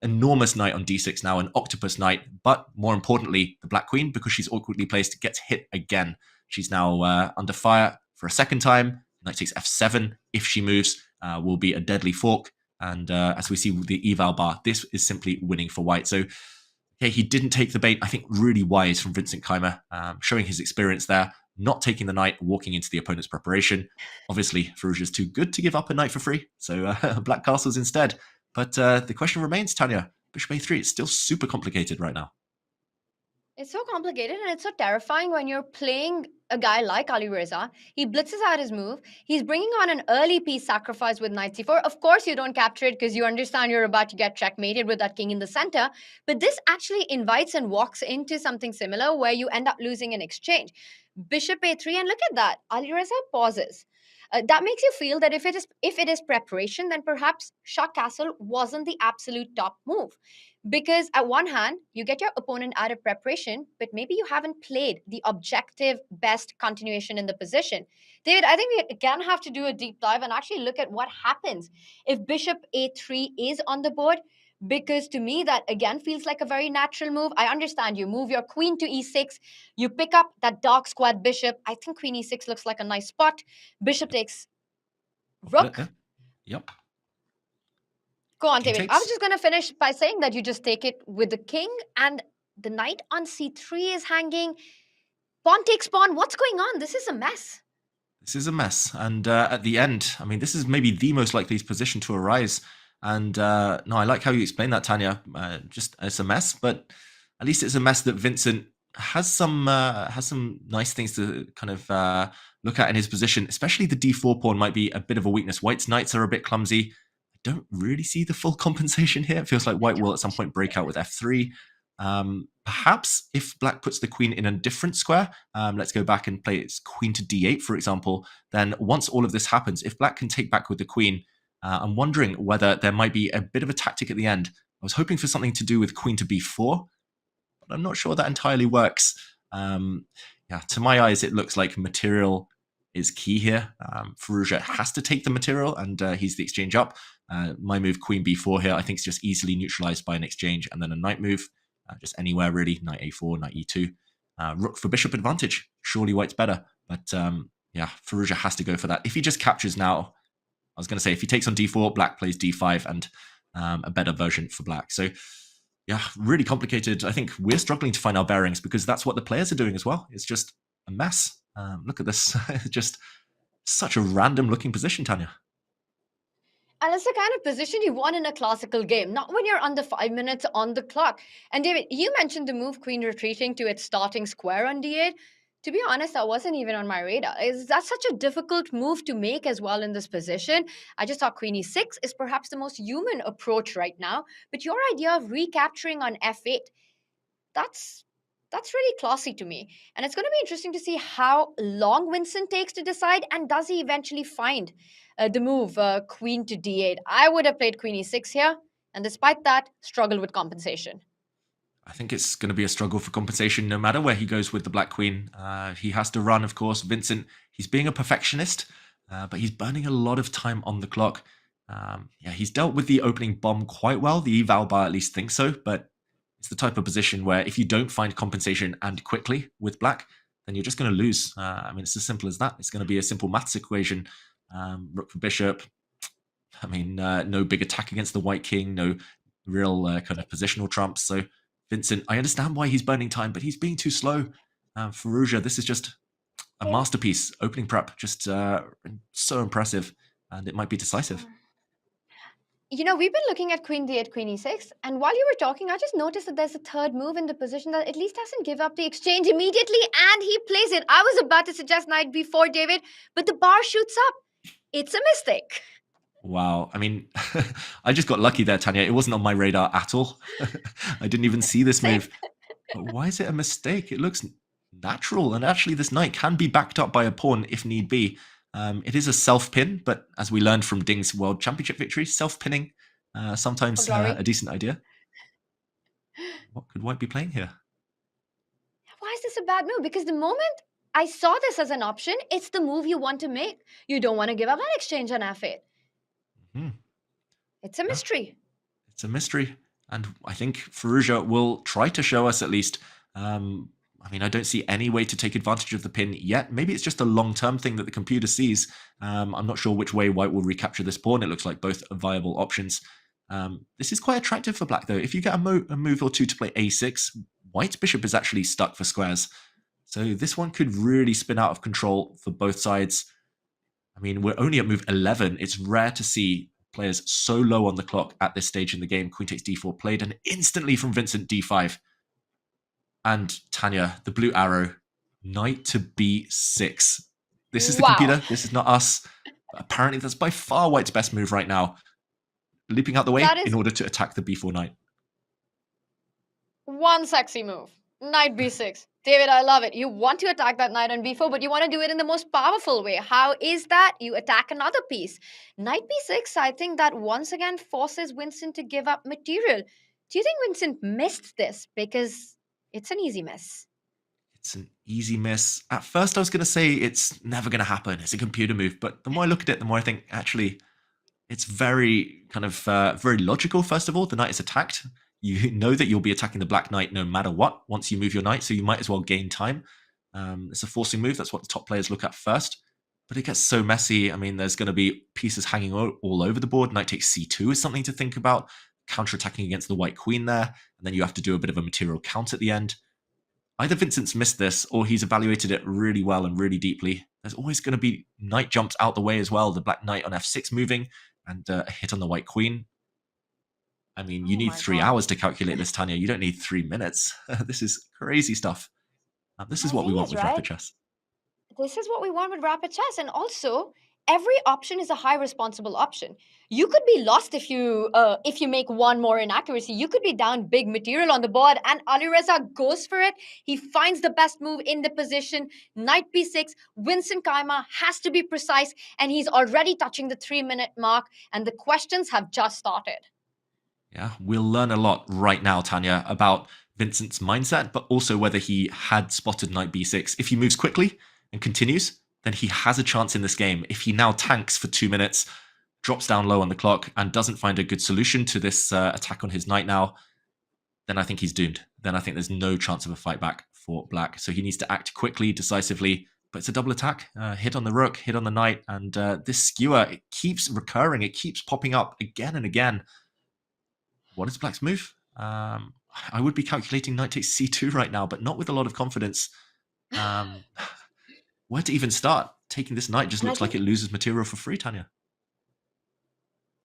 enormous knight on d6 now, an octopus knight, but more importantly, the black queen, because she's awkwardly placed, gets hit again. She's now under fire for a second time. Knight takes f7. If she moves, will be a deadly fork. And as we see with the eval bar, this is simply winning for white. So, okay, he didn't take the bait. I think really wise from Vincent Keymer, showing his experience there, not taking the knight, walking into the opponent's preparation. Obviously, Firouzja's too good to give up a knight for free, so black castles instead. But the question remains, Tanya, bishop a3, it's still super complicated right now. It's so complicated and it's so terrifying when you're playing a guy like Alireza. He blitzes out his move. He's bringing on an early piece sacrifice with knight c4. Of course, you don't capture it because you understand you're about to get checkmated with that king in the center. But this actually invites and walks into something similar where you end up losing an exchange. Bishop a3, and look at that. Alireza pauses. That makes you feel that if it is preparation, then perhaps Shah Castle wasn't the absolute top move. Because at one hand, you get your opponent out of preparation, but maybe you haven't played the objective best continuation in the position. David, I think we again have to do a deep dive and actually look at what happens if bishop a3 is on the board. because to me that again feels like a very natural move. I understand you move your queen to e6, you pick up that dark squared bishop. I think queen e6 looks like a nice spot. Bishop takes rook. Yep. Go on, King David. takes. I was just going to finish by saying that you just take it with the king, and the knight on c3 is hanging. Pawn takes pawn. What's going on? This is a mess. This is a mess. And at the end, I mean, this is maybe the most likely position to arise. And no, I like how you explain that, Tanya. Just it's a mess, but at least it's a mess that Vincent has some nice things to kind of look at in his position. Especially the d4 pawn might be a bit of a weakness. White's knights are a bit clumsy. I don't really see the full compensation here. It feels like White will at some point break out with f3. Perhaps if Black puts the queen in a different square, let's go back and play its queen to d8, for example, then once all of this happens, if Black can take back with the queen, I'm wondering whether there might be a bit of a tactic at the end. I was hoping for something to do with queen to b4, but I'm not sure that entirely works. Yeah, to my eyes, it looks like material is key here. Firouzja has to take the material, and he's the exchange up. My move, queen b4 here, I think is just easily neutralized by an exchange and then a knight move. Just anywhere really, knight a4, knight e2. Rook for bishop advantage. Surely White's better. But yeah, Firouzja has to go for that. If he just captures now, I was going to say, if he takes on d4, Black plays d5 and a better version for Black. So yeah, really complicated. I think we're struggling to find our bearings because that's what the players are doing as well. It's just a mess. Look at this. Just such a random looking position, Tanya. And it's the kind of position you want in a classical game, not when you're under 5 minutes on the clock. And David, you mentioned the move queen retreating to its starting square on d8. To be honest, that wasn't even on my radar. That's such a difficult move to make as well in this position. I just thought queen e6 is perhaps the most human approach right now. But your idea of recapturing on f8, that's really classy to me. And it's going to be interesting to see how long Vincent takes to decide, and does he eventually find the move queen to d8. I would have played queen e6 here, and despite that, struggled with compensation. I think it's going to be a struggle for compensation no matter where he goes with the black queen. He has to run, of course. Vincent, he's being a perfectionist, but he's burning a lot of time on the clock. Yeah, he's dealt with the opening bomb quite well. The eval bar at least thinks so, but it's the type of position where if you don't find compensation and quickly with black, then you're just going to lose. I mean, it's as simple as that. It's going to be a simple maths equation. Rook for bishop. I mean, no big attack against the white king, no real kind of positional trumps. So Vincent, I understand why he's burning time, but he's being too slow. Firouzja, this is just a masterpiece. Opening prep, just so impressive, and it might be decisive. You know, we've been looking at queen d8, queen e6, and while you were talking, I just noticed that there's a third move in the position that at least doesn't give up the exchange immediately, and he plays it. I was about to suggest knight b4, David, but the bar shoots up. It's a mistake. Wow. I mean, I just got lucky there, Tanya. It wasn't on my radar at all. I didn't even see this move. But why is it a mistake? It looks natural, and actually this knight can be backed up by a pawn if need be. It is a self-pin, but as we learned from Ding's World Championship victory, self-pinning sometimes a decent idea. What could White be playing here? Why is this a bad move? Because the moment I saw this as an option, it's the move you want to make. You don't want to give up that exchange on f8. Mm-hmm. It's a mystery. It's a mystery. And I think Firouzja will try to show us at least. I mean, I don't see any way to take advantage of the pin yet. Maybe it's just a long-term thing that the computer sees. I'm not sure which way White will recapture this pawn. It looks like both are viable options. This is quite attractive for Black, though. If you get a move or two to play a6, White's bishop is actually stuck for squares. So this one could really spin out of control for both sides. I mean, we're only at move 11. It's rare to see players so low on the clock at this stage in the game. Queen takes d4 played, and instantly from Vincent, d5. And Tanya, the blue arrow, knight to b6. This is the computer. This is not us. But apparently, that's by far White's best move right now. Leaping out the way in order to attack the b4 knight. One sexy move. Knight b6. David, I love it. You want to attack that knight on b4, but you want to do it in the most powerful way. How is that? You attack another piece. Knight b6, I think that once again forces Vincent to give up material. Do you think Vincent missed this? Because it's an easy miss. It's an easy miss. At first, I was going to say it's never going to happen. It's a computer move. But the more I look at it, the more I think, actually, It's very kind of very logical. First of all, the knight is attacked. You know that you'll be attacking the black knight no matter what once you move your knight, so you might as well gain time. It's a forcing move. That's what the top players look at first. But it gets so messy. I mean, there's going to be pieces hanging all over the board. Knight takes c2 is something to think about. Counterattacking against the white queen there. And then you have to do a bit of a material count at the end. Either Vincent's missed this or he's evaluated it really well and really deeply. There's always going to be knight jumps out the way as well. The black knight on f6 moving and a hit on the white queen. I mean, you need 3 hours to calculate this, Tanya. You don't need 3 minutes. This is crazy stuff. This is what we want with rapid chess. This is what we want with rapid chess. And also, every option is a high responsible option. You could be lost if you make one more inaccuracy. You could be down big material on the board, and Alireza goes for it. He finds the best move in the position. Knight b6. Vincent Keymer has to be precise, and he's already touching the 3-minute mark, and the questions have just started. Yeah, we'll learn a lot right now, Tanya, about Vincent's mindset, but also whether he had spotted knight b6. If he moves quickly and continues, then he has a chance in this game. If he now tanks for 2 minutes, drops down low on the clock, and doesn't find a good solution to this attack on his knight now, then I think he's doomed. Then I think there's no chance of a fight back for black. So he needs to act quickly, decisively, but it's a double attack. Hit on the rook, hit on the knight, and this skewer, it keeps recurring. It keeps popping up again and again. What is black's move? I would be calculating knight takes c2 right now, but not with a lot of confidence. Where to even start? Taking this knight just looks like it loses material for free, Tanya.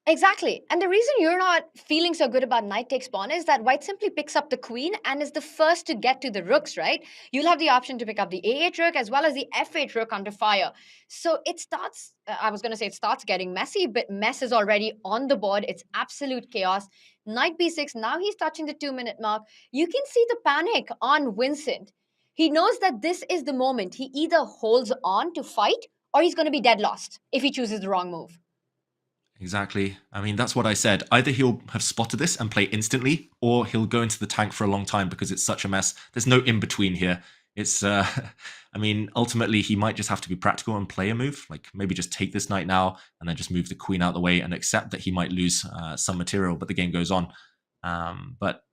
Exactly. And the reason you're not feeling so good about knight takes pawn is that white simply picks up the queen and is the first to get to the rooks, right? You'll have the option to pick up the a8 rook as well as the f8 rook under fire. So it starts, I was going to say it starts getting messy, but mess is already on the board. It's absolute chaos. Knight b6, now he's touching the 2-minute mark. You can see the panic on Vincent. He knows that this is the moment. He either holds on to fight or he's going to be dead lost if he chooses the wrong move. Exactly. I mean, that's what I said. Either he'll have spotted this and play instantly, or he'll go into the tank for a long time because it's such a mess. There's no in-between here. It's, I mean, ultimately, he might just have to be practical and play a move. Like, maybe just take this knight now and then just move the queen out the way and accept that he might lose some material, but the game goes on. But,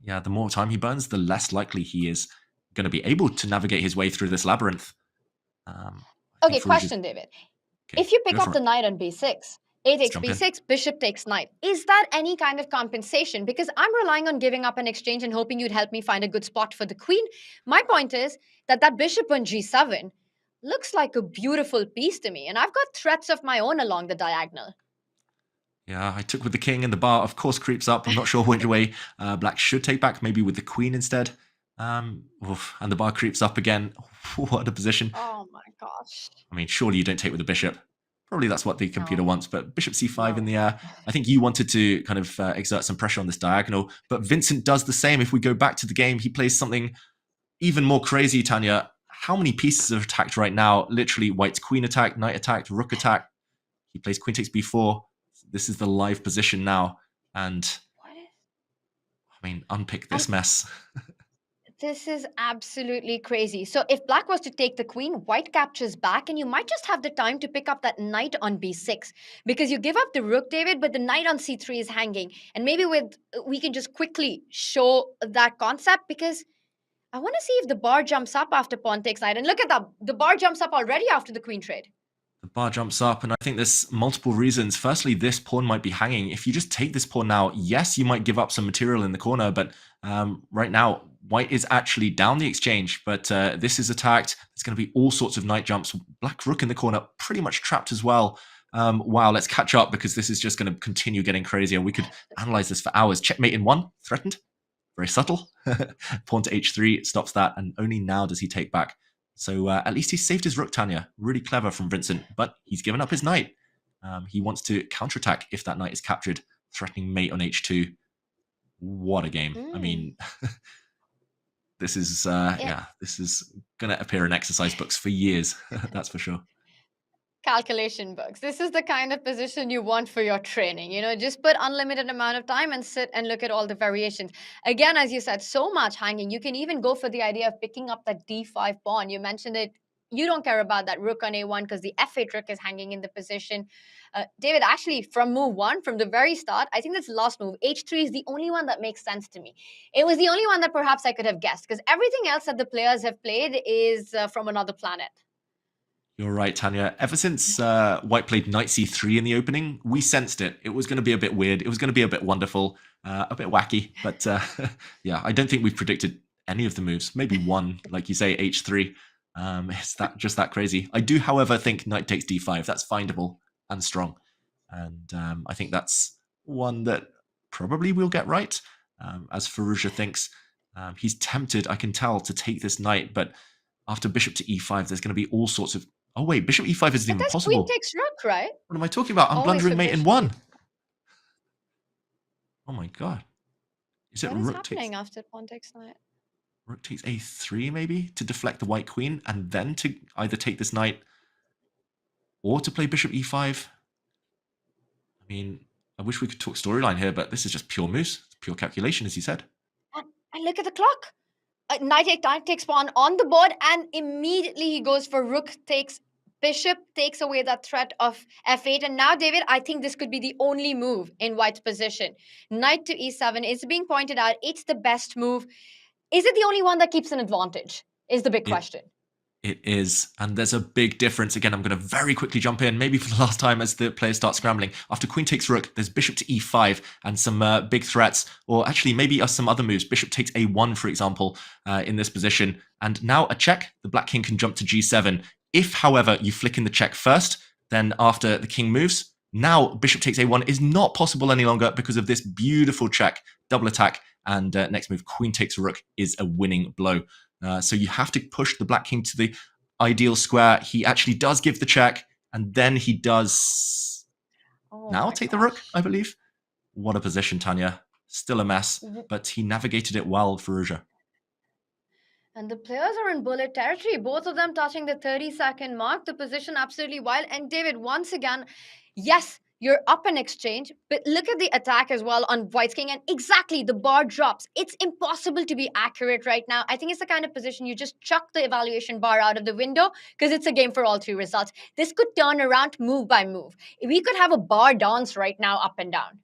yeah, the more time he burns, the less likely he is going to be able to navigate his way through this labyrinth. Okay, question, David. Okay, if you pick up the knight on b6, a takes b6, bishop takes knight, is that any kind of compensation? Because I'm relying on giving up an exchange and hoping you'd help me find a good spot for the queen. My point is that bishop on g7 looks like a beautiful piece to me, and I've got threats of my own along the diagonal. Yeah, I took with the king, and the bar, of course, creeps up. I'm not sure which way black should take back, maybe with the queen instead. And the bar creeps up again. What a position. Oh my gosh. I mean, surely you don't take with the bishop. Probably that's what the computer wants, but bishop c5 in the air. I think you wanted to kind of exert some pressure on this diagonal, but Vincent does the same. If we go back to the game, he plays something even more crazy, Tanya. How many pieces are attacked right now? Literally, white's queen attacked, knight attacked, rook attacked. He plays queen takes b4. This is the live position now. And, I mean, unpick this mess. This is absolutely crazy. So if black was to take the queen, white captures back, and you might just have the time to pick up that knight on b6 because you give up the rook, David, but the knight on c3 is hanging. And maybe we can just quickly show that concept because I want to see if the bar jumps up after pawn takes knight. And look at that. The bar jumps up already after the queen trade. The bar jumps up, and I think there's multiple reasons. Firstly, this pawn might be hanging. If you just take this pawn now, yes, you might give up some material in the corner, but right now, white is actually down the exchange, but this is attacked. There's going to be all sorts of knight jumps. Black rook in the corner, pretty much trapped as well. Wow, let's catch up because this is just going to continue getting crazier. We could analyze this for hours. Checkmate in one, threatened. Very subtle. Pawn to h3 stops that, and only now does he take back. So at least he saved his rook, Tanya. Really clever from Vincent, but he's given up his knight. He wants to counterattack if that knight is captured, threatening mate on h2. What a game. I mean, this is, this is going to appear in exercise books for years. That's for sure. Calculation books. This is the kind of position you want for your training. You know, just put unlimited amount of time and sit and look at all the variations. Again, as you said, so much hanging. You can even go for the idea of picking up that d5 pawn. You mentioned it You don't care about that rook on a1 because the f8 rook is hanging in the position. David, actually, from move 1, from the very start, I think this last move, h3 is the only one that makes sense to me. It was the only one that perhaps I could have guessed because everything else that the players have played is from another planet. You're right, Tanya. Ever since White played knight c3 in the opening, we sensed it. It was going to be a bit weird. It was going to be a bit wonderful, a bit wacky. But yeah, I don't think we've predicted any of the moves. Maybe one, like you say, h3. Is that just that crazy? I do, however, think knight takes d5. That's findable and strong. And I think that's one that probably we'll get right. As Firouzja thinks, he's tempted, I can tell, to take this knight. But after bishop to e5, there's going to be all sorts of... Oh, wait, bishop e5 isn't even possible. Queen takes rook, right? What am I talking about? I'm Always blundering a mate in bishop. 1. Oh, my God. Is it What is rook happening takes... after pawn takes knight? Rook takes a3 maybe to deflect the white queen and then to either take this knight or to play bishop e5. I mean, I wish we could talk storyline here, but this is just pure moves, pure calculation, as you said. And look at the clock. Knight takes pawn on the board and immediately he goes for rook takes bishop, takes away that threat of f8. And now, David, I think this could be the only move in white's position. Knight to e7 is being pointed out. It's the best move. Is it the only one that keeps an advantage? Is the big question. It is. And there's a big difference. Again, I'm going to very quickly jump in, maybe for the last time as the players start scrambling. After queen takes rook, there's bishop to e5 and some big threats, or actually maybe some other moves. Bishop takes a1, for example, in this position. And now a check, the black king can jump to g7. If, however, you flick in the check first, then after the king moves, now bishop takes a1 is not possible any longer because of this beautiful check, double attack. And next move, queen takes rook is a winning blow. So you have to push the black king to the ideal square. He actually does give the check, and then he does now take the rook, I believe. What a position, Tanya. Still a mess, but he navigated it well, Firouzja. And the players are in bullet territory, both of them touching the 30-second mark. The position absolutely wild. And David, once again, yes, you're up in exchange, but look at the attack as well on white's king. And exactly, the bar drops. It's impossible to be accurate right now. I think it's the kind of position you just chuck the evaluation bar out of the window because it's a game for all 3 results. This could turn around move by move. We could have a bar dance right now, up and down.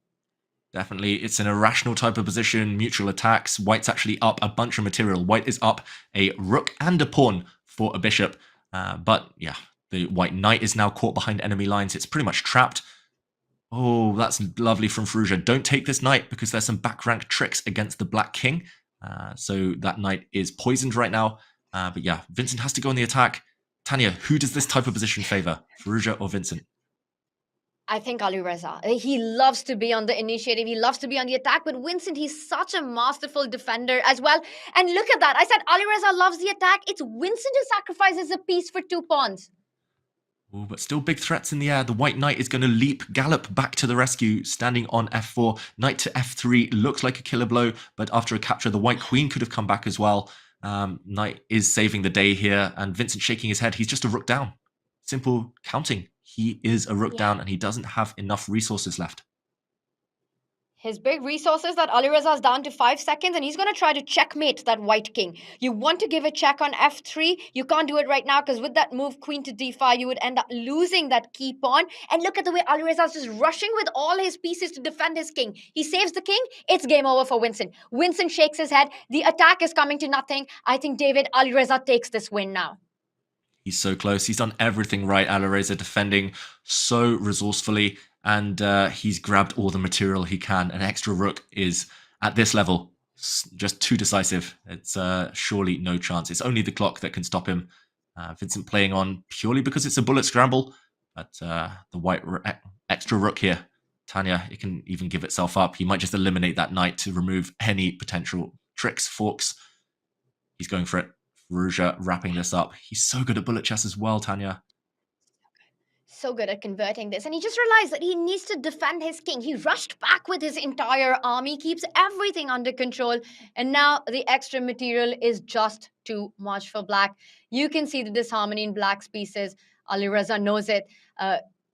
Definitely, it's an irrational type of position, mutual attacks. White's actually up a bunch of material. White is up a rook and a pawn for a bishop. But yeah, the white knight is now caught behind enemy lines. It's pretty much trapped. Oh, that's lovely from Firouzja. Don't take this knight because there's some back rank tricks against the black king. So that knight is poisoned right now. But yeah, Vincent has to go on the attack. Tanya, who does this type of position favor? Firouzja or Vincent? I think Alireza. He loves to be on the initiative. He loves to be on the attack. But Vincent, he's such a masterful defender as well. And look at that. I said Alireza loves the attack. It's Vincent who sacrifices a piece for 2 pawns. Ooh, but still big threats in the air. The white knight is going to leap, gallop back to the rescue, standing on f4. Knight to f3 looks like a killer blow, but after a capture, the white queen could have come back as well. Knight is saving the day here, and Vincent shaking his head. He's just a rook down. Simple counting. He is a rook down, and he doesn't have enough resources left. His big resources that Alireza is down to 5 seconds, and he's going to try to checkmate that white king. You want to give a check on f3. You can't do it right now because with that move, queen to d5, you would end up losing that key pawn. And look at the way Alireza is just rushing with all his pieces to defend his king. He saves the king. It's game over for Vincent. Vincent shakes his head. The attack is coming to nothing. I think David Alireza takes this win now. He's so close. He's done everything right. Alireza defending so resourcefully. And he's grabbed all the material he can. An extra rook is, at this level, just too decisive. It's surely no chance. It's only the clock that can stop him. Vincent playing on purely because it's a bullet scramble. But the white extra rook here, Tanya, it can even give itself up. He might just eliminate that knight to remove any potential tricks, forks. He's going for it. Firouzja wrapping this up. He's so good at bullet chess as well, Tanya. So good at converting this. And he just realized that he needs to defend his king. He rushed back with his entire army, keeps everything under control. And now the extra material is just too much for black. You can see the disharmony in black's pieces. Alireza knows it.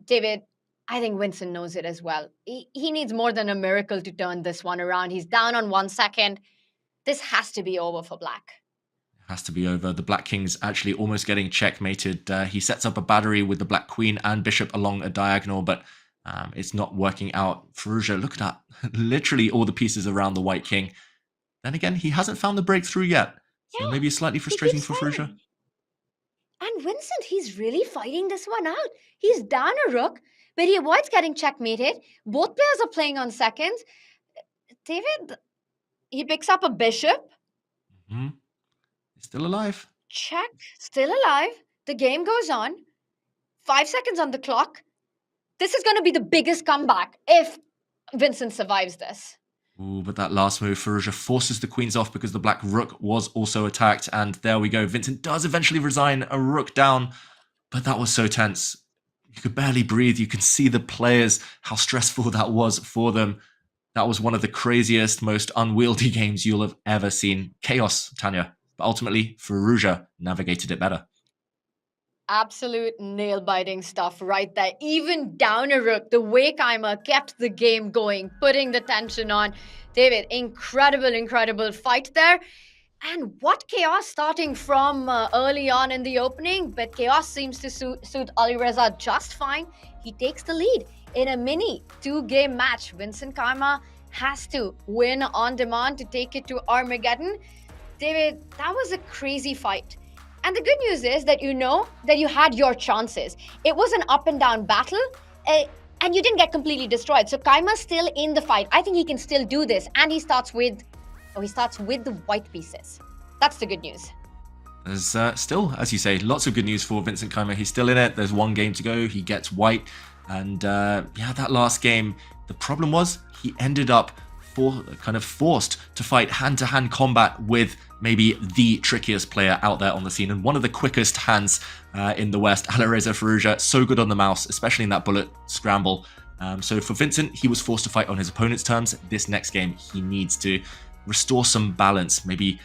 David, I think Vincent knows it as well. He needs more than a miracle to turn this one around. He's down on 1 second. This has to be over for black. Has to be over. The Black King's actually almost getting checkmated. He sets up a battery with the Black Queen and Bishop along a diagonal, but it's not working out. Firouzja, look at that. Literally all the pieces around the White King. Then again, he hasn't found the breakthrough yet. So maybe it's slightly frustrating for Firouzja. And Vincent, he's really fighting this one out. He's down a rook, but he avoids getting checkmated. Both players are playing on seconds. David, he picks up a bishop. Mm-hmm. He's still alive. Check, still alive. The game goes on. 5 seconds on the clock. This is going to be the biggest comeback if Vincent survives this. Ooh, but that last move, Firouzja forces the queens off because the black rook was also attacked. And there we go. Vincent does eventually resign, a rook down. But that was so tense. You could barely breathe. You can see the players, how stressful that was for them. That was one of the craziest, most unwieldy games you'll have ever seen. Chaos, Tanya. But ultimately, Firouzja navigated it better. Absolute nail-biting stuff right there. Even down a rook, the way Keymer kept the game going, putting the tension on. David, incredible fight there. And what chaos starting from early on in the opening, but chaos seems to suit Alireza just fine. He takes the lead in a mini 2-game match. Vincent Keymer has to win on demand to take it to Armageddon. David, that was a crazy fight. And the good news is that you know that you had your chances. It was an up and down battle, and you didn't get completely destroyed. So Keymer's still in the fight. I think he can still do this. And he starts with the white pieces. That's the good news. There's still, as you say, lots of good news for Vincent Keymer. He's still in it. There's one game to go. He gets white. And that last game, the problem was he ended up forced to fight hand-to-hand combat with maybe the trickiest player out there on the scene and one of the quickest hands in the West, Alireza. Firouzja, so good on the mouse, especially in that bullet scramble. So for Vincent, he was forced to fight on his opponent's terms. This next game, he needs to restore some balance, maybe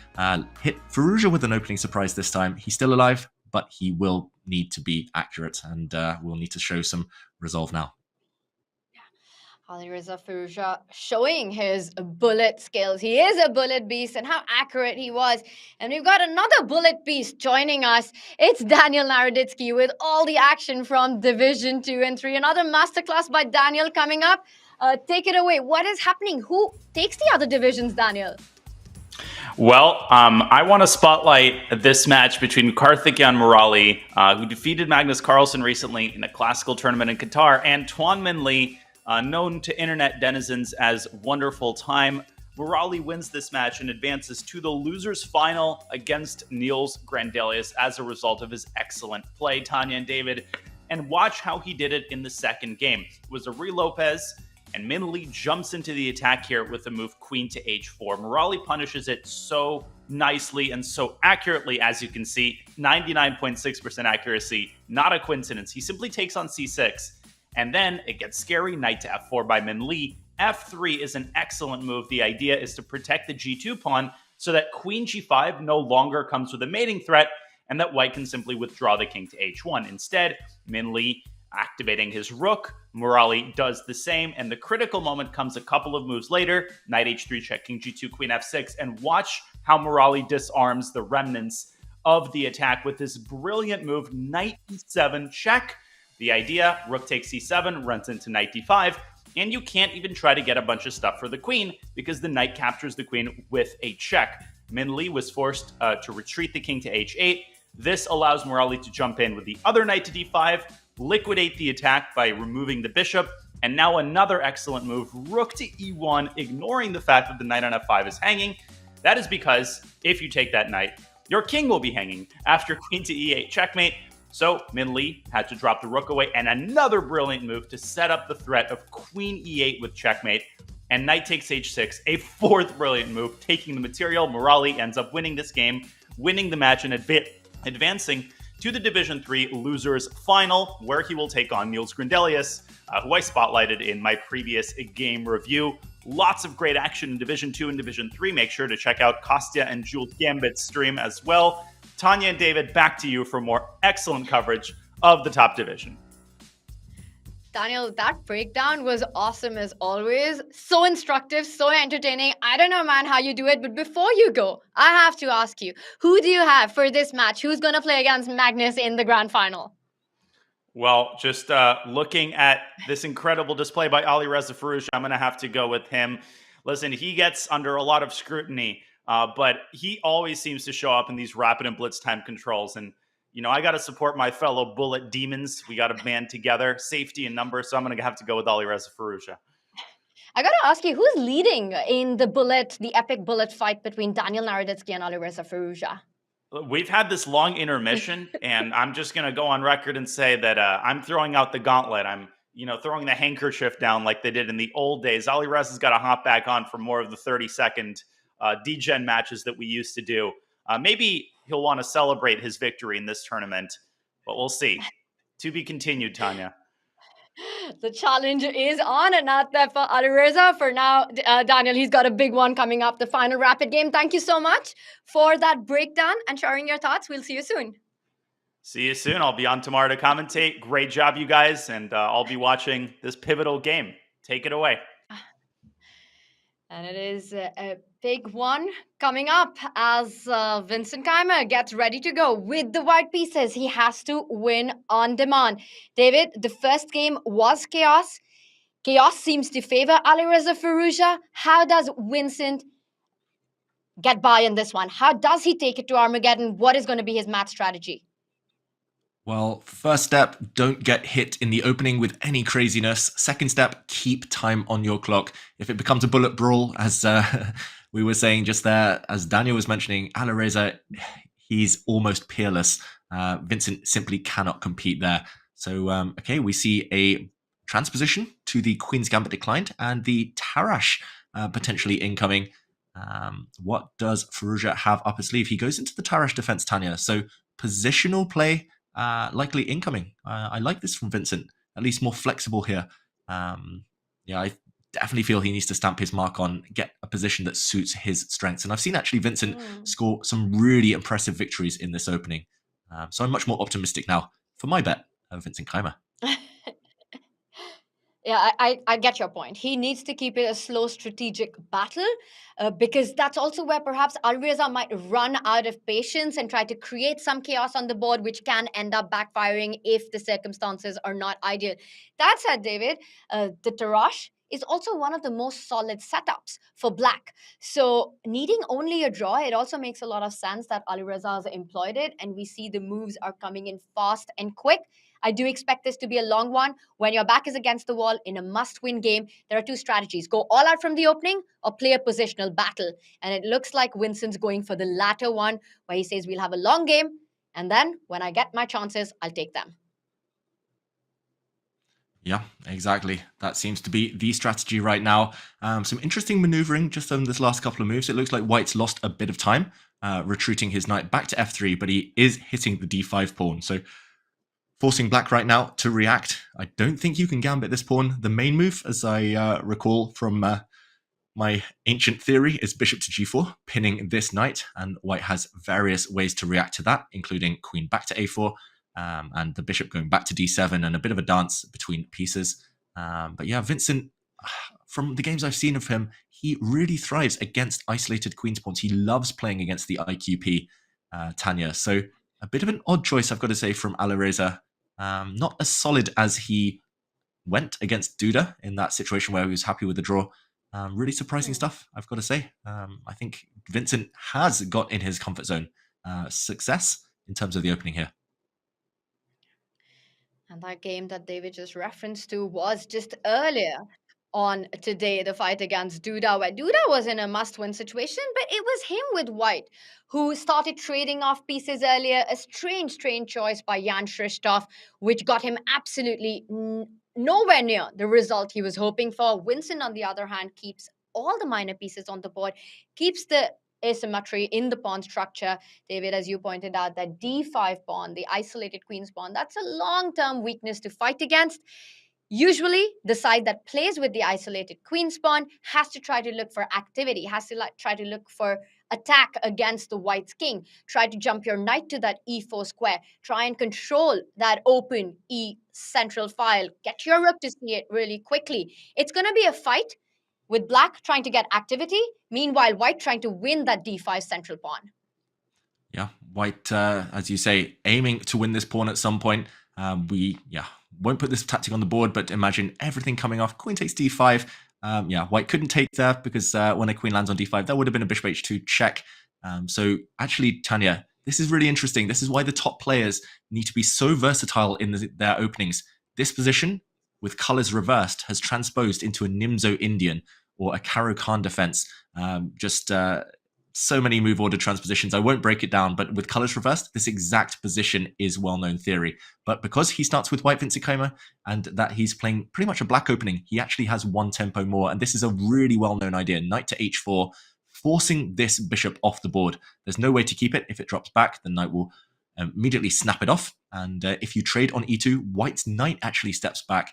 hit Firouzja with an opening surprise this time. He's still alive, but he will need to be accurate and will need to show some resolve now. Alireza Firouzja showing his bullet skills. He is a bullet beast and how accurate he was. And we've got another bullet beast joining us. It's Daniel Naroditsky with all the action from Division 2 and 3. Another masterclass by Daniel coming up. Take it away. What is happening? Who takes the other divisions, Daniel? Well, I want to spotlight this match between Karthikeyan Murali, who defeated Magnus Carlsen recently in a classical tournament in Qatar, and Tuan Minh Le, known to internet denizens as Wonderful Time. Murali wins this match and advances to the losers final against Niels Grandelius as a result of his excellent play, Tanya and David. And watch how he did it in the second game. It was a Lopez, and Minh Le jumps into the attack here with the move queen to h4. Murali punishes it so nicely and so accurately, as you can see. 99.6% accuracy, not a coincidence. He simply takes on c6. And then it gets scary, knight to f4 by Minh Le. f3 is an excellent move. The idea is to protect the g2 pawn so that queen g5 no longer comes with a mating threat and that white can simply withdraw the king to h1. Instead, Minh Le activating his rook. Murali does the same, and the critical moment comes a couple of moves later. Knight h3 check, king g2, queen f6, and watch how Murali disarms the remnants of the attack with this brilliant move, knight e7 check. The idea, rook takes c7, runs into knight d5, and you can't even try to get a bunch of stuff for the queen because the knight captures the queen with a check. Minh Le was forced to retreat the king to h8. This allows Murali to jump in with the other knight to d5, liquidate the attack by removing the bishop, and now another excellent move, rook to e1, ignoring the fact that the knight on f5 is hanging. That is because if you take that knight, your king will be hanging after queen to e8 checkmate. So Minh Le had to drop the rook away, and another brilliant move to set up the threat of queen e8 with checkmate. And knight takes h6, a fourth brilliant move, taking the material. Murali ends up winning this game, winning the match and advancing to the Division 3 losers final, where he will take on Niels Grandelius, who I spotlighted in my previous game review. Lots of great action in Division 2 and Division 3. Make sure to check out Kostya and Jules Gambit's stream as well. Tanya and David, back to you for more excellent coverage of the top division. Daniel, that breakdown was awesome as always. So instructive, so entertaining. I don't know, man, how you do it, but before you go, I have to ask you, who do you have for this match? Who's going to play against Magnus in the grand final? Well, just looking at this incredible display by Alireza Firouzja, I'm going to have to go with him. Listen, he gets under a lot of scrutiny, but he always seems to show up in these rapid and blitz time controls. And, you know, I got to support my fellow bullet demons. We got to band together, safety in numbers. So I'm going to have to go with Alireza Firouzja. I got to ask you, who's leading in the epic bullet fight between Daniel Naroditsky and Alireza Firouzja? We've had this long intermission, and I'm just going to go on record and say that I'm throwing out the gauntlet. I'm, throwing the handkerchief down like they did in the old days. Alireza's got to hop back on for more of the 30-second D-Gen matches that we used to do. Maybe he'll want to celebrate his victory in this tournament, but we'll see. To be continued, Tanya. The challenge is on and out there for Alireza. For now, Daniel, he's got a big one coming up, the final rapid game. Thank you so much for that breakdown and sharing your thoughts. We'll see you soon. See you soon. I'll be on tomorrow to commentate. Great job, you guys. And I'll be watching this pivotal game. Take it away. And it is a big one coming up as Vincent Keymer gets ready to go with the white pieces. He has to win on demand. David, the first game was chaos. Chaos seems to favor Alireza Firouzja. How does Vincent get by in this one? How does he take it to Armageddon? What is going to be his match strategy? Well, first step, don't get hit in the opening with any craziness. Second step, keep time on your clock. If it becomes a bullet brawl, as we were saying just there, as Daniel was mentioning, Alireza, he's almost peerless. Vincent simply cannot compete there. So, okay, we see a transposition to the Queen's Gambit declined and the Tarrasch potentially incoming. What does Firouzja have up his sleeve? He goes into the Tarrasch defense, Tanya. So, positional play. Likely incoming. I like this from Vincent. At least more flexible here. I definitely feel he needs to stamp his mark on, get a position that suits his strengths. And I've seen actually Vincent score some really impressive victories in this opening. So I'm much more optimistic now for my bet of Vincent Keymer. Yeah, I get your point. He needs to keep it a slow, strategic battle because that's also where perhaps Alireza might run out of patience and try to create some chaos on the board, which can end up backfiring if the circumstances are not ideal. That said, David, the Tarrasch is also one of the most solid setups for black. So needing only a draw, it also makes a lot of sense that Alireza has employed it, and we see the moves are coming in fast and quick. I do expect this to be a long one. When your back is against the wall in a must-win game, there are two strategies. Go all out from the opening or play a positional battle. And it looks like Vincent's going for the latter one, where he says we'll have a long game, and then when I get my chances, I'll take them. Yeah, exactly. That seems to be the strategy right now. Some interesting maneuvering just on this last couple of moves. It looks like White's lost a bit of time, retreating his knight back to f3, but he is hitting the d5 pawn. So forcing black right now to react. I don't think you can gambit this pawn. The main move, as I recall from my ancient theory, is bishop to g4, pinning this knight, and White has various ways to react to that, including queen back to a4, and the bishop going back to d7, and a bit of a dance between pieces. But yeah, Vincent, from the games I've seen of him, he really thrives against isolated queen's pawns. He loves playing against the IQP, Tanya. So a bit of an odd choice, I've got to say, from Alireza. Not as solid as he went against Duda in that situation where he was happy with the draw. Really surprising stuff, I've got to say. I think Vincent has got in his comfort zone success in terms of the opening here. And that game that David just referenced to was just earlier on today, the fight against Duda, where Duda was in a must-win situation, but it was him with White who started trading off pieces earlier. A strange choice by Jan Christoph, which got him absolutely nowhere near the result he was hoping for. Vincent, on the other hand, keeps all the minor pieces on the board, keeps the asymmetry in the pawn structure. David, as you pointed out, that d5 pawn, the isolated queen's pawn, that's a long-term weakness to fight against. Usually, the side that plays with the isolated queen pawn has to try to look for activity, has to try to look for attack against the white's king, try to jump your knight to that e4 square, try and control that open e central file, get your rook to c8 really quickly. It's going to be a fight with black trying to get activity, meanwhile white trying to win that d5 central pawn. Yeah, white, as you say, aiming to win this pawn at some point. We won't put this tactic on the board, but imagine everything coming off. Queen takes d5. White couldn't take there because when a queen lands on d5, that would have been a bishop h2 check. So actually, Tanya, this is really interesting. This is why the top players need to be so versatile in their openings. This position, with colors reversed, has transposed into a Nimzo Indian or a Karo Khan defense. So many move order transpositions. I won't break it down, but with colors reversed, this exact position is well-known theory. But because he starts with white Vincent Keymer and that he's playing pretty much a black opening, he actually has one tempo more. And this is a really well-known idea. Knight to h4, forcing this bishop off the board. There's no way to keep it. If it drops back, the knight will immediately snap it off. And if you trade on e2, white's knight actually steps back,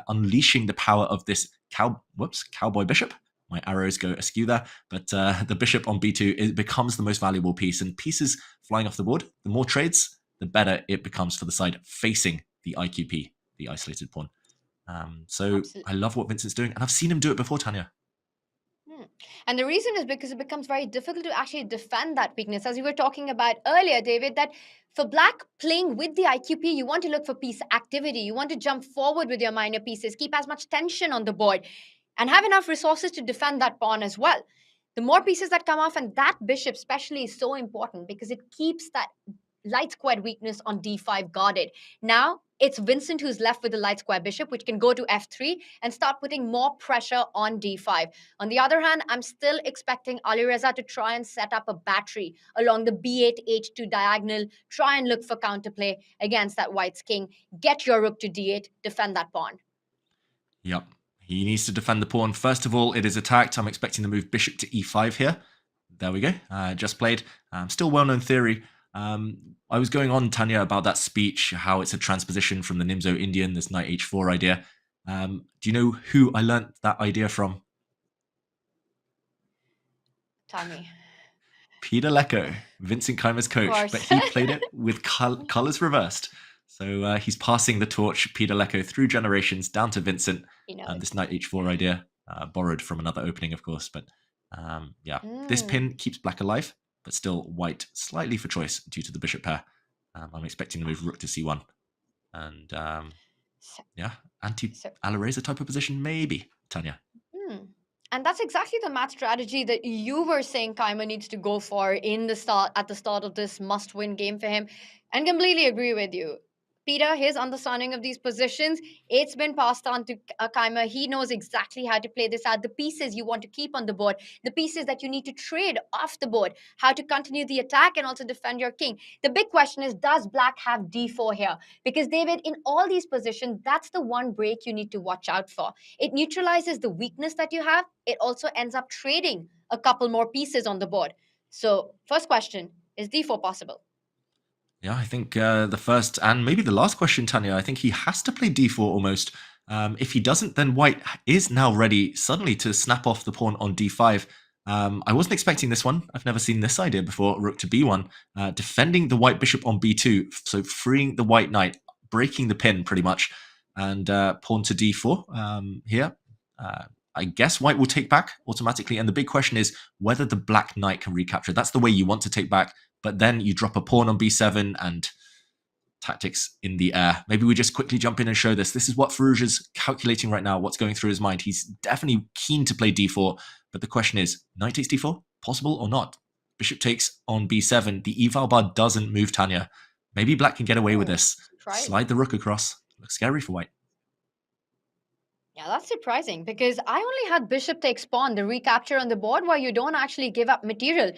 unleashing the power of this cowboy bishop. My arrows go askew there, but the bishop on b2, it becomes the most valuable piece, and pieces flying off the board, the more trades, the better it becomes for the side facing the IQP, the isolated pawn. So absolutely. I love what Vincent's doing, and I've seen him do it before, Tanya. And the reason is because it becomes very difficult to actually defend that weakness. As you were talking about earlier, David, that for black playing with the IQP, you want to look for piece activity. You want to jump forward with your minor pieces, keep as much tension on the board, and have enough resources to defend that pawn as well. The more pieces that come off, and that bishop especially is so important because it keeps that light squared weakness on d5 guarded. Now, it's Vincent who's left with the light square bishop, which can go to f3 and start putting more pressure on d5. On the other hand, I'm still expecting Alireza to try and set up a battery along the b8, h2 diagonal, try and look for counterplay against that white's king, get your rook to d8, defend that pawn. Yep. He needs to defend the pawn. First of all, it is attacked. I'm expecting the move bishop to e5 here. There we go. Just played. Still well-known theory. I was going on, Tanya, about that speech, how it's a transposition from the Nimzo Indian, this knight h4 idea. Do you know who I learnt that idea from? Tell me. Peter Lecco, Vincent Keymer's coach, but he played it with colors reversed. So he's passing the torch, Peter Lecco, through generations down to Vincent. This knight h4 idea, borrowed from another opening, of course. But this pin keeps black alive, but still white slightly for choice due to the bishop pair. I'm expecting to move rook to c1. And anti-Alireza type of position, maybe, Tanya. And that's exactly the match strategy that you were saying Keymer needs to go for at the start of this must-win game for him. And completely agree with you. Peter, his understanding of these positions, it's been passed on to Keymer. He knows exactly how to play this out. The pieces you want to keep on the board, the pieces that you need to trade off the board, how to continue the attack and also defend your king. The big question is, does black have d4 here? Because, David, in all these positions, that's the one break you need to watch out for. It neutralizes the weakness that you have. It also ends up trading a couple more pieces on the board. So, first question, is d4 possible? Yeah, I think the first and maybe the last question, Tanya, I think he has to play d4 almost. If he doesn't, then white is now ready suddenly to snap off the pawn on d5. I wasn't expecting this one. I've never seen this idea before. Rook to b1, defending the white bishop on b2, so freeing the white knight, breaking the pin pretty much, and pawn to d4 here. I guess white will take back automatically, and the big question is whether the black knight can recapture. That's the way you want to take back. But then you drop a pawn on b7 and tactics in the air. Maybe we just quickly jump in and show this. This is what Firouzja's calculating right now, what's going through his mind. He's definitely keen to play d4, but the question is, knight takes d4, possible or not? Bishop takes on b7. The eval bar doesn't move, Tanya. Maybe black can get away with this. Slide the rook across. Looks scary for white. Yeah, that's surprising because I only had bishop takes pawn, the recapture on the board where you don't actually give up material.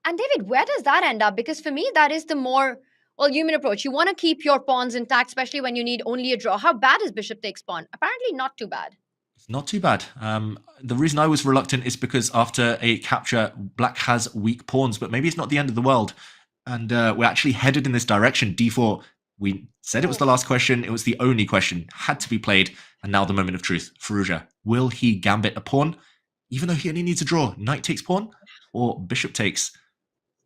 And David, where does that end up? Because for me, that is the more human approach. You want to keep your pawns intact, especially when you need only a draw. How bad is bishop takes pawn? Apparently not too bad. It's not too bad. The reason I was reluctant is because after a capture, black has weak pawns, but maybe it's not the end of the world. And we're actually headed in this direction. d4, we said it was the last question. It was the only question. Had to be played. And now the moment of truth. Firouzja, will he gambit a pawn, even though he only needs a draw? Knight takes pawn or bishop takes?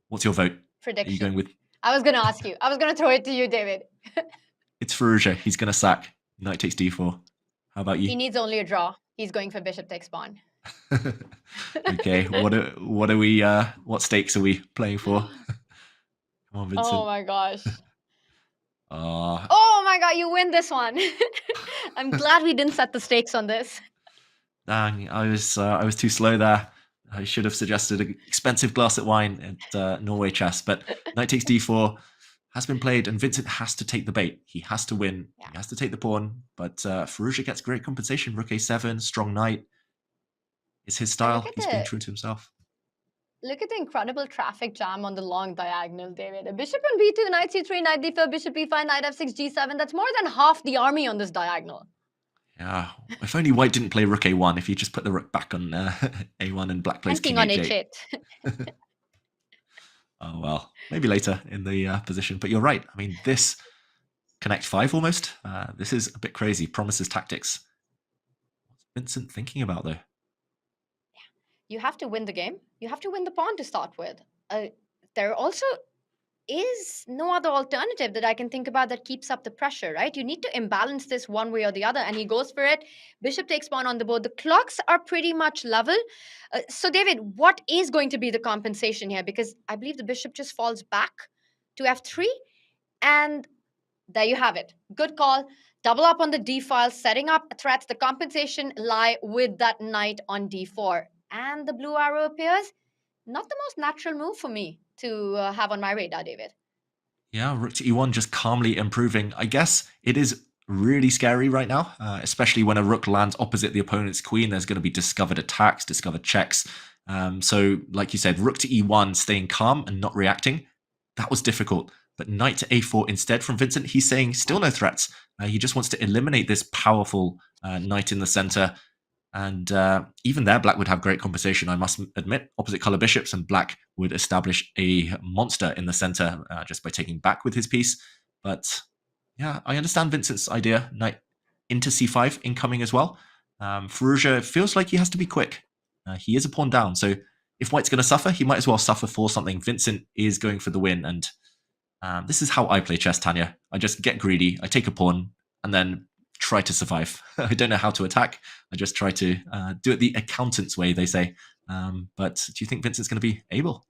What's your vote? Prediction. Are you going with... I was going to ask you. I was going to throw it to you, David. It's Firouzja. He's going to sack. Knight takes d4. How about you? He needs only a draw. He's going for bishop takes pawn. Okay, what are we? What stakes are we playing for? Come on, Vincent. Oh my gosh. Uh, Oh my god, you win this one. I'm glad we didn't set the stakes on this. Dang, I was too slow there. I should have suggested an expensive glass of wine at Norway Chess, but knight takes d4 has been played, and Vincent has to take the bait. He has to win. Yeah. He has to take the pawn, but Firouzja gets great compensation. Rook a7, strong knight. It's his style. He's being true to himself. Look at the incredible traffic jam on the long diagonal, David. A bishop on b2, knight c3, knight d4, bishop e5, knight f6, g7. That's more than half the army on this diagonal. Yeah, if only white didn't play rook a1. If you just put the rook back on a1 and black plays king on h8. Oh, well, maybe later in the position. But you're right. I mean, this connect 5 almost. This is a bit crazy. Promises tactics. What's Vincent thinking about, though? You have to win the game. You have to win the pawn to start with. There also is no other alternative that I can think about that keeps up the pressure, right? You need to imbalance this one way or the other, and he goes for it. Bishop takes pawn on the board. The clocks are pretty much level. So, David, what is going to be the compensation here? Because I believe the bishop just falls back to f3, and there you have it. Good call. Double up on the d file, setting up threats. The compensation lie with that knight on d4. And the blue arrow appears. Not the most natural move for me to have on my radar, David. Yeah, rook to e1 just calmly improving. I guess it is really scary right now, especially when a rook lands opposite the opponent's queen. There's going to be discovered attacks, discovered checks. So, like you said, rook to e1, staying calm and not reacting. That was difficult. But knight to a4 instead from Vincent. He's saying still no threats. He just wants to eliminate this powerful knight in the center. And even there, black would have great compensation, I must admit. Opposite color bishops, and black would establish a monster in the center just by taking back with his piece. But yeah, I understand Vincent's idea. Knight into c5 incoming as well. Firouzja feels like he has to be quick. He is a pawn down, so if white's going to suffer, he might as well suffer for something. Vincent is going for the win, and this is how I play chess, Tanya. I just get greedy, I take a pawn, and then try to survive. I don't know how to attack. I just try to do it the accountant's way, they say. But do you think Vincent's going to be able?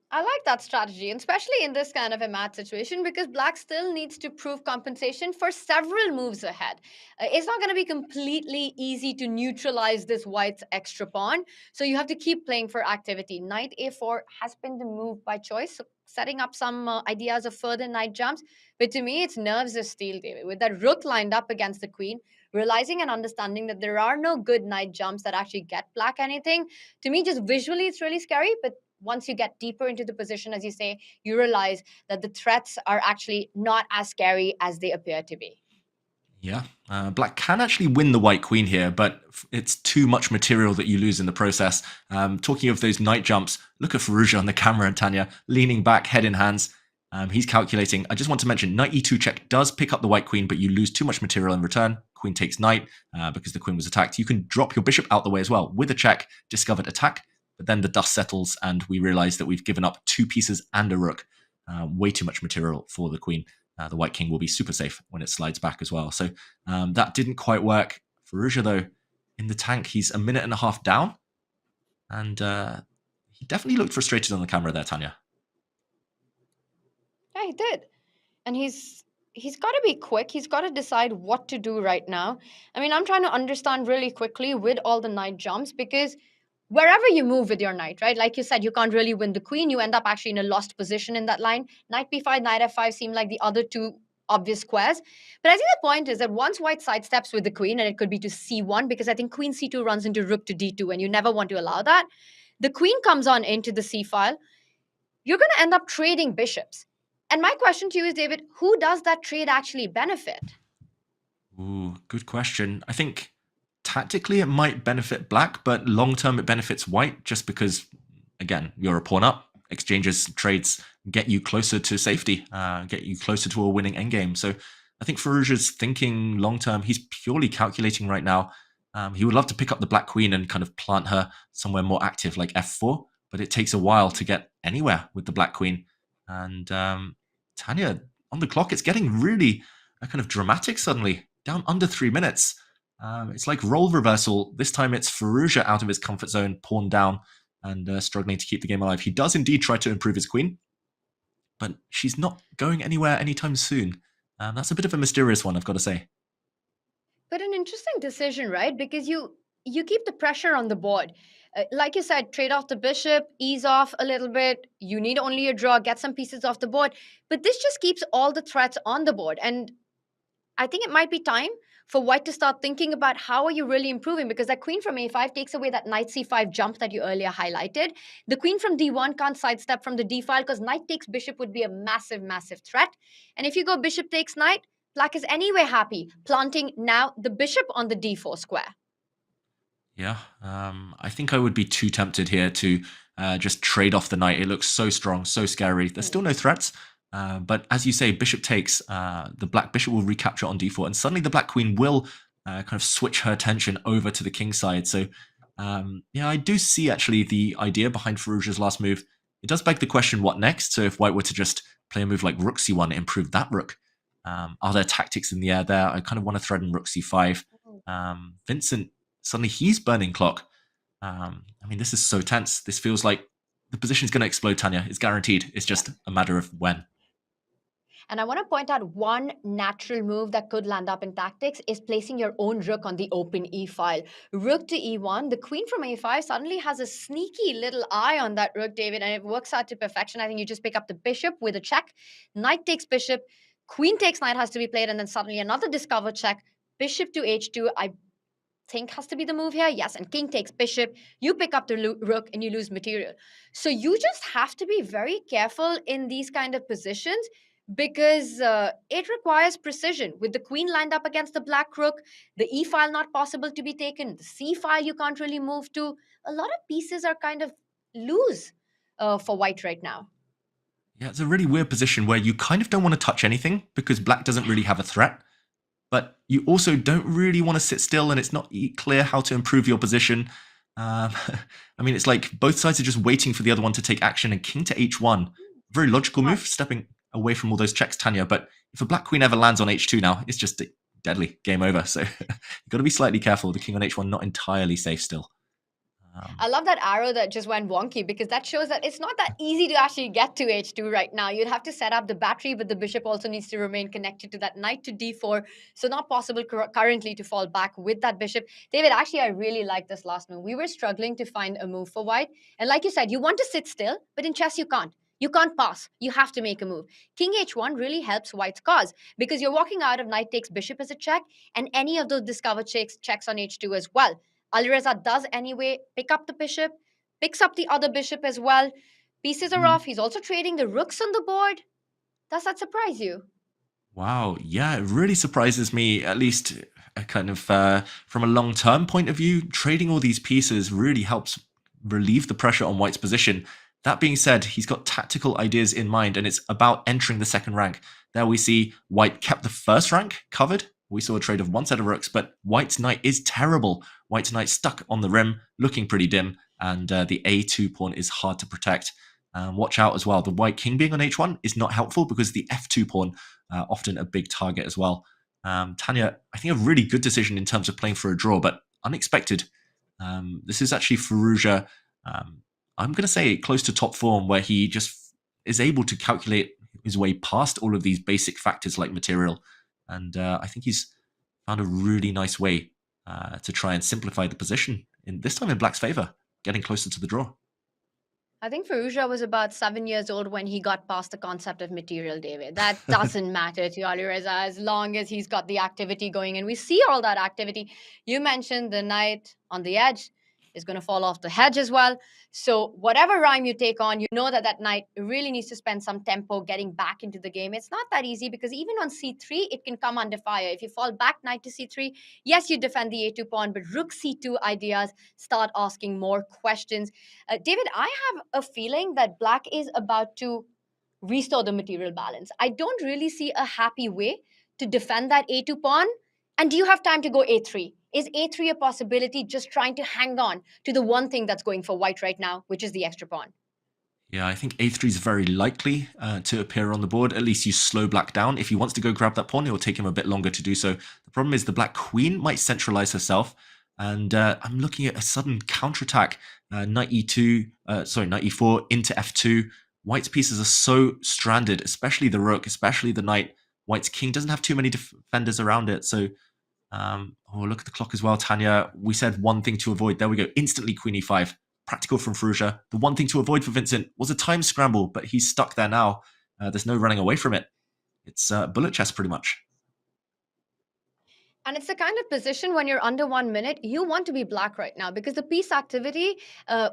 I like that strategy, especially in this kind of a match situation, because black still needs to prove compensation for several moves ahead. It's not going to be completely easy to neutralize this white's extra pawn, so you have to keep playing for activity. Knight a4 has been the move by choice, so setting up some ideas of further knight jumps. But to me, it's nerves of steel, David. With that rook lined up against the queen, realizing and understanding that there are no good knight jumps that actually get black anything, to me, just visually, it's really scary. But once you get deeper into the position, as you say, you realize that the threats are actually not as scary as they appear to be. Yeah, black can actually win the white queen here, but it's too much material that you lose in the process. Talking of those knight jumps, look at Firouzja on the camera, Tanya, leaning back, head in hands. He's calculating. I just want to mention, knight e2 check does pick up the white queen, but you lose too much material in return. Queen takes knight because the queen was attacked. You can drop your bishop out the way as well. With a check, discovered attack, but then the dust settles and we realize that we've given up 2 pieces and a rook. Way too much material for the queen. The white king will be super safe when it slides back as well. So that didn't quite work. Firouzja, though, in the tank, he's a minute and a half down. And he definitely looked frustrated on the camera there, Tanya. Yeah, he did. And he's got to be quick. He's got to decide what to do right now. I mean, I'm trying to understand really quickly with all the knight jumps, because wherever you move with your knight, right? Like you said, you can't really win the queen. You end up actually in a lost position in that line. Knight b5, knight f5 seem like the other 2 obvious squares. But I think the point is that once white sidesteps with the queen, and it could be to c1, because I think queen c2 runs into rook to d2, and you never want to allow that. The queen comes on into the c file. You're going to end up trading bishops. And my question to you is, David, who does that trade actually benefit? Ooh, good question. I think tactically it might benefit black, but long-term it benefits white just because, again, you're a pawn up. Exchanges, trades get you closer to safety, get you closer to a winning endgame. So I think Firouzja's thinking long term. He's purely calculating right now. He would love to pick up the black queen and kind of plant her somewhere more active like f4, but it takes a while to get anywhere with the black queen. And Tanya, on the clock, it's getting really kind of dramatic suddenly, down under 3 minutes. It's like role reversal. This time it's Firouzja out of his comfort zone, pawn down, and struggling to keep the game alive. He does indeed try to improve his queen, but she's not going anywhere anytime soon. That's a bit of a mysterious one, I've got to say. But an interesting decision, right? Because you keep the pressure on the board. Like you said, trade off the bishop, ease off a little bit. You need only a draw, get some pieces off the board. But this just keeps all the threats on the board. And I think it might be time for white to start thinking about how are you really improving, because that queen from a5 takes away that knight c5 jump that you earlier highlighted. The queen from d1 can't sidestep from the d file because knight takes bishop would be a massive, massive threat. And if you go bishop takes knight, black is anyway happy, planting now the bishop on the d4 square. Yeah, I think I would be too tempted here to just trade off the knight. It looks so strong, so scary. There's still no threats. But as you say, bishop takes, the black bishop will recapture on d4, and suddenly the black queen will kind of switch her attention over to the king side. So, yeah, I do see actually the idea behind Firouzja's last move. It does beg the question, what next? So if white were to just play a move like rook c1, improve that rook, are there tactics in the air there? I kind of want to threaten rook c5. Vincent, suddenly he's burning clock. I mean, this is so tense. This feels like the position's going to explode, Tanya. It's guaranteed. It's just a matter of when. And I want to point out one natural move that could land up in tactics is placing your own rook on the open e file. Rook to e1, the queen from a5 suddenly has a sneaky little eye on that rook, David, and it works out to perfection. I think you just pick up the bishop with a check. Knight takes bishop, queen takes knight has to be played, and then suddenly another discovered check. Bishop to h2, I think has to be the move here. Yes, and king takes bishop. You pick up the rook and you lose material. So you just have to be very careful in these kind of positions, because it requires precision. With the queen lined up against the black rook, the e file not possible to be taken, the c file you can't really move to. A lot of pieces are kind of loose for white right now. Yeah, it's a really weird position where you kind of don't want to touch anything because black doesn't really have a threat, but you also don't really want to sit still, and it's not clear how to improve your position. I mean, it's like both sides are just waiting for the other one to take action, and king to h1. Very logical move, stepping away from all those checks, Tanya. But if a black queen ever lands on h2 now, it's just deadly, game over. So you've got to be slightly careful. The king on h1 not entirely safe still. I love that arrow that just went wonky, because that shows that it's not that easy to actually get to h2 right now. You'd have to set up the battery, but the bishop also needs to remain connected to that knight to d4. So not possible currently to fall back with that bishop. David, actually, I really like this last move. We were struggling to find a move for white. And like you said, you want to sit still, but in chess, you can't. You can't pass. You have to make a move. King h1 really helps white's cause, because you're walking out of knight takes bishop as a check, and any of those discovered checks on h2 as well. Alireza does anyway pick up the bishop, picks up the other bishop as well. Pieces are off. He's also trading the rooks on the board. Does that surprise you? Wow, yeah, it really surprises me, at least kind of from a long-term point of view. Trading all these pieces really helps relieve the pressure on white's position. That being said, he's got tactical ideas in mind, and it's about entering the second rank. There we see white kept the first rank covered. We saw a trade of one set of rooks, but white's knight is terrible. White's knight stuck on the rim, looking pretty dim, and the a2 pawn is hard to protect. Watch out as well. The white king being on h1 is not helpful because the f2 pawn often a big target as well. Tanya, I think a really good decision in terms of playing for a draw, but unexpected. This is actually Firouzja, I'm going to say close to top form, where he just is able to calculate his way past all of these basic factors like material. And I think he's found a really nice way to try and simplify the position, this time in black's favor, getting closer to the draw. I think Firouzja was about 7 years old when he got past the concept of material, David. That doesn't matter to Alireza as long as he's got the activity going. And we see all that activity. You mentioned the knight on the edge is going to fall off the hedge as well. So whatever rhyme you take on, you know that that knight really needs to spend some tempo getting back into the game. It's not that easy, because even on c3, it can come under fire. If you fall back knight to c3, yes, you defend the a2 pawn, but rook c2 ideas start asking more questions. David, I have a feeling that black is about to restore the material balance. I don't really see a happy way to defend that a2 pawn? And do you have time to go a3? Is a3 a possibility, just trying to hang on to the one thing that's going for white right now, which is the extra pawn? Yeah, I think a3 is very likely to appear on the board. At least you slow black down. If he wants to go grab that pawn, it will take him a bit longer to do so. The problem is the black queen might centralize herself. And I'm looking at a sudden counterattack. Knight e4 into f2. White's pieces are so stranded, especially the rook, especially the knight. White's king doesn't have too many defenders around it. So, look at the clock as well, Tanya. We said one thing to avoid. There we go. Instantly queen e5. Practical from Firouzja. The one thing to avoid for Vincent was a time scramble, but he's stuck there now. There's no running away from it. It's bullet chess pretty much. And it's the kind of position when you're under 1 minute, you want to be black right now because the piece activity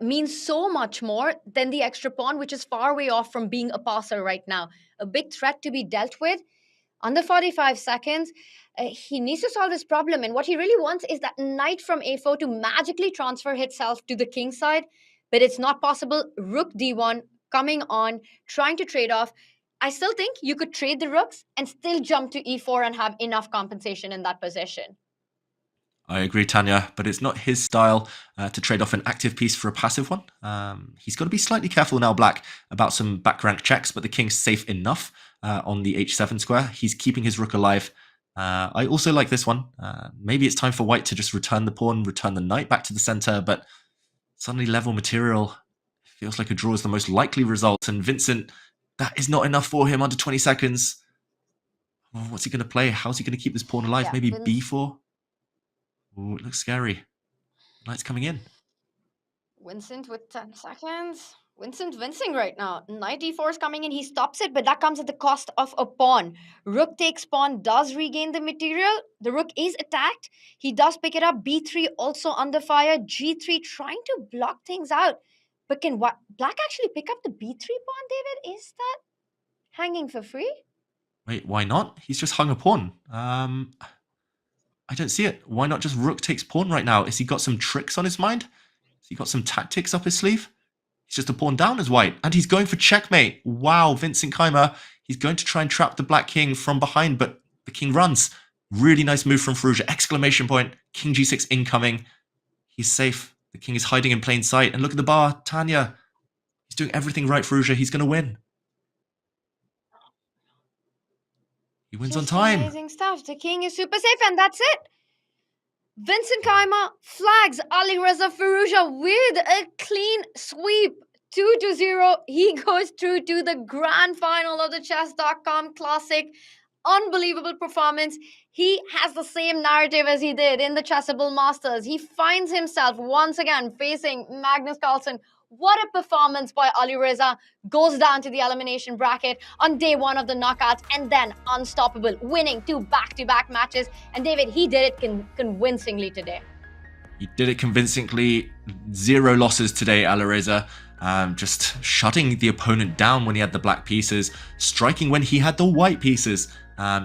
means so much more than the extra pawn, which is far away off from being a passer right now. A big threat to be dealt with. Under 45 seconds, he needs to solve this problem. And what he really wants is that knight from a4 to magically transfer itself to the king side. But it's not possible. Rook d1 coming on, trying to trade off. I still think you could trade the rooks and still jump to e4 and have enough compensation in that position. I agree, Tanya, but it's not his style to trade off an active piece for a passive one. He's got to be slightly careful now, black, about some back rank checks, but the king's safe enough on the h7 square. He's keeping his rook alive. I also like this one. Maybe it's time for white to just return the pawn, return the knight back to the center, but suddenly level material feels like a draw is the most likely result, and Vincent, that is not enough for him under 20 seconds. Oh, what's he going to play? How's he going to keep this pawn alive? Maybe b4? Oh, it looks scary. Knight's coming in. Vincent with 10 seconds. Vincent wincing right now. Knight d4 is coming in. He stops it, but that comes at the cost of a pawn. Rook takes pawn, does regain the material. The rook is attacked. He does pick it up. b3 also under fire. g3 trying to block things out. But can black actually pick up the b3 pawn, David? Is that hanging for free? Wait, why not? He's just hung a pawn. I don't see it. Why not just rook takes pawn right now? Has he got some tricks on his mind? Has he got some tactics up his sleeve? He's just a pawn down as white. And he's going for checkmate. Wow, Vincent Keymer. He's going to try and trap the black king from behind, but the king runs. Really nice move from Firouzja. Exclamation point. King g6 incoming. He's safe. The king is hiding in plain sight. And look at the bar. Tanya. He's doing everything right, Firouzja. He's going to win. He wins on time. Amazing stuff. The king is super safe, and that's it. Vincent Keymer flags Alireza Firouzja with a clean sweep. 2-0. He goes through to the grand final of the Chess.com Classic. Unbelievable performance. He has the same narrative as he did in the Chessable Masters. He finds himself once again facing Magnus Carlsen. What a performance by Alireza. Goes down to the elimination bracket on day one of the knockouts and then unstoppable, winning 2 back-to-back matches. And David, he did it convincingly today. He did it convincingly. 0 losses today, Alireza. Just shutting the opponent down when he had the black pieces, striking when he had the white pieces.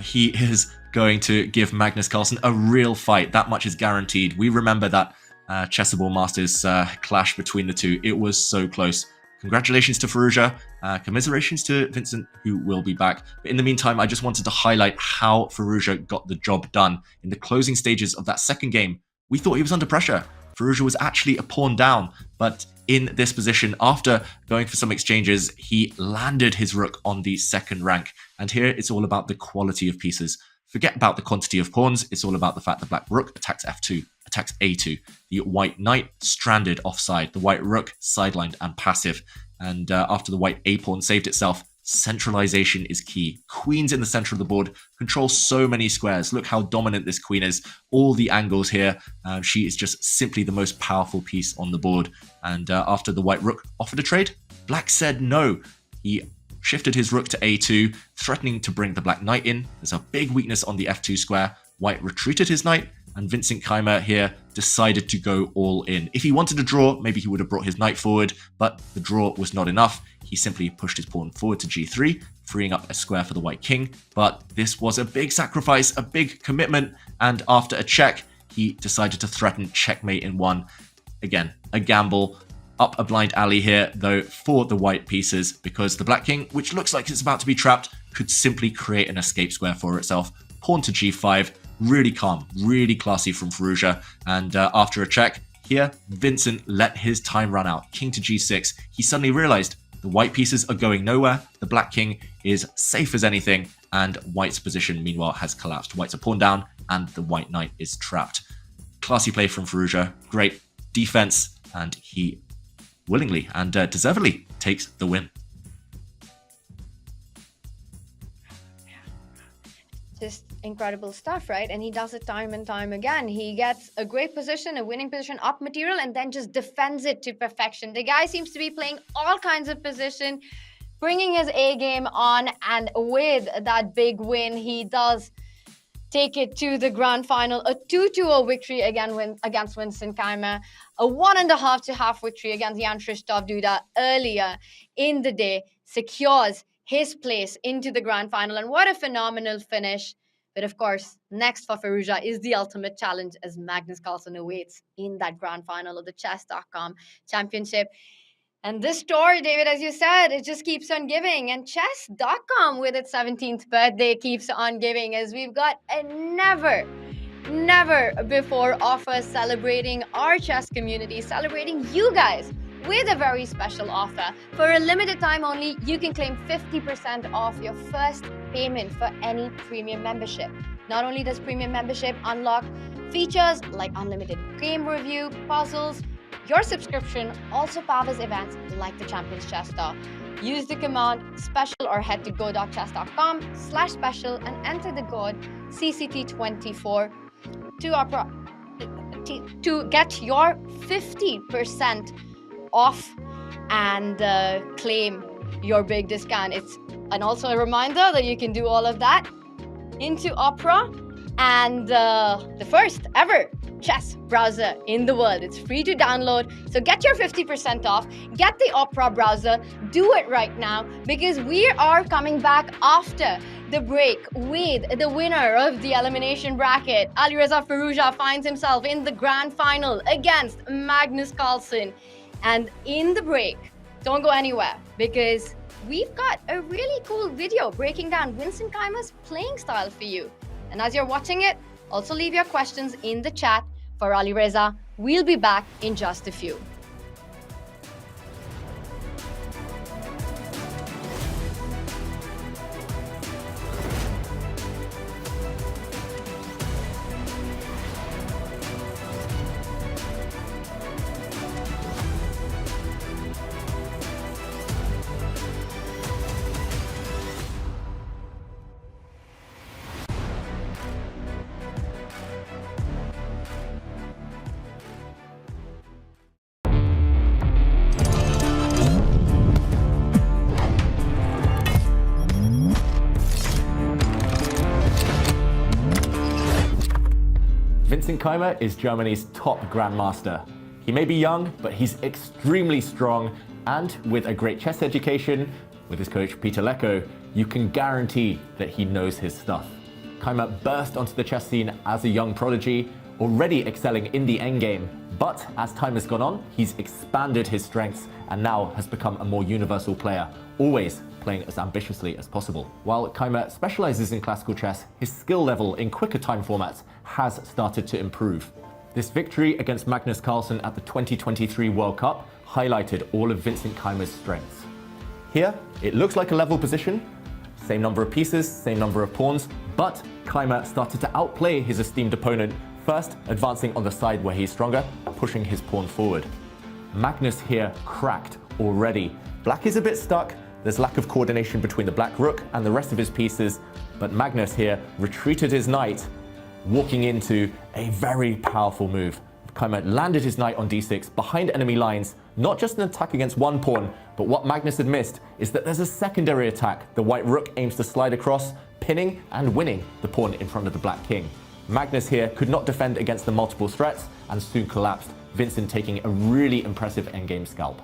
He is going to give Magnus Carlsen a real fight. That much is guaranteed. We remember that Chessable Masters clash between the two. It was so close. Congratulations to Firouzja. Commiserations to Vincent, who will be back. But in the meantime, I just wanted to highlight how Firouzja got the job done. In the closing stages of that second game, we thought he was under pressure. Firouzja was actually a pawn down, but in this position, after going for some exchanges, he landed his rook on the second rank. And here it's all about the quality of pieces. Forget about the quantity of pawns. It's all about the fact the black rook attacks f2, attacks a2. The white knight stranded offside. The white rook sidelined and passive. And after the white a pawn saved itself, centralization is key. Queens in the center of the board control so many squares. Look how dominant this queen is. All the angles here. She is just simply the most powerful piece on the board. And after the white rook offered a trade, black said no. He shifted his rook to a2, threatening to bring the black knight in. There's a big weakness on the f2 square. White retreated his knight, and Vincent Keymer here decided to go all in. If he wanted a draw, maybe he would have brought his knight forward, but the draw was not enough. He simply pushed his pawn forward to g3, freeing up a square for the white king. But this was a big sacrifice, a big commitment, and after a check, he decided to threaten checkmate in one. Again, a gamble. Up a blind alley here, though, for the white pieces, because the black king, which looks like it's about to be trapped, could simply create an escape square for itself. pawn to g5. Really calm, really classy from Firouzja. And after a check, here, Vincent let his time run out. King to g6. He suddenly realized the white pieces are going nowhere. The black king is safe as anything. And white's position, meanwhile, has collapsed. White's a pawn down, and the white knight is trapped. Classy play from Firouzja. Great defense. And he willingly and deservedly takes the win. Just incredible stuff, right? And he does it time and time again. He gets a great position, a winning position, up material, and then just defends it to perfection. The guy seems to be playing all kinds of position, bringing his A game on, and with that big win, he does take it to the grand final. A 2-2 victory against Vincent Keymer, a 1.5 to half victory against Jan Krzysztof Duda earlier in the day, secures his place into the grand final. And what a phenomenal finish. But of course, next for Firouzja is the ultimate challenge, as Magnus Carlson awaits in that grand final of the Chess.com championship. And this story, David, as you said, it just keeps on giving. And Chess.com, with its 17th birthday, keeps on giving, as we've got a never before offer celebrating our chess community, celebrating you guys with a very special offer. For a limited time only, you can claim 50% off your first payment for any premium membership. Not only does premium membership unlock features like unlimited game review, puzzles, your subscription also powers events like the Champions Chess Star. Use the command special or head to go.chess.com/special and enter the code CCT24 to get your 50% off and claim your big discount. And also a reminder that you can do all of that into Opera and the first ever chess browser in the world. It's free to download, so get your 50% off. Get the Opera browser. Do it right now, because we are coming back after the break with the winner of the elimination bracket. Alireza Firouzja finds himself in the grand final against Magnus Carlsen. And in the break, don't go anywhere, because we've got a really cool video breaking down Vincent Keymer's playing style for you. And as you're watching it, also leave your questions in the chat for Alireza. We'll be back in just a few. Vincent Keymer is Germany's top grandmaster. He may be young, but he's extremely strong, and with a great chess education, with his coach Peter Lecko, you can guarantee that he knows his stuff. Keymer burst onto the chess scene as a young prodigy, already excelling in the endgame, but as time has gone on, he's expanded his strengths and now has become a more universal player, always playing as ambitiously as possible. While Keymer specializes in classical chess, his skill level in quicker time formats has started to improve. This victory against Magnus Carlsen at the 2023 World Cup highlighted all of Vincent Keymer's strengths. Here, it looks like a level position, same number of pieces, same number of pawns, but Keymer started to outplay his esteemed opponent, first advancing on the side where he's stronger, pushing his pawn forward. Magnus here cracked already. Black is a bit stuck, there's lack of coordination between the black rook and the rest of his pieces, but Magnus here retreated his knight, walking into a very powerful move. Keymer landed his knight on d6 behind enemy lines, not just an attack against one pawn, but what Magnus had missed is that there's a secondary attack. The white rook aims to slide across, pinning and winning the pawn in front of the black king. Magnus here could not defend against the multiple threats and soon collapsed, Vincent taking a really impressive endgame scalp.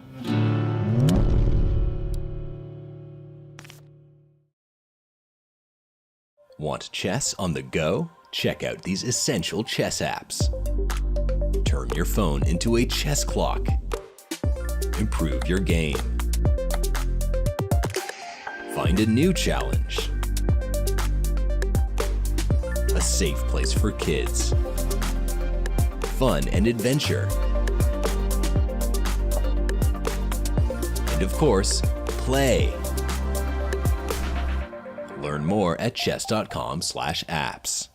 Want chess on the go? Check out these essential chess apps. Turn your phone into a chess clock. Improve your game. Find a new challenge. safe place for kids. Fun and adventure. And of course, play. Learn more at chess.com/apps.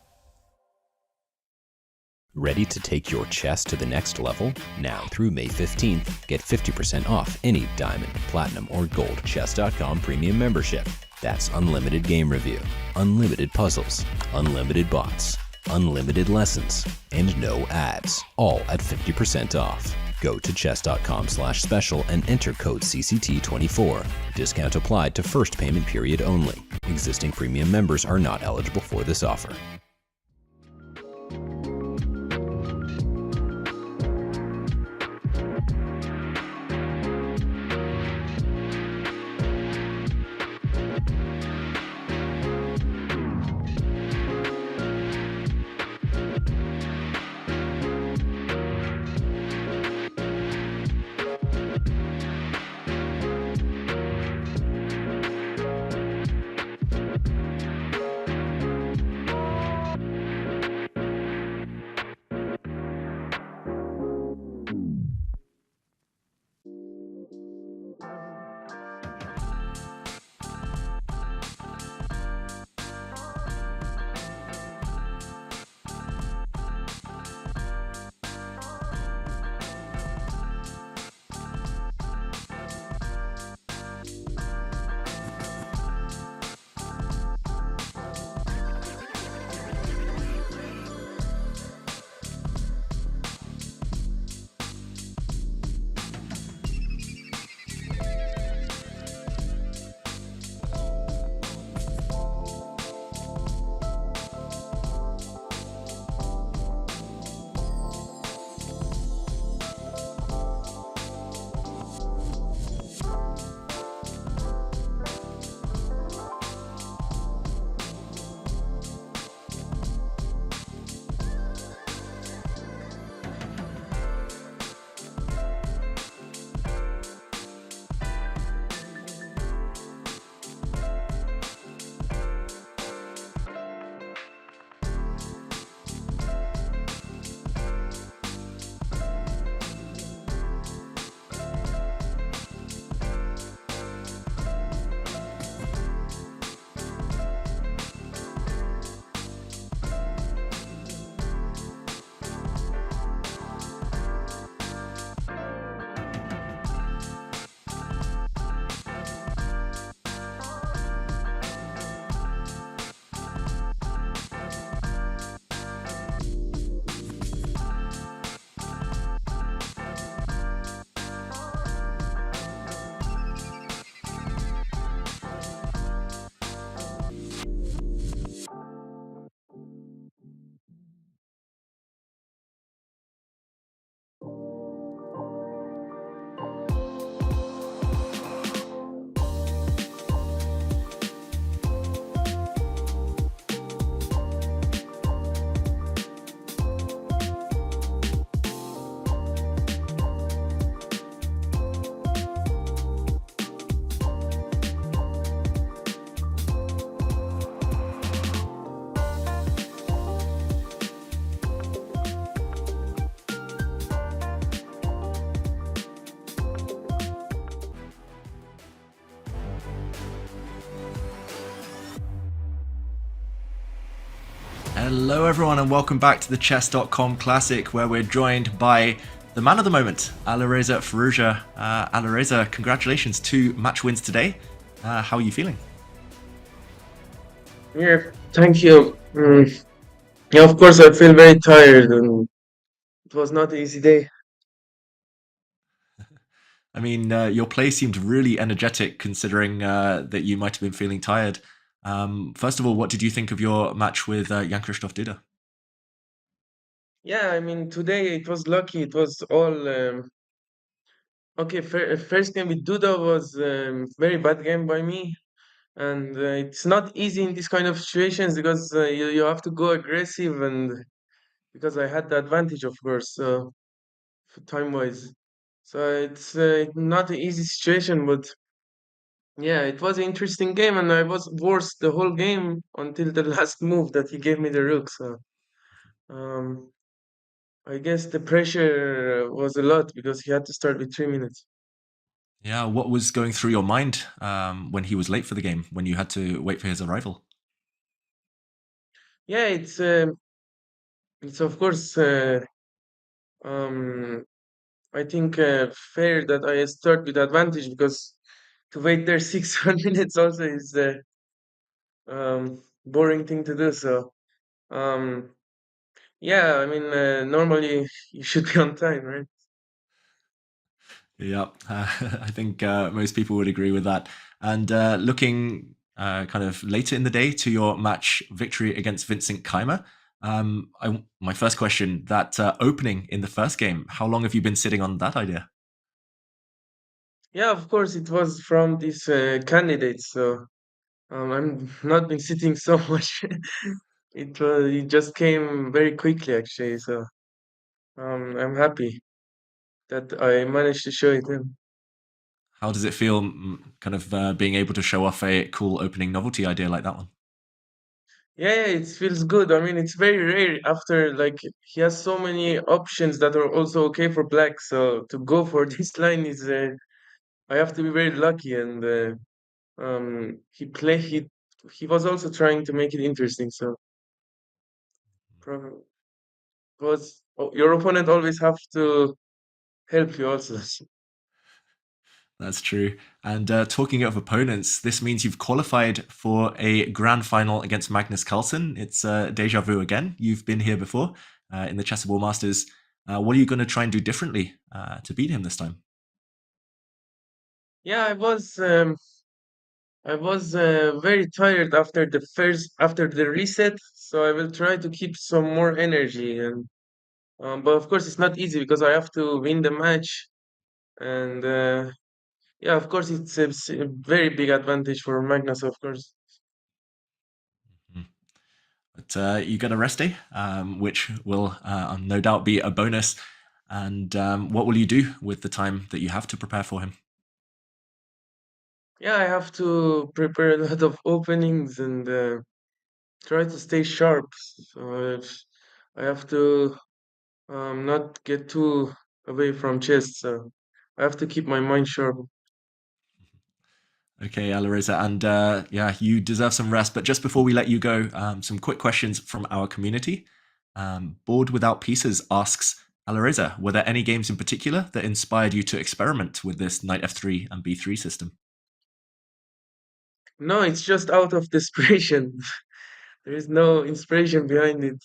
Ready to take your chess to the next level? Now through May 15th, get 50% off any Diamond, Platinum, or Gold Chess.com premium membership. That's unlimited game review, unlimited puzzles, unlimited bots, unlimited lessons, and no ads, all at 50% off. Go to chess.com/special and enter code CCT24. Discount applied to first payment period only. Existing premium members are not eligible for this offer. Hello everyone and welcome back to the Chess.com Classic, where we're joined by the man of the moment, Alireza Firouzja. Alireza, congratulations, 2 match wins today. How are you feeling? Yeah, thank you. Yeah, of course, I feel very tired, and it was not an easy day. I mean, your play seemed really energetic considering that you might have been feeling tired. First of all, what did you think of your match with Jan-Krzysztof Duda? Yeah, I mean, today it was lucky. It was all okay. First game with Duda was very bad game by me, and it's not easy in these kind of situations because you have to go aggressive, and because I had the advantage, of course, time wise. So it's not an easy situation, but Yeah, it was an interesting game, and I was worse the whole game until the last move that he gave me the rook. So um, I guess the pressure was a lot because he had to start with 3 minutes. Yeah, what was going through your mind when he was late for the game, when you had to wait for his arrival? Yeah, it's of course um, I think fair that I start with advantage because to wait there 6 minutes also is a boring thing to do. So um, yeah, I mean normally you should be on time, right? Yeah, I think most people would agree with that. And looking kind of later in the day to your match victory against Vincent Keymer, my first question, that opening in the first game, how long have you been sitting on that idea? Yeah, of course it was from this candidate. So I'm not been sitting so much. It just came very quickly actually. So I'm happy that I managed to show it him. How does it feel kind of being able to show off a cool opening novelty idea like that one? Yeah, it feels good. I mean, it's very rare after like he has so many options that are also okay for black. So to go for this line is I have to be very lucky. And he was also trying to make it interesting. So probably was your opponent always have to help you also. That's true. And talking of opponents, this means you've qualified for a grand final against Magnus Carlsen. It's deja vu again. You've been here before in the Chessable Masters. What are you going to try and do differently to beat him this time? Yeah, I was very tired after the reset, so I will try to keep some more energy. And but of course, it's not easy because I have to win the match. And yeah, of course, it's a very big advantage for Magnus, of course. Mhm. But you get a rest day, which will no doubt be a bonus. And what will you do with the time that you have to prepare for him? Yeah, I have to prepare a lot of openings and try to stay sharp. So I have to not get too away from chess. So I have to keep my mind sharp. Okay, Alireza, and yeah, you deserve some rest. But just before we let you go, some quick questions from our community. Bored Without Pieces asks, Alireza, were there any games in particular that inspired you to experiment with this knight f3 and b3 system? No, it's just out of desperation. There is no inspiration behind it.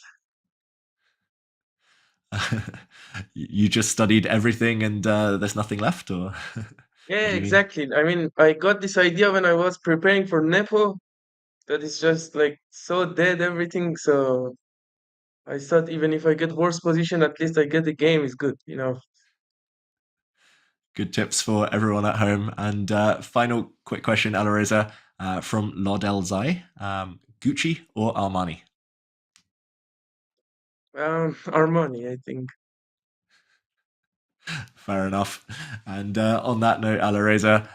You just studied everything and there's nothing left, or Yeah, what do you mean? exactly. I mean, I got this idea when I was preparing for Nepo that it's just like so dead everything. So I thought even if I get worse position, at least I get the game is good. Good tips for everyone at home. And final quick question, Alireza, from Laudel Zai. Gucci or Armani? Armani, I think. Fair enough. And on that note, Alireza,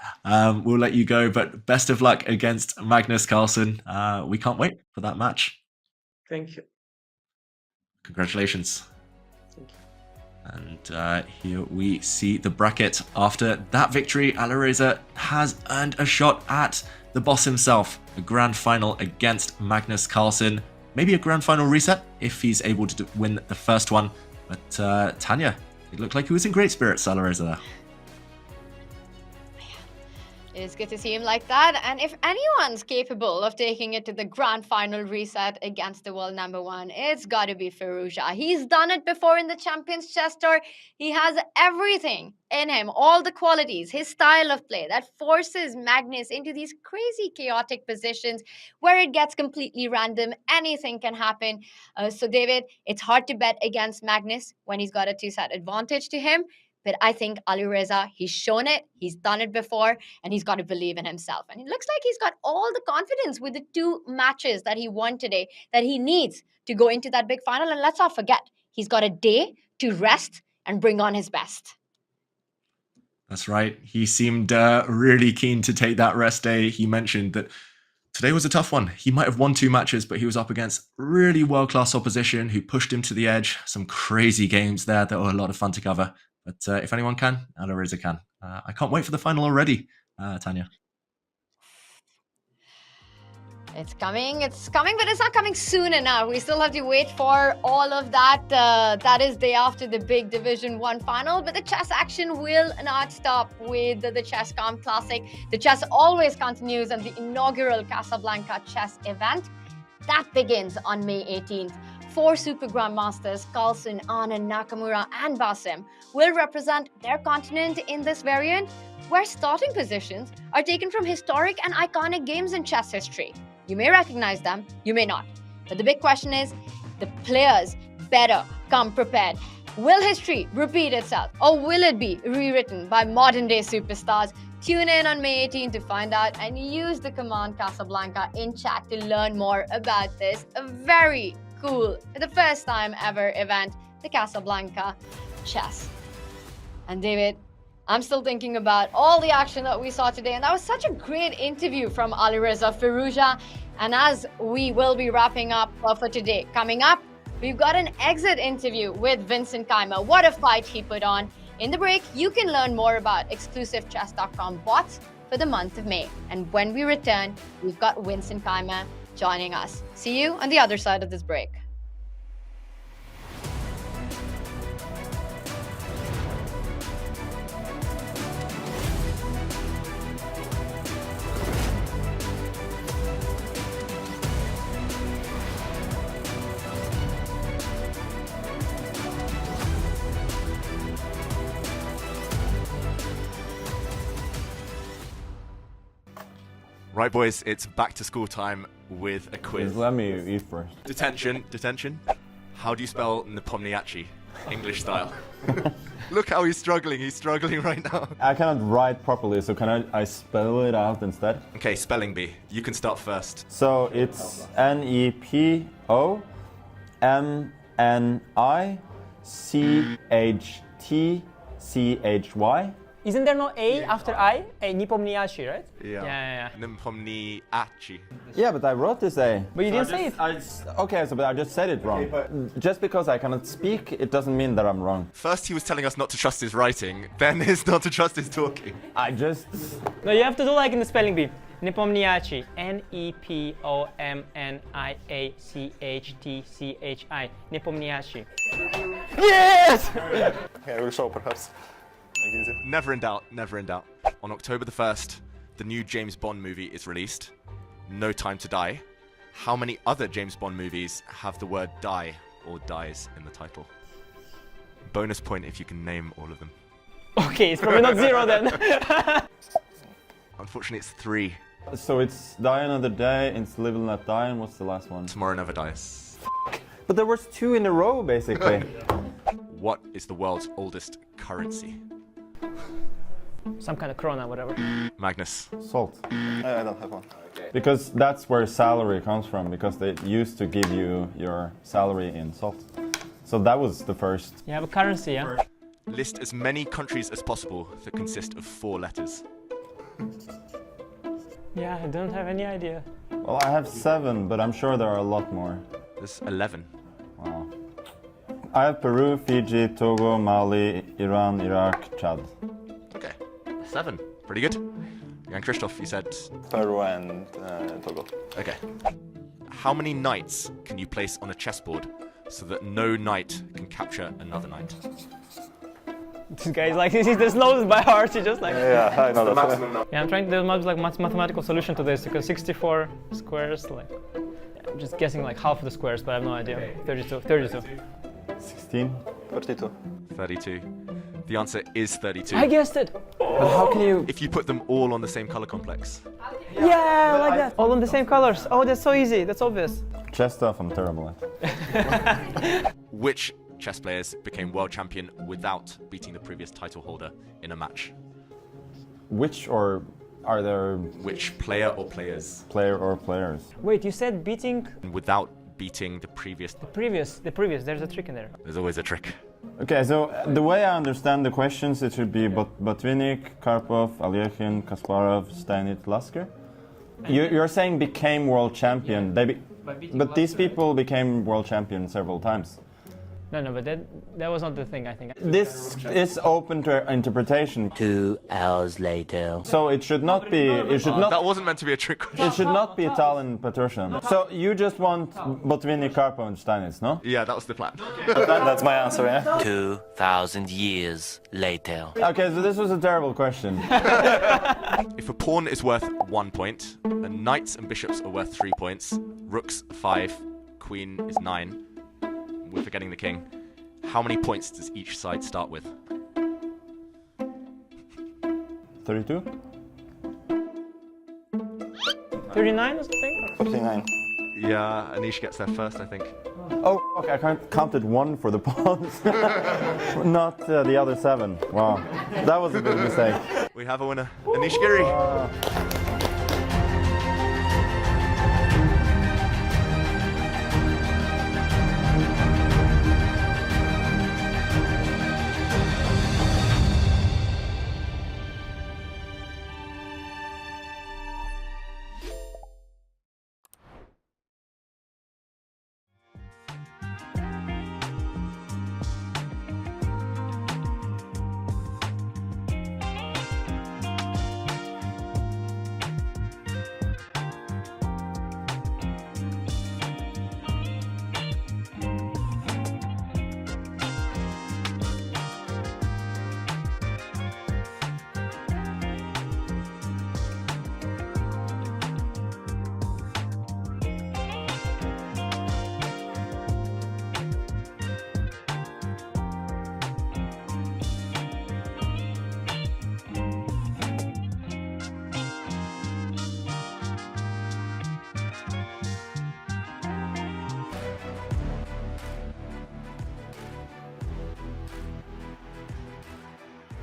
we'll let you go. But best of luck against Magnus Carlsen. We can't wait for that match. Thank you. Congratulations. Thank you. And here we see the bracket. After that victory, Alireza has earned a shot at the boss himself, a grand final against Magnus Carlsen. Maybe a grand final reset if he's able to win the first one. But Tanya, it looked like he was in great spirits, Alireza there. It's good to see him like that. And if anyone's capable of taking it to the grand final reset against the world number one, it's got to be Firouzja. He's done it before in the Champions Chess Tour. He has everything in him, all the qualities, his style of play that forces Magnus into these crazy chaotic positions where it gets completely random. Anything can happen. So, David, it's hard to bet against Magnus when he's got a two-set advantage to him. But I think Alireza, he's shown it, he's done it before, and he's got to believe in himself. And it looks like he's got all the confidence with the two matches that he won today that he needs to go into that big final. And let's not forget, he's got a day to rest and bring on his best. That's right. He seemed really keen to take that rest day. He mentioned that today was a tough one. He might have won 2 matches, but he was up against really world-class opposition who pushed him to the edge. Some crazy games there that were a lot of fun to cover. But if anyone can, Alireza can. I can't wait for the final already, Tanya. It's coming, but it's not coming soon enough. We still have to wait for all of that. That is day after the big Division 1 final, but the chess action will not stop with the Chess.com Classic. The chess always continues, and the inaugural Casablanca chess event, that begins on May 18th. 4 Super Grandmasters, Carlsen, Anand, Nakamura, and Basim, will represent their continent in this variant, where starting positions are taken from historic and iconic games in chess history. You may recognize them, you may not. But the big question is, the players better come prepared. Will history repeat itself, or will it be rewritten by modern-day superstars? Tune in on May 18 to find out, and use the command Casablanca in chat to learn more about this. A very cool, the first time ever event, the Casablanca Chess. And David, I'm still thinking about all the action that we saw today, and that was such a great interview from Alireza, Firouzja. And as we will be wrapping up for today, coming up, we've got an exit interview with Vincent Keymer. What a fight he put on. In the break, you can learn more about exclusive Chess.com bots for the month of May. And when we return, we've got Vincent Keymer joining us. See you on the other side of this break. Right, boys, it's back to school time with a quiz. Let me eat first. Detention. How do you spell Nepomniachtchi? English style. Look how he's struggling right now. I cannot write properly, so can I spell it out instead? Okay, spelling bee. You can start first. So it's Nepomniachtchy. Isn't there no A after I? A Nepomniachtchi, right? Yeah. Nepomniachtchi. Yeah, but I wrote this A. But you didn't say it. Okay, so but I just said it wrong. Okay, just because I cannot speak, it doesn't mean that I'm wrong. First he was telling us not to trust his writing, then it's not to trust his talking. No, you have to do like in the spelling bee. Nepomniachtchi. Nepomniachtchi. Nepomniachtchi. Yes! Okay, I will show perhaps. Never in doubt. On October the 1st, the new James Bond movie is released. No Time to Die. How many other James Bond movies have the word die or dies in the title? Bonus point if you can name all of them. Okay, it's probably not 0 then. Unfortunately, it's 3. So it's Die Another Day, It's Live and Let Die, and what's the last one? Tomorrow Never Dies. But there was 2 in a row, basically. What is the world's oldest currency? Some kind of krona, whatever. Magnus. Salt. I don't have one. Because that's where salary comes from, because they used to give you your salary in salt. So that was the first. You have a currency, yeah? List as many countries as possible that consist of 4 letters. Yeah, I don't have any idea. Well, I have 7, but I'm sure there are a lot more. There's 11. Wow. I have Peru, Fiji, Togo, Mali, Iran, Iraq, Chad. Okay, 7. Pretty good. And Christoph, you said? Peru and Togo. Okay. How many knights can you place on a chessboard so that no knight can capture another knight? This guy's like, this knows by heart, he just like... Yeah, I know that. Yeah, I'm trying to do like mathematical solution to this, because 64 squares, like... Yeah, I'm just guessing like half of the squares, but I have no idea. 32. 16. 32. 32. The answer is 32. I guessed it! But how can you... If you put them all on the same color complex. Yeah, like that. All on the same colors. Oh, that's so easy. That's obvious. Chess stuff I'm terrible at. Which chess players became world champion without beating the previous title holder in a match? Which, or are there... Which player or players? Player or players. Wait, you said beating... Without beating the previous... The previous. There's a trick in there. There's always a trick. Okay, so the way I understand the questions, it should be Botvinnik, Karpov, Alyoshin, Kasparov, Steinitz, Lasker. You're saying became world champion. Yeah. But these people became world champion several times. No, but that was not the thing, I think. This is open to interpretation. 2 hours later. So it should not be. It should not. That wasn't meant to be a trick question. It should not be Tallinn Petrosian. So you just want Botvinnik, Karpov, and Steinitz, no? Yeah, that was the plan. That's my answer, yeah? 2,000 years later. Okay, so this was a terrible question. If a pawn is worth 1 point, then knights and bishops are worth 3 points, rooks 5, queen is 9. We're forgetting the king. How many points does each side start with? 32? 39 or something? 59. Yeah, Anish gets there first, I think. Oh, okay, I counted 1 for the pawns. Not the other 7. Wow, that was a big mistake. We have a winner, Anish Giri.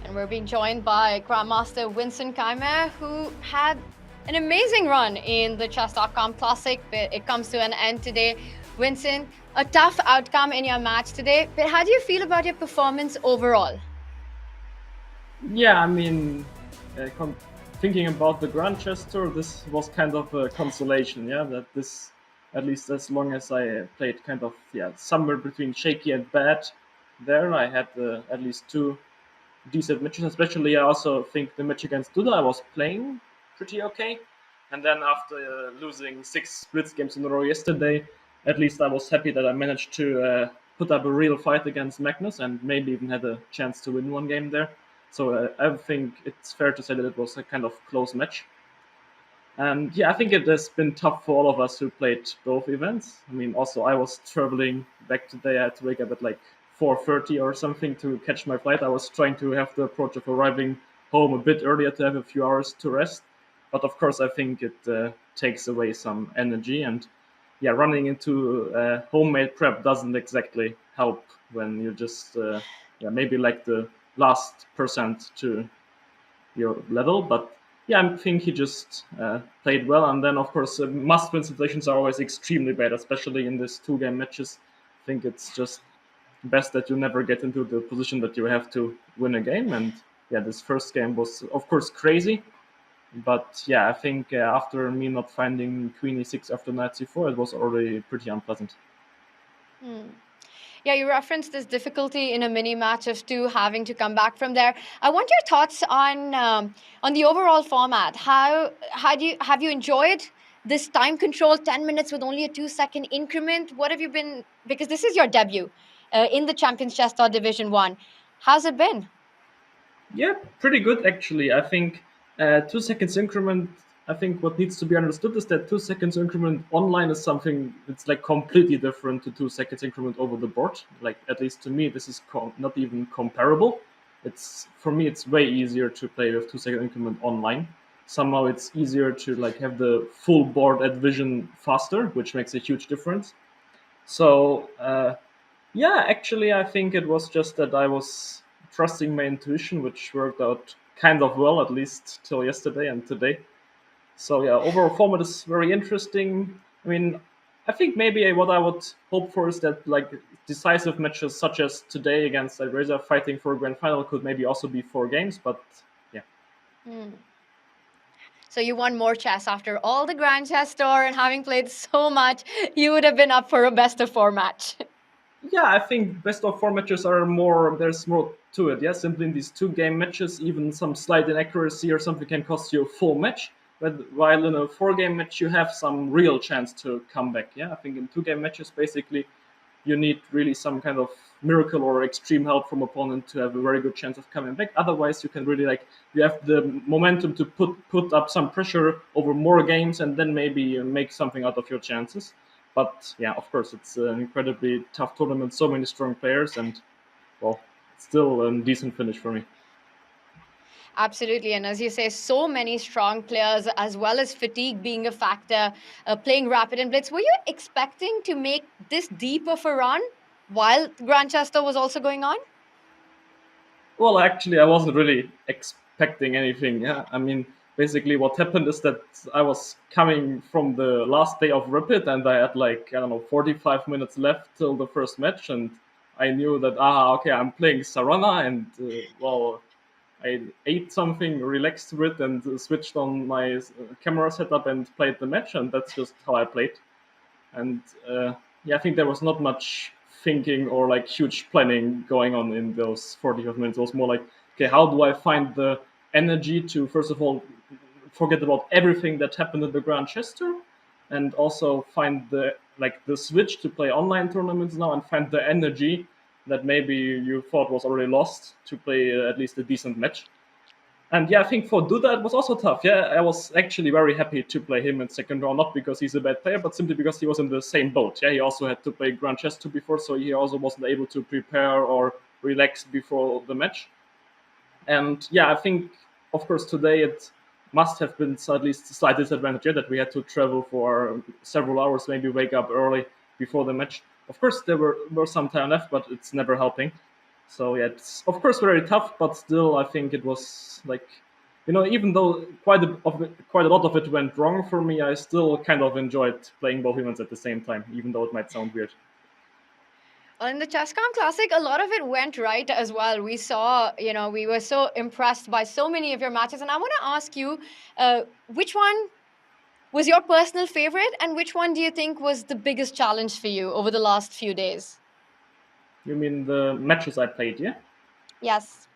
And we're being joined by Grandmaster Vincent Keymer, who had an amazing run in the Chess.com Classic, but it comes to an end today. Vincent, a tough outcome in your match today, but how do you feel about your performance overall? Yeah, I mean, thinking about the Grand Chess Tour, this was kind of a consolation, yeah, that this, at least as long as I played kind of, yeah, somewhere between shaky and bad there, I had at least 2 decent matches, especially I also think the match against Duda I was playing pretty okay. And then after losing 6 Blitz games in a row yesterday, at least I was happy that I managed to put up a real fight against Magnus and maybe even had a chance to win 1 game there. So I think it's fair to say that it was a kind of close match. And yeah, I think it has been tough for all of us who played both events. I mean, also I was traveling back today. I had to wake up at like 4:30 or something to catch my flight. I was trying to have the approach of arriving home a bit earlier to have a few hours to rest. But of course, I think it takes away some energy. And yeah, running into homemade prep doesn't exactly help when you just, maybe like the last % to your level. But yeah, I think he just played well. And then, of course, must-win situations are always extremely bad, especially in these 2-game matches. I think it's just best that you never get into the position that you have to win a game. And yeah, this first game was, of course, crazy. But yeah, I think after me not finding Queen e6 after Knight c4, it was already pretty unpleasant. Yeah, you referenced this difficulty in a mini match of 2 having to come back from there. I want your thoughts on the overall format. Have you enjoyed this time control, 10 minutes with only a 2-second increment? What have you been, because this is your debut in the Champions Chess Tour Division 1. How's it been? Yeah, pretty good actually. I think 2 seconds increment, I think what needs to be understood is that 2 seconds increment online is something that's like completely different to 2 seconds increment over the board. Like, at least to me, this is not even comparable. For me, it's way easier to play with 2 second increment online. Somehow it's easier to like have the full board at vision faster, which makes a huge difference. So yeah, actually, I think it was just that I was trusting my intuition, which worked out kind of well, at least till yesterday and today. So yeah, overall format is very interesting. I mean, I think maybe what I would hope for is that like decisive matches such as today against Alireza fighting for a grand final could maybe also be 4 games, but yeah. So you want more chess after all the Grand Chess Tour and having played so much, you would have been up for a best of 4 match. Yeah, I think best of 4 matches are more, there's more to it. Yeah, simply in these 2-game matches, even some slight inaccuracy or something can cost you a full match. But while in a 4-game match, you have some real chance to come back. Yeah, I think in 2-game matches, basically, you need really some kind of miracle or extreme help from opponent to have a very good chance of coming back. Otherwise, you can really you have the momentum to put up some pressure over more games and then maybe make something out of your chances. But yeah, of course, it's an incredibly tough tournament. So many strong players, and well, still a decent finish for me. Absolutely, and as you say, so many strong players, as well as fatigue being a factor, playing rapid and blitz. Were you expecting to make this deep of a run while Grand Chess Tour was also going on? Well, actually, I wasn't really expecting anything. Yeah, I mean, basically, what happened is that I was coming from the last day of Rapid, and I had 45 minutes left till the first match, and I knew that okay, I'm playing Sarana, and well, I ate something, relaxed a bit, and switched on my camera setup and played the match, and that's just how I played. And yeah, I think there was not much thinking or huge planning going on in those 45 minutes. It was more like, okay, how do I find the energy to first of all forget about everything that happened in the Grand Chess Tour, and also find the switch to play online tournaments now, and find the energy that maybe you thought was already lost to play at least a decent match. And yeah, I think for Duda it was also tough. Yeah, I was actually very happy to play him in second round, not because he's a bad player, but simply because he was in the same boat. Yeah, he also had to play Grand Chess 2 before, so he also wasn't able to prepare or relax before the match. And yeah, I think, of course, today it must have been at least a slight disadvantage, yeah, that we had to travel for several hours, maybe wake up early before the match. Of course, there were some time left, but it's never helping. So yeah, it's of course very tough, but still, I think it was even though quite a lot of it went wrong for me, I still kind of enjoyed playing both events at the same time, even though it might sound weird. Well, in the Chess.com Classic, a lot of it went right as well. We saw, we were so impressed by so many of your matches, and I want to ask you, which one was your personal favorite, and which one do you think was the biggest challenge for you over the last few days? You mean the matches I played, yeah? Yes.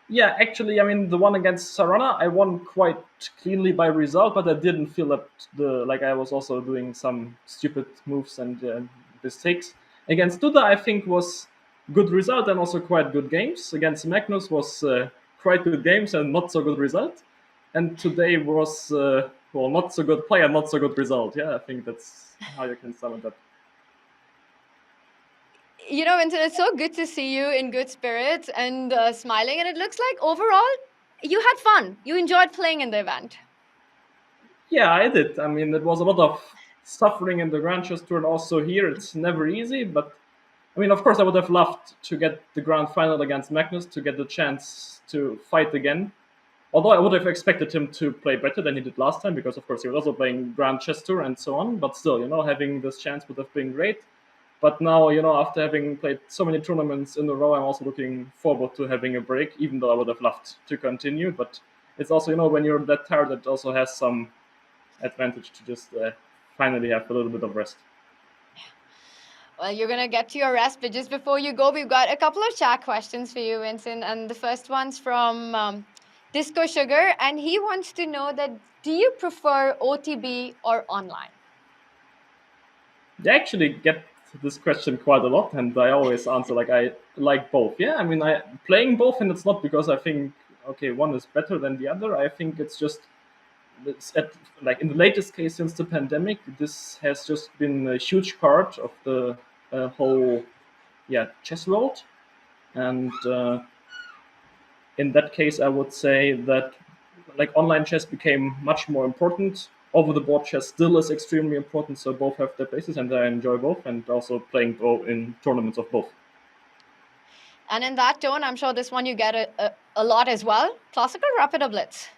Yeah, actually, I mean, the one against Sarana, I won quite cleanly by result, but I didn't feel that I was also doing some stupid moves and mistakes. Against Duda, I think was good result and also quite good games. Against Magnus was quite good games and not so good result. And today was, not so good play and not so good result. Yeah, I think that's how you can sum it up. Vincent, it's so good to see you in good spirits and smiling. And it looks like overall, you had fun. You enjoyed playing in the event. Yeah, I did. I mean, it was a lot of suffering in the Grand Chess Tour, and also here it's never easy. But I mean, of course, I would have loved to get the grand final against Magnus, to get the chance to fight again. Although I would have expected him to play better than he did last time, because of course he was also playing Grand Chess Tour and so on. But still, having this chance would have been great. But now, after having played so many tournaments in a row, I'm also looking forward to having a break, even though I would have loved to continue. But it's also, when you're that tired, it also has some advantage to just finally have a little bit of rest. Well, you're going to get to your rest, but just before you go, we've got a couple of chat questions for you, Vincent. And the first one's from Disco Sugar, and he wants to know that, do you prefer OTB or online? I actually get this question quite a lot, and I always answer I like both. Yeah, I mean, I playing both, and it's not because I think one is better than the other. I think it's just in the latest case since the pandemic, this has just been a huge part of the whole chess world, and in that case, I would say that online chess became much more important. Over-the-board chess still is extremely important, so both have their places, and I enjoy both, and also playing both in tournaments of both. And in that tone, I'm sure this one you get a lot as well. Classical, rapid, or blitz?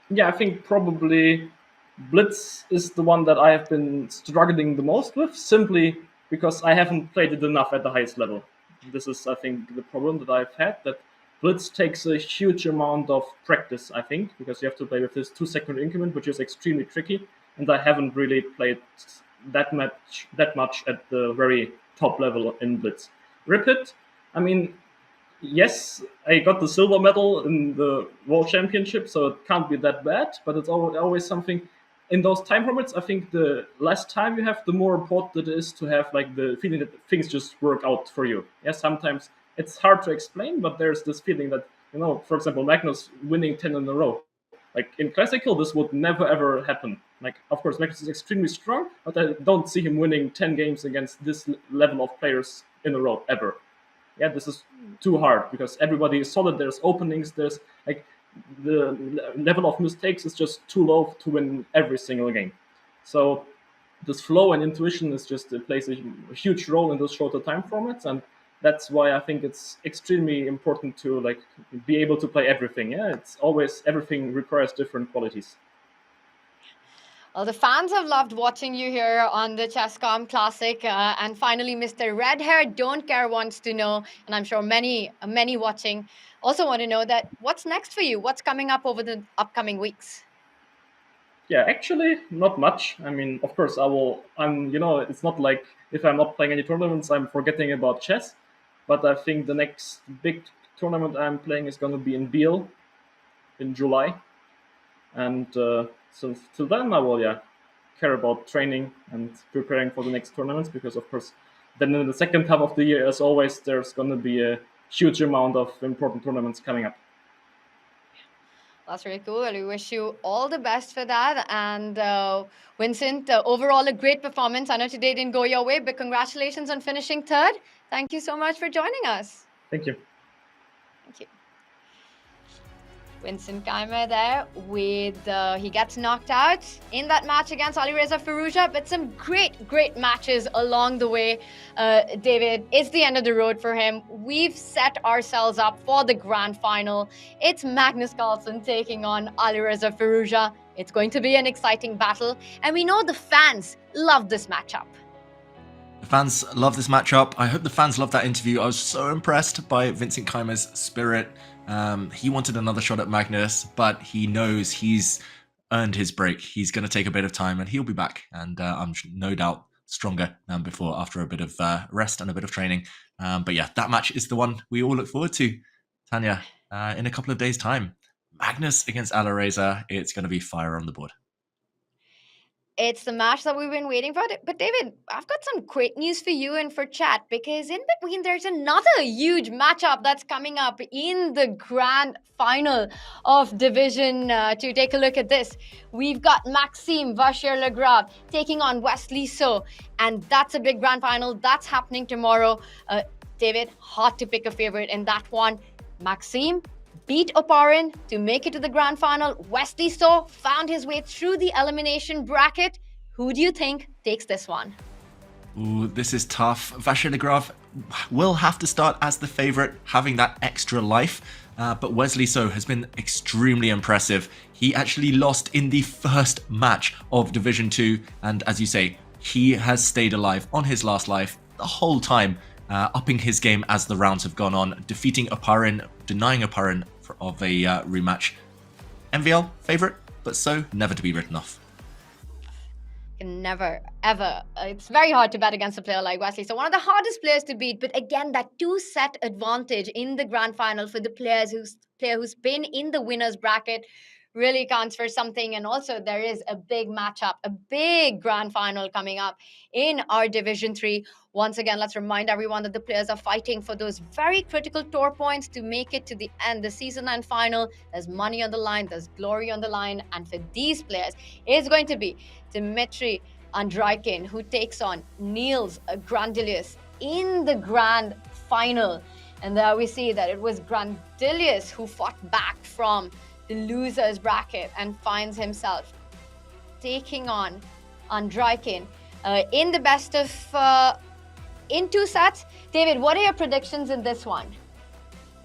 Yeah, I think probably Blitz is the one that I have been struggling the most with, simply because I haven't played it enough at the highest level. This is, I think, the problem that I've had, that Blitz takes a huge amount of practice, I think, because you have to play with this 2-second increment, which is extremely tricky, and I haven't really played that much at the very top level in Blitz. Rapid, I mean, yes, I got the silver medal in the World Championship, so it can't be that bad, but it's always something. In those time formats, I think the less time you have, the more important it is to have like the feeling that things just work out for you. Yeah, sometimes it's hard to explain, but there's this feeling that, for example, Magnus winning 10 in a row. Like in classical, this would never ever happen. Like, of course, Magnus is extremely strong, but I don't see him winning 10 games against this level of players in a row ever. Yeah, this is too hard because everybody is solid. There's openings. There's like the level of mistakes is just too low to win every single game. So this flow and intuition is just plays a huge role in those shorter time formats, and that's why I think it's extremely important to like be able to play everything. Yeah, it's always everything requires different qualities. Well, the fans have loved watching you here on the Chess.com Classic. And finally, Mr. Red Hair Don't Care wants to know, and I'm sure many watching also want to know that what's next for you? What's coming up over the upcoming weeks? Yeah, actually, not much. I mean, of course, it's not like if I'm not playing any tournaments, I'm forgetting about chess. But I think the next big tournament I'm playing is going to be in Biel in July. And so till then, I will care about training and preparing for the next tournaments, because of course, then in the second half of the year, as always, there's going to be a huge amount of important tournaments coming up. That's really cool. We wish you all the best for that. And Vincent, overall a great performance. I know today didn't go your way, but congratulations on finishing third. Thank you so much for joining us. Thank you. Thank you. Vincent Keymer there with, he gets knocked out in that match against Alireza Firouzja, but some great matches along the way. David, it's the end of the road for him. We've set ourselves up for the grand final. It's Magnus Carlsen taking on Alireza Firouzja. It's going to be an exciting battle, and we know the fans love this matchup. The fans love this matchup. I hope the fans love that interview. I was so impressed by Vincent Keymer's spirit. He wanted another shot at Magnus, but he knows he's earned his break. He's going to take a bit of time and he'll be back. And I'm no doubt stronger than before after a bit of rest and a bit of training. But yeah, that match is the one we all look forward to, Tanya, in a couple of days' time. Magnus against Alireza. It's going to be fire on the board. It's the match that we've been waiting for. But David, I've got some great news for you and for chat, because in between there's another huge matchup that's coming up in the grand final of Division 2. Take a look at this. We've got Maxime Vachier-Lagrave taking on Wesley So, and that's a big grand final. That's happening tomorrow. David, hard to pick a favorite in that one. Maxime beat Oparin to make it to the grand final. Wesley So found his way through the elimination bracket. Who do you think takes this one? Ooh, this is tough. Vachier-Lagrave will have to start as the favorite, having that extra life. But Wesley So has been extremely impressive. He actually lost in the first match of Division 2. And as you say, he has stayed alive on his last life the whole time, upping his game as the rounds have gone on, defeating Oparin, denying Oparin of a rematch. MVL favorite, but So never to be written off. Never, ever. It's very hard to bet against a player like Wesley. So one of the hardest players to beat. But again, that 2-set advantage in the grand final for the player who's been in the winner's bracket really counts for something. And also there is a big matchup, a big grand final coming up in our Division 3. Once again, let's remind everyone that the players are fighting for those very critical tour points to make it to the end, the season and final. There's money on the line, there's glory on the line. And for these players, it's going to be Dmitry Andreikin, who takes on Niels Grandelius in the grand final. And there we see that it was Grandelius who fought back from the loser's bracket and finds himself taking on Andreikin in the best of in 2 sets. David, what are your predictions in this one?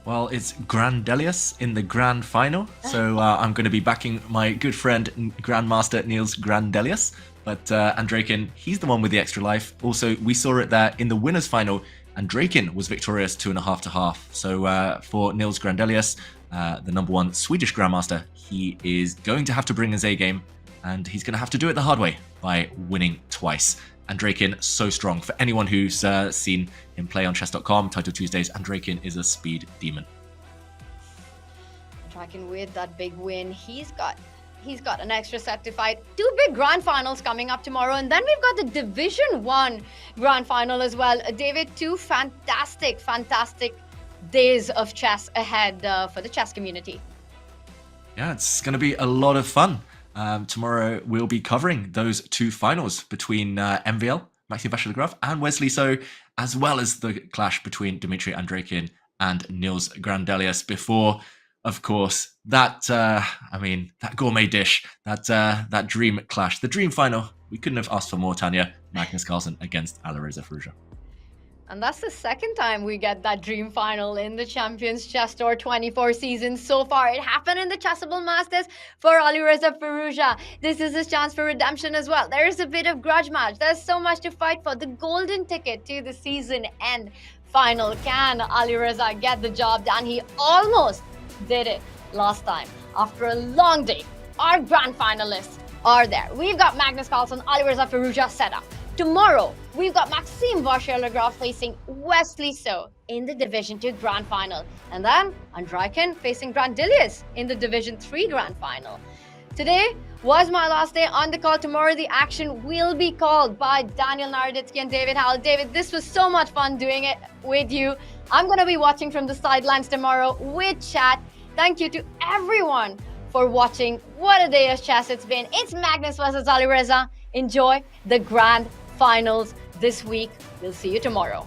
Well, it's Grandelius in the grand final. So I'm going to be backing my good friend, Grandmaster Niels Grandelius. But Andrejkin, he's the one with the extra life. Also, we saw it there in the winners final. Andrejkin was victorious 2.5 to half. So for Niels Grandelius, the #1 Swedish Grandmaster, he is going to have to bring his A game. And he's going to have to do it the hard way by winning twice. Andrejkin, so strong. For anyone who's seen him play on Chess.com, Title Tuesdays, Andrejkin is a speed demon. Andrejkin with that big win. He's got an extra set to fight. 2 big grand finals coming up tomorrow. And then we've got the Division 1 grand final as well. David, 2 fantastic days of chess ahead for the chess community. Yeah, it's going to be a lot of fun. Tomorrow we'll be covering those 2 finals between MVL, Magnus Vachier-Lagrave, and Wesley So, as well as the clash between Dmitry Andrejkin and Niels Grandelius before, of course, that gourmet dish, that dream clash, the dream final. We couldn't have asked for more, Tanya. Magnus Carlsen against Alireza Firouzja. And that's the second time we get that dream final in the Champions Chess Tour 24 season so far. It happened in the Chessable Masters for Alireza Firouzja. This is his chance for redemption as well. There is a bit of grudge match. There's so much to fight for. The golden ticket to the season end final. Can Alireza get the job done? He almost did it last time. After a long day, our grand finalists are there. We've got Magnus Carlson, Alireza Firouzja set up. Tomorrow, we've got Maxime Vachier-Lagrave facing Wesley So in the Division 2 Grand Final. And then Andrejkin facing Grandelius in the Division 3 Grand Final. Today was my last day on the call. Tomorrow, the action will be called by Daniel Naroditsky and David Howell. David, this was so much fun doing it with you. I'm going to be watching from the sidelines tomorrow with chat. Thank you to everyone for watching. What a day of chess it's been. It's Magnus versus Alireza. Enjoy the grand finals this week. We'll see you tomorrow.